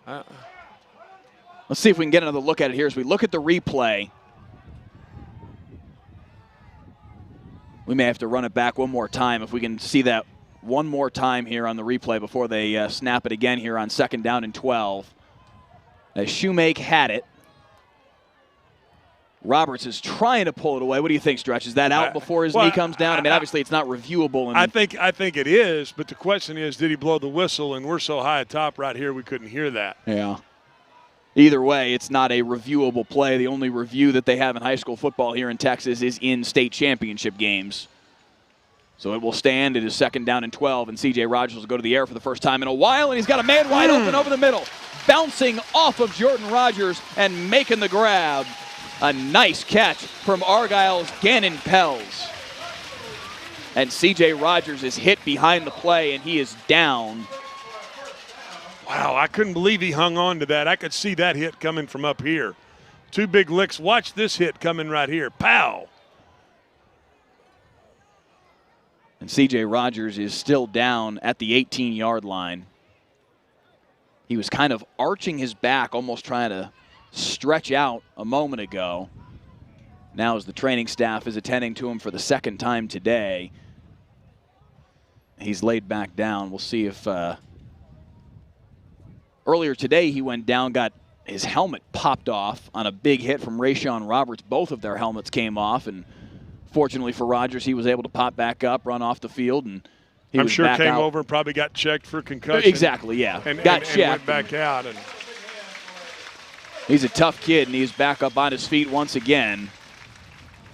Let's see if we can get another look at it here as we look at the replay. We may have to run it back one more time if we can see that one more time here on the replay before they snap it again here on 2nd down and 12. As Shoemake had it. Roberts is trying to pull it away. What do you think, Stretch? Is that out before his knee comes down? I mean, obviously it's not reviewable. And I think it is, but the question is, did he blow the whistle? And we're so high atop right here, we couldn't hear that. Yeah. Either way, it's not a reviewable play. The only review that they have in high school football here in Texas is in state championship games. So it will stand. It is 2nd down and 12, and C.J. Rogers will go to the air for the first time in a while, and he's got a man wide open over the middle. Bouncing off of Jordan Rogers and making the grab. A nice catch from Argyle's Gannon Pels. And C.J. Rogers is hit behind the play, and he is down. Wow, I couldn't believe he hung on to that. I could see that hit coming from up here. 2 big licks. Watch this hit coming right here. Pow! And C.J. Rogers is still down at the 18-yard line. He was kind of arching his back, almost trying to stretch out a moment ago. Now as the training staff is attending to him for the 2nd time today, he's laid back down. We'll see if earlier today he went down, got his helmet popped off on a big hit from Rayshawn Roberts. Both of their helmets came off, and fortunately for Rogers, he was able to pop back up, run off the field, and he I'm was sure back came out. over and probably got checked for concussion. Exactly, yeah. And checked. Went back out. And he's a tough kid, and he's back up on his feet once again.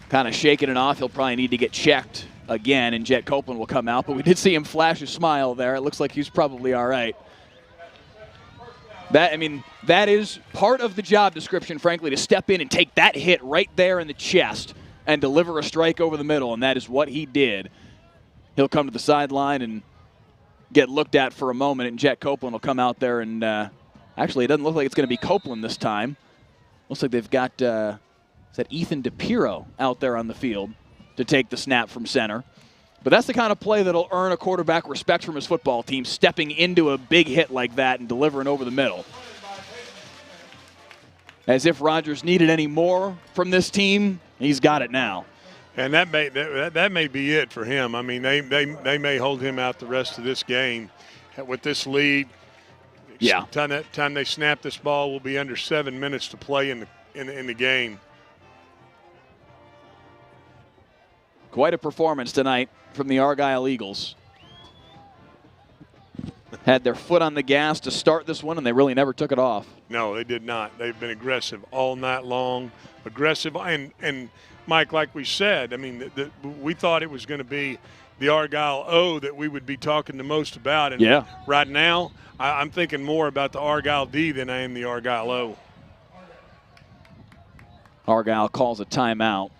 Kind of shaking it off. He'll probably need to get checked again, and Jet Copeland will come out. But we did see him flash a smile there. It looks like he's probably all right. That is part of the job description, frankly, to step in and take that hit right there in the chest and deliver a strike over the middle, and that is what he did. He'll come to the sideline and get looked at for a moment, and Jet Copeland will come out there and actually, it doesn't look like it's going to be Copeland this time. Looks like they've got is that Ethan DePiro out there on the field to take the snap from center. But that's the kind of play that'll earn a quarterback respect from his football team, stepping into a big hit like that and delivering over the middle. As if Rodgers needed any more from this team, he's got it now. And that may be it for him. I mean, they may hold him out the rest of this game with this lead. Yeah. Time they snap this ball will be under 7 minutes to play in the game. Quite a performance tonight from the Argyle Eagles. Had their foot on the gas to start this one, and they really never took it off. No, they did not. They've been aggressive all night long. Aggressive. And Mike, like we said, I mean, we thought it was going to be the Argyle O that we would be talking the most about. And yeah. Right now, I'm thinking more about the Argyle D than I am the Argyle O. Argyle calls a timeout.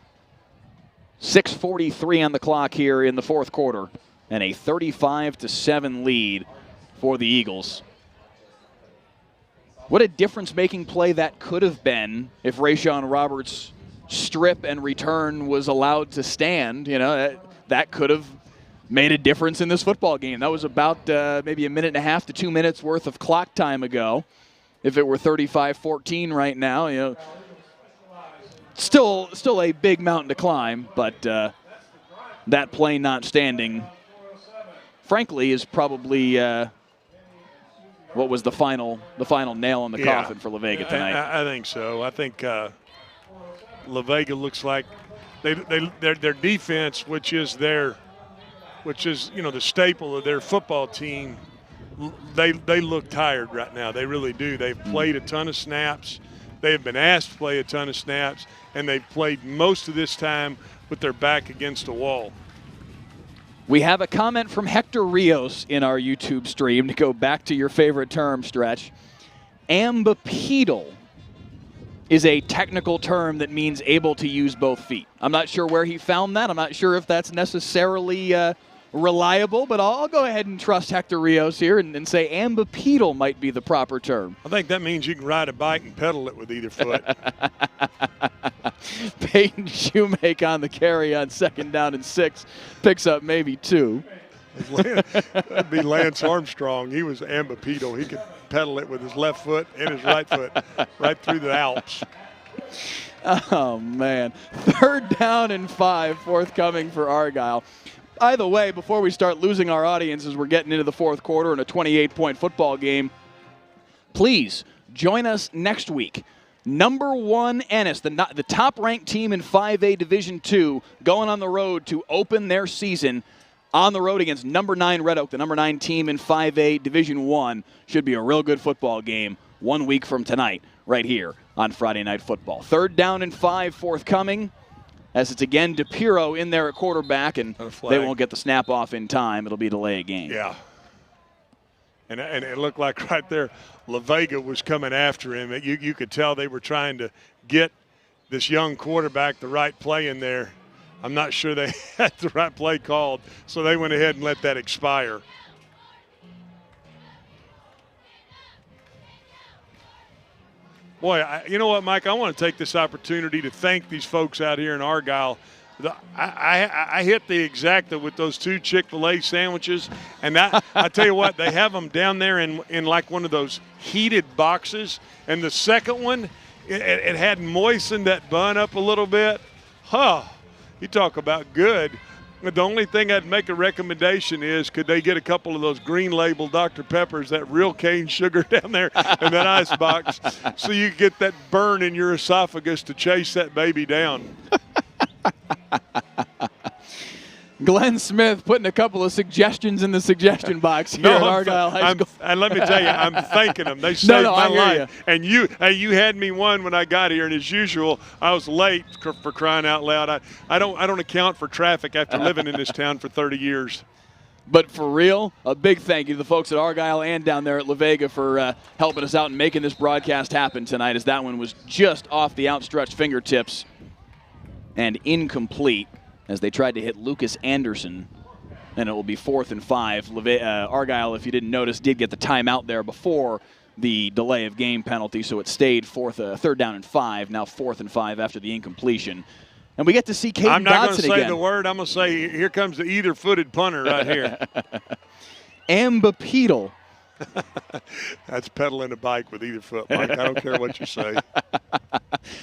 6:43 on the clock here in the fourth quarter, and a 35-7 lead for the Eagles. What a difference-making play that could have been if Rashawn Roberts' strip and return was allowed to stand. You know, that could have made a difference in this football game. That was about maybe a minute and a half to 2 minutes worth of clock time ago. If it were 35-14 right now, you know, still a big mountain to climb, but that play not standing, frankly, is probably what was the final nail in the coffin for La Vega tonight. I think so. I think La Vega looks like their defense, which is the staple of their football team. They look tired right now. They really do. They've played a ton of snaps. They have been asked to play a ton of snaps, and they've played most of this time with their back against a wall. We have a comment from Hector Rios in our YouTube stream, to go back to your favorite term, Stretch. Ambipedal is a technical term that means able to use both feet. I'm not sure where he found that. I'm not sure if that's necessarily reliable, but I'll go ahead and trust Hector Rios here and say ambipedal might be the proper term. I think that means you can ride a bike and pedal it with either foot. Peyton Shoemake on the carry on 2nd down and 6. Picks up maybe 2. That'd be Lance Armstrong. He was ambipedal. He could pedal it with his left foot and his right foot right through the Alps. Oh, man. 3rd down and 5 forthcoming for Argyle. By the way, before we start losing our audience as we're getting into the fourth quarter in a 28-point football game, please join us next week. Number 1 Ennis, the top-ranked team in 5A Division II, going on the road to open their season on the road against number 9 Red Oak, the number 9 team in 5A Division I. Should be a real good football game 1 week from tonight right here on Friday Night Football. 3rd down and 5 forthcoming, as it's again DePiro in there at quarterback, and they won't get the snap off in time. It'll be a delay of game. Yeah. And it looked like right there La Vega was coming after him. You could tell they were trying to get this young quarterback the right play in there. I'm not sure they had the right play called, so they went ahead and let that expire. Boy, you know what, Mike? I want to take this opportunity to thank these folks out here in Argyle. I hit the exacta with those 2 Chick-fil-A sandwiches, and I tell you what, they have them down there in like one of those heated boxes. And the second one, it had moistened that bun up a little bit. Huh, you talk about good. The only thing I'd make a recommendation is, could they get a couple of those green label Dr. Peppers, that real cane sugar down there in that ice box, so you get that burn in your esophagus to chase that baby down. Glenn Smith putting a couple of suggestions in the suggestion box here at Argyle High School. And let me tell you, I'm thanking them. They saved my life. And you had me one when I got here, and as usual, I was late for crying out loud. I don't account for traffic after living in this town for 30 years. But for real, a big thank you to the folks at Argyle and down there at La Vega for helping us out and making this broadcast happen tonight, as that one was just off the outstretched fingertips and incomplete, as they tried to hit Lucas Anderson, and it will be 4th and 5. Argyle, if you didn't notice, did get the timeout there before the delay of game penalty, so it stayed 3rd down and 5, now 4th and 5 after the incompletion. And we get to see Caden Dodson again. I'm not going to say the word. I'm going to say, here comes the either-footed punter right here. Ambipedal That's pedaling a bike with either foot, Mike. I don't care what you say.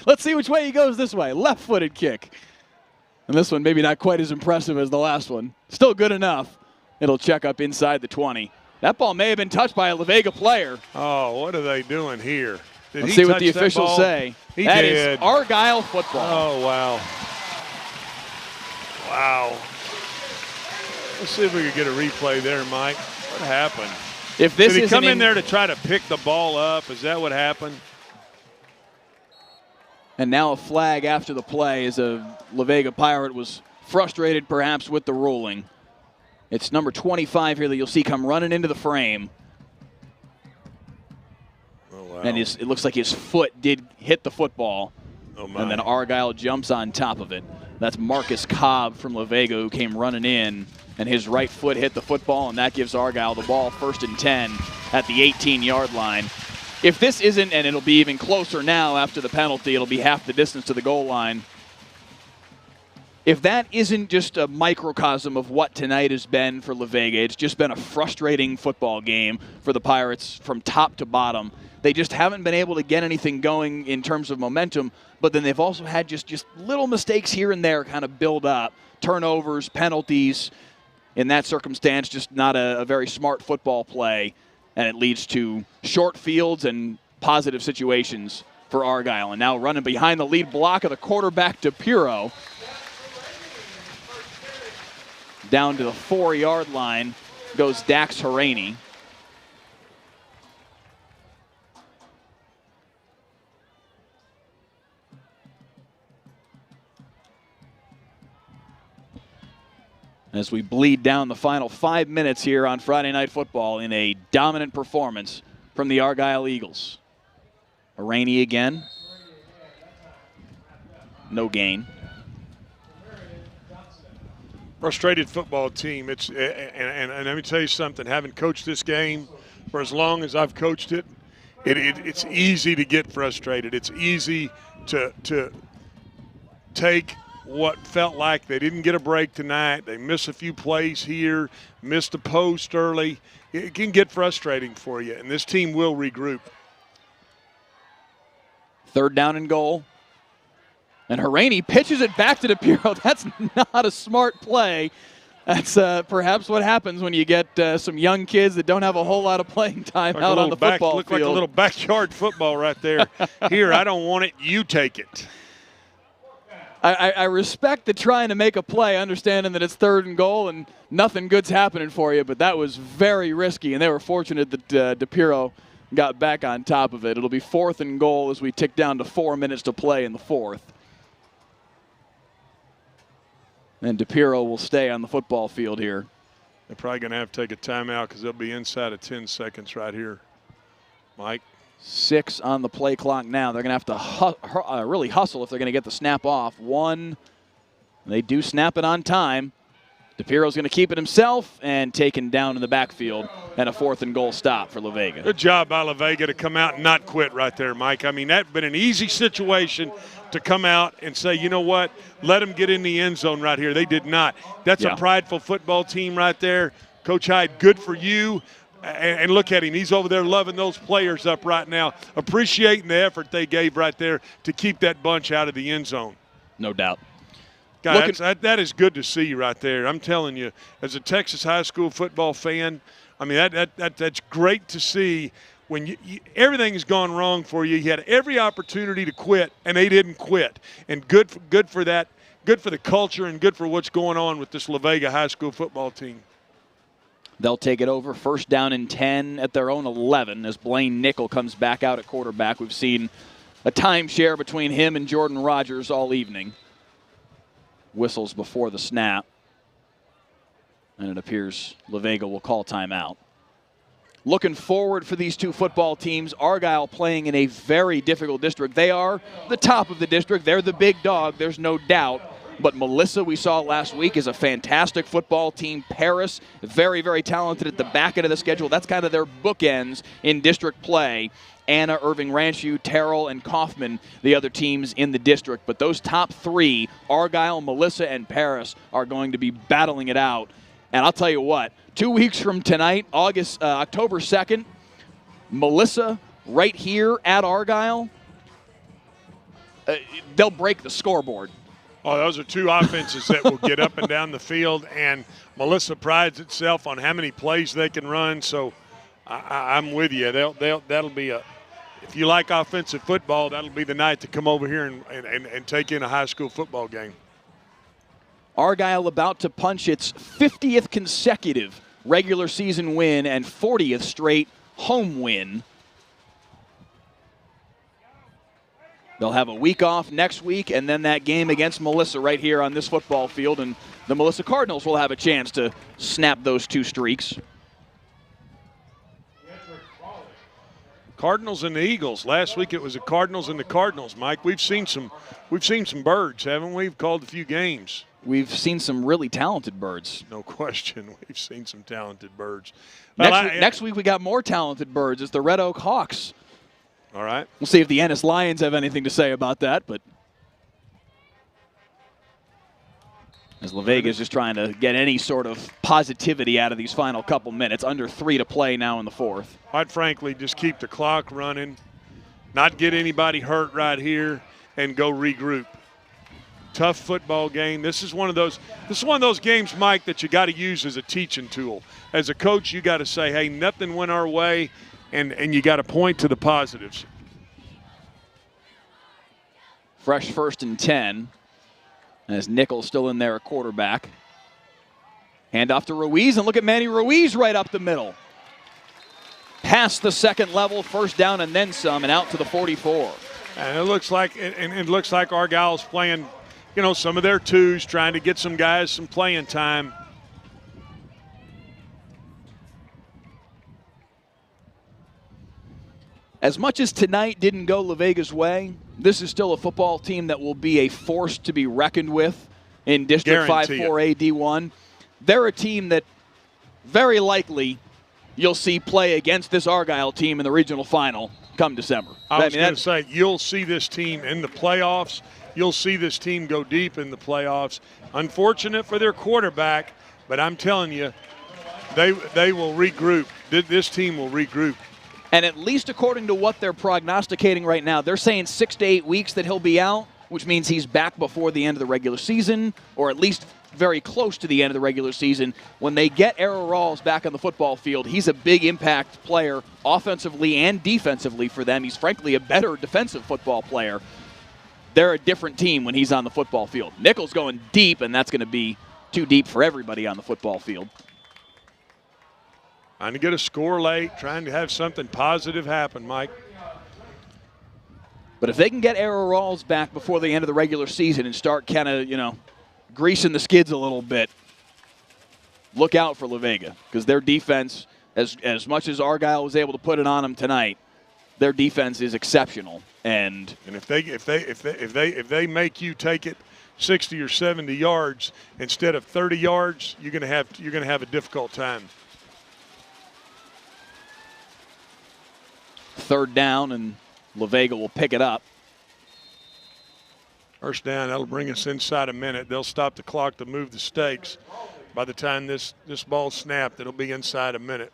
Let's see which way he goes this way. Left-footed kick. And this one maybe not quite as impressive as the last one. Still good enough. It'll check up inside the 20. That ball may have been touched by a La Vega player. Oh, what are they doing here? Let's see what the officials say. That is Argyle football. Oh, wow. Wow. Let's see if we can get a replay there, Mike. What happened? If this Did he come in there to try to pick the ball up? Is that what happened? And now a flag after the play as a La Vega Pirate was frustrated perhaps with the ruling. It's number 25 here that you'll see come running into the frame. Oh, wow. And it looks like his foot did hit the football. Oh, my. And then Argyle jumps on top of it. That's Marcus Cobb from La Vega who came running in, and his right foot hit the football, and that gives Argyle the ball 1st and 10 at the 18-yard line. If this isn't, and it'll be even closer now after the penalty, it'll be half the distance to the goal line. If that isn't just a microcosm of what tonight has been for La Vega, it's just been a frustrating football game for the Pirates from top to bottom. They just haven't been able to get anything going in terms of momentum, but then they've also had just little mistakes here and there kind of build up. Turnovers, penalties. In that circumstance, just not a very smart football play, and it leads to short fields and positive situations for Argyle. And now running behind the lead block of the quarterback, DePiro. Down to the 4-yard line goes Dax Haraney. As we bleed down the final 5 minutes here on Friday Night Football in a dominant performance from the Argyle Eagles. Haraney again. No gain. Frustrated football team. And let me tell you something. Having coached this game for as long as I've coached it, it's easy to get frustrated. It's easy to take what felt like they didn't get a break tonight. They miss a few plays here, missed a post early. It can get frustrating for you, and this team will regroup. 3rd down and goal. And Haraney pitches it back to DePiro. That's not a smart play. That's perhaps what happens when you get some young kids that don't have a whole lot of playing time out on the football field. Look like a little backyard football right there. Here, I don't want it. You take it. I respect the trying to make a play, understanding that it's 3rd and goal and nothing good's happening for you, but that was very risky, and they were fortunate that DePiro got back on top of it. It'll be 4th and goal as we tick down to 4 minutes to play in the 4th. And DePiro will stay on the football field here. They're probably going to have to take a timeout because they'll be inside of 10 seconds right here. Mike? 6 on the play clock now. They're going to have to really hustle if they're going to get the snap off. 1. They do snap it on time. DePiro's going to keep it himself and taken down in the backfield, and a 4th and goal stop for La Vega. Good job by La Vega to come out and not quit right there, Mike. I mean, that'd been an easy situation to come out and say, you know what, let them get in the end zone right here. They did not. That's a prideful football team right there. Coach Hyde, good for you. And look at him. He's over there loving those players up right now, appreciating the effort they gave right there to keep that bunch out of the end zone. No doubt. God, that is good to see right there. I'm telling you, as a Texas high school football fan, I mean, that's great to see. When everything has gone wrong for you, you had every opportunity to quit, and they didn't quit. And good for that, good for the culture, and good for what's going on with this La Vega high school football team. They'll take it over 1st down and 10 at their own 11 as Blaine Nickel comes back out at quarterback. We've seen a timeshare between him and Jordan Rogers all evening. Whistles before the snap. And it appears La Vega will call timeout. Looking forward for these two football teams. Argyle playing in a very difficult district. They are the top of the district. They're the big dog. There's no doubt. But Melissa, we saw last week, is a fantastic football team. Paris, very, very talented at the back end of the schedule. That's kind of their bookends in district play. Anna, Irving Ranchu, Terrell, and Kaufman, the other teams in the district. But those top 3, Argyle, Melissa, and Paris, are going to be battling it out And I'll tell you what, 2 weeks from tonight, October 2nd, Melissa right here at Argyle, they'll break the scoreboard. Oh, those are two offenses that will get up and down the field, and Melissa prides itself on how many plays they can run. So I'm with you. That'll be if you like offensive football, that'll be the night to come over here and take in a high school football game. Argyle about to punch its 50th consecutive regular season win and 40th straight home win. They'll have a week off next week, and then that game against Melissa right here on this football field, and the Melissa Cardinals will have a chance to snap those two streaks. Cardinals and the Eagles. Last week it was the Cardinals and the Cardinals, Mike. We've seen some birds, haven't we? We've called a few games. We've seen some really talented birds. No question. We've seen some talented birds. Next week we got more talented birds. It's the Red Oak Hawks. All right. We'll see if the Ennis Lions have anything to say about that, but as La Vega is just trying to get any sort of positivity out of these final couple minutes. Under 3 to play now in the fourth. I'd frankly just keep the clock running, not get anybody hurt right here, and go regroup. Tough football game. This is one of those games, Mike, that you got to use as a teaching tool. As a coach, you got to say, hey, nothing went our way, and you got to point to the positives. Fresh 1st and 10. As Nichols still in there, a quarterback. Hand off to Ruiz, and look at Manny Ruiz right up the middle. Past the second level, first down and then some, and out to the 44. And it looks like Argyle's playing, some of their twos, trying to get some guys some playing time. As much as tonight didn't go La Vega's way, this is still a football team that will be a force to be reckoned with in District 5-4A D1. They're a team that very likely you'll see play against this Argyle team in the regional final come December. I was going to say, you'll see this team in the playoffs. You'll see this team go deep in the playoffs. Unfortunate for their quarterback, but I'm telling you, they will regroup. This team will regroup. And at least according to what they're prognosticating right now, they're saying 6 to 8 weeks that he'll be out, which means he's back before the end of the regular season, or at least very close to the end of the regular season. When they get Errol Rawls back on the football field, he's a big impact player offensively and defensively for them. He's frankly a better defensive football player. They're a different team when he's on the football field. Nichols going deep, and that's going to be too deep for everybody on the football field. Trying to get a score late, trying to have something positive happen, Mike. But if they can get Errol Rawls back before the end of the regular season and start kind of, greasing the skids a little bit, look out for La Vega, because their defense, as much as Argyle was able to put it on them tonight, their defense is exceptional. And if they make you take it 60 or 70 yards instead of 30 yards, you're going to have a difficult time. Third down, and La Vega will pick it up. First down, that'll bring us inside a minute. They'll stop the clock to move the stakes. By the time this ball snapped, it'll be inside a minute.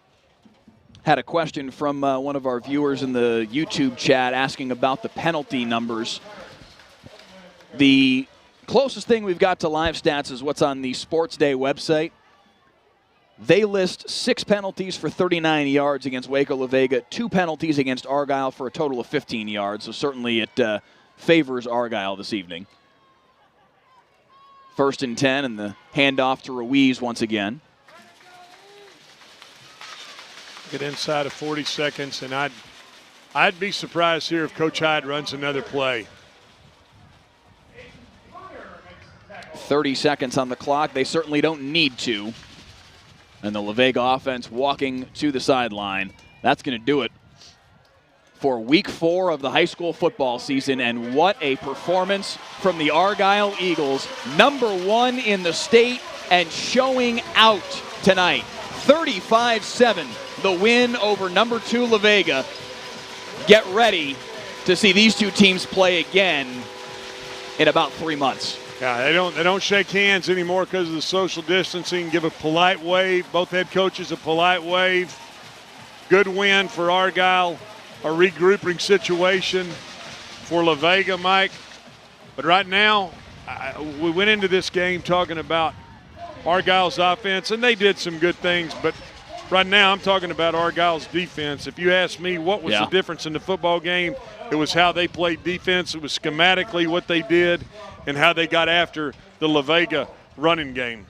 Had a question from one of our viewers in the YouTube chat asking about the penalty numbers. The closest thing we've got to live stats is what's on the Sports Day website. They list 6 penalties for 39 yards against Waco La Vega, 2 penalties against Argyle for a total of 15 yards. So certainly it favors Argyle this evening. 1st and 10, and the handoff to Ruiz once again. Get inside of 40 seconds, and I'd be surprised here if Coach Hyde runs another play. 30 seconds on the clock. They certainly don't need to. And the La Vega offense walking to the sideline. That's going to do it for week 4 of the high school football season. And what a performance from the Argyle Eagles. #1 in the state and showing out tonight. 35-7, the win over #2 La Vega. Get ready to see these two teams play again in about 3 months. Yeah, they don't shake hands anymore because of the social distancing. Give a polite wave. Both head coaches a polite wave. Good win for Argyle. A regrouping situation for La Vega, Mike. But right now, we went into this game talking about Argyle's offense, and they did some good things. But right now, I'm talking about Argyle's defense. If you ask me what was the difference in the football game, it was how they played defense. It was schematically what they did and how they got after the La Vega running game.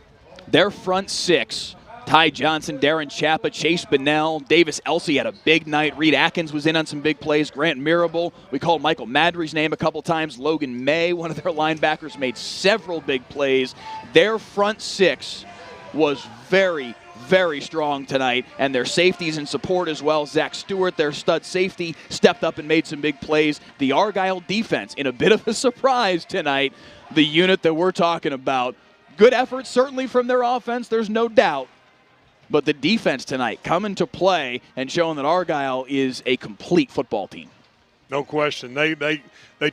Their front six, Ty Johnson, Darren Chappa, Chase Bennell, Davis Elsey had a big night. Reed Atkins was in on some big plays. Grant Mirabal. We called Michael Madry's name a couple times. Logan May, one of their linebackers, made several big plays. Their front six was very, very strong tonight, and their safeties in support as well. Zack Stewart, their stud safety, stepped up and made some big plays. The Argyle defense, in a bit of a surprise tonight, the unit that we're talking about. Good effort, certainly, from their offense, there's no doubt. But the defense tonight coming to play and showing that Argyle is a complete football team. No question. They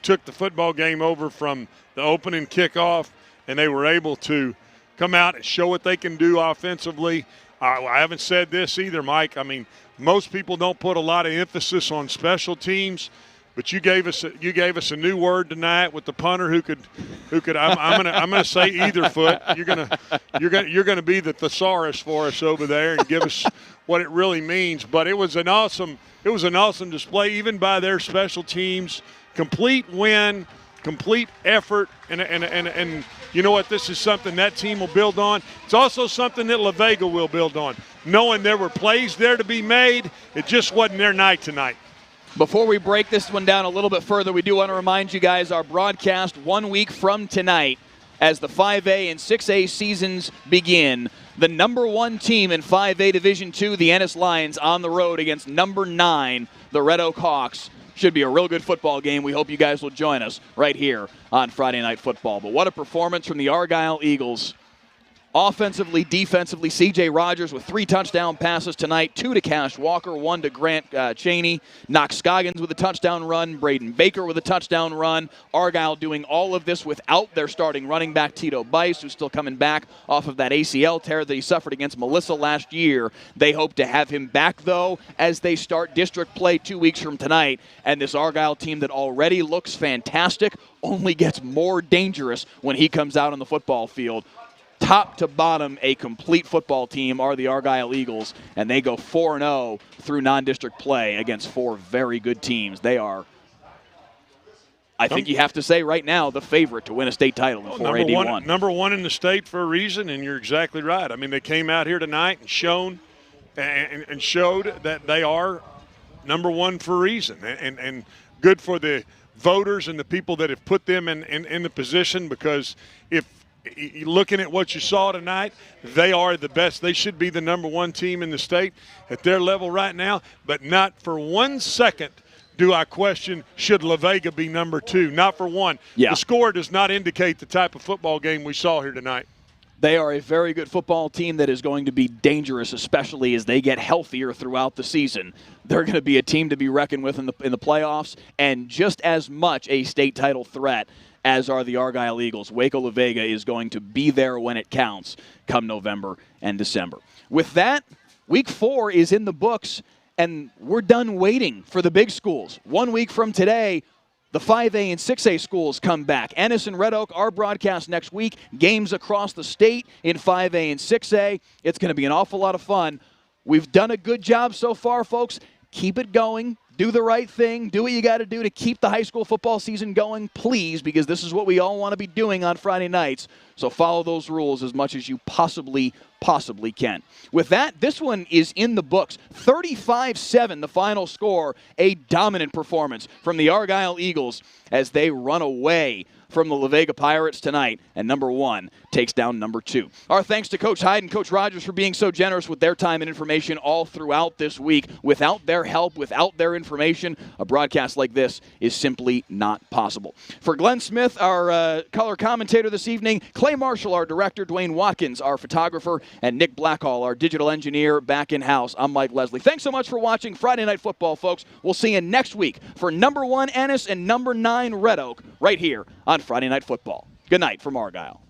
took the football game over from the opening kickoff, and they were able to come out and show what they can do offensively. I haven't said this either, Mike. I mean, most people don't put a lot of emphasis on special teams, but you gave us a new word tonight with the punter who could. I'm gonna say either foot. You're gonna be the thesaurus for us over there and give us what it really means. But it was an awesome display, even by their special teams. Complete win, complete effort, and you know what? This is something that team will build on. It's also something that La Vega will build on, knowing there were plays there to be made. It just wasn't their night tonight. Before we break this one down a little bit further, we do want to remind you guys our broadcast 1 week from tonight as the 5A and 6A seasons begin. The number 1 team in 5A Division II, the Ennis Lions, on the road against number 9, the Red Oak Hawks. Should be a real good football game. We hope you guys will join us right here on Friday Night Football. But what a performance from the Argyle Eagles. Offensively, defensively, C.J. Rogers with 3 touchdown passes tonight, 2 to Cash Walker, 1 to Grant Cheney. Knox Scoggins with a touchdown run, Braden Baker with a touchdown run. Argyle doing all of this without their starting running back, Tito Bice, who's still coming back off of that ACL tear that he suffered against Melissa last year. They hope to have him back, though, as they start district play 2 weeks from tonight. And this Argyle team that already looks fantastic only gets more dangerous when he comes out on the football field. Top to bottom, a complete football team are the Argyle Eagles, and they go 4-0 through non-district play against 4 very good teams. They are, I think you have to say right now, the favorite to win a state title in 4A-D1. Number one in the state for a reason, and you're exactly right. I mean, they came out here tonight and showed that they are number 1 for a reason, and good for the voters and the people that have put them in the position, because if looking at what you saw tonight, they are the best. They should be the number 1 team in the state at their level right now, but not for 1 second do I question should La Vega be number 2. Not for one. Yeah. The score does not indicate the type of football game we saw here tonight. They are a very good football team that is going to be dangerous, especially as they get healthier throughout the season. They're going to be a team to be reckoned with in the playoffs, and just as much a state title threat as are the Argyle Eagles. Waco La Vega is going to be there when it counts come November and December. With that, Week 4 is in the books, and we're done waiting for the big schools. 1 week from today, the 5A and 6A schools come back. Ennis and Red Oak, our broadcast next week. Games across the state in 5A and 6A. It's going to be an awful lot of fun. We've done a good job so far, folks. Keep it going. Do the right thing. Do what you got to do to keep the high school football season going, please, because this is what we all want to be doing on Friday nights. So follow those rules as much as you possibly can. With that, this one is in the books. 35-7, the final score. A dominant performance from the Argyle Eagles as they run away from the La Vega Pirates tonight, and number 1 takes down number 2. Our thanks to Coach Hyde and Coach Rogers for being so generous with their time and information all throughout this week. Without their help, without their information, a broadcast like this is simply not possible. For Glenn Smith, our color commentator this evening, Clay Marshall, our director, Dwayne Watkins, our photographer, and Nick Blackhall, our digital engineer, back in-house, I'm Mike Leslie. Thanks so much for watching Friday Night Football, folks. We'll see you next week for number 1 Ennis and number 9 Red Oak right here on Friday Night Football. Good night from Argyle.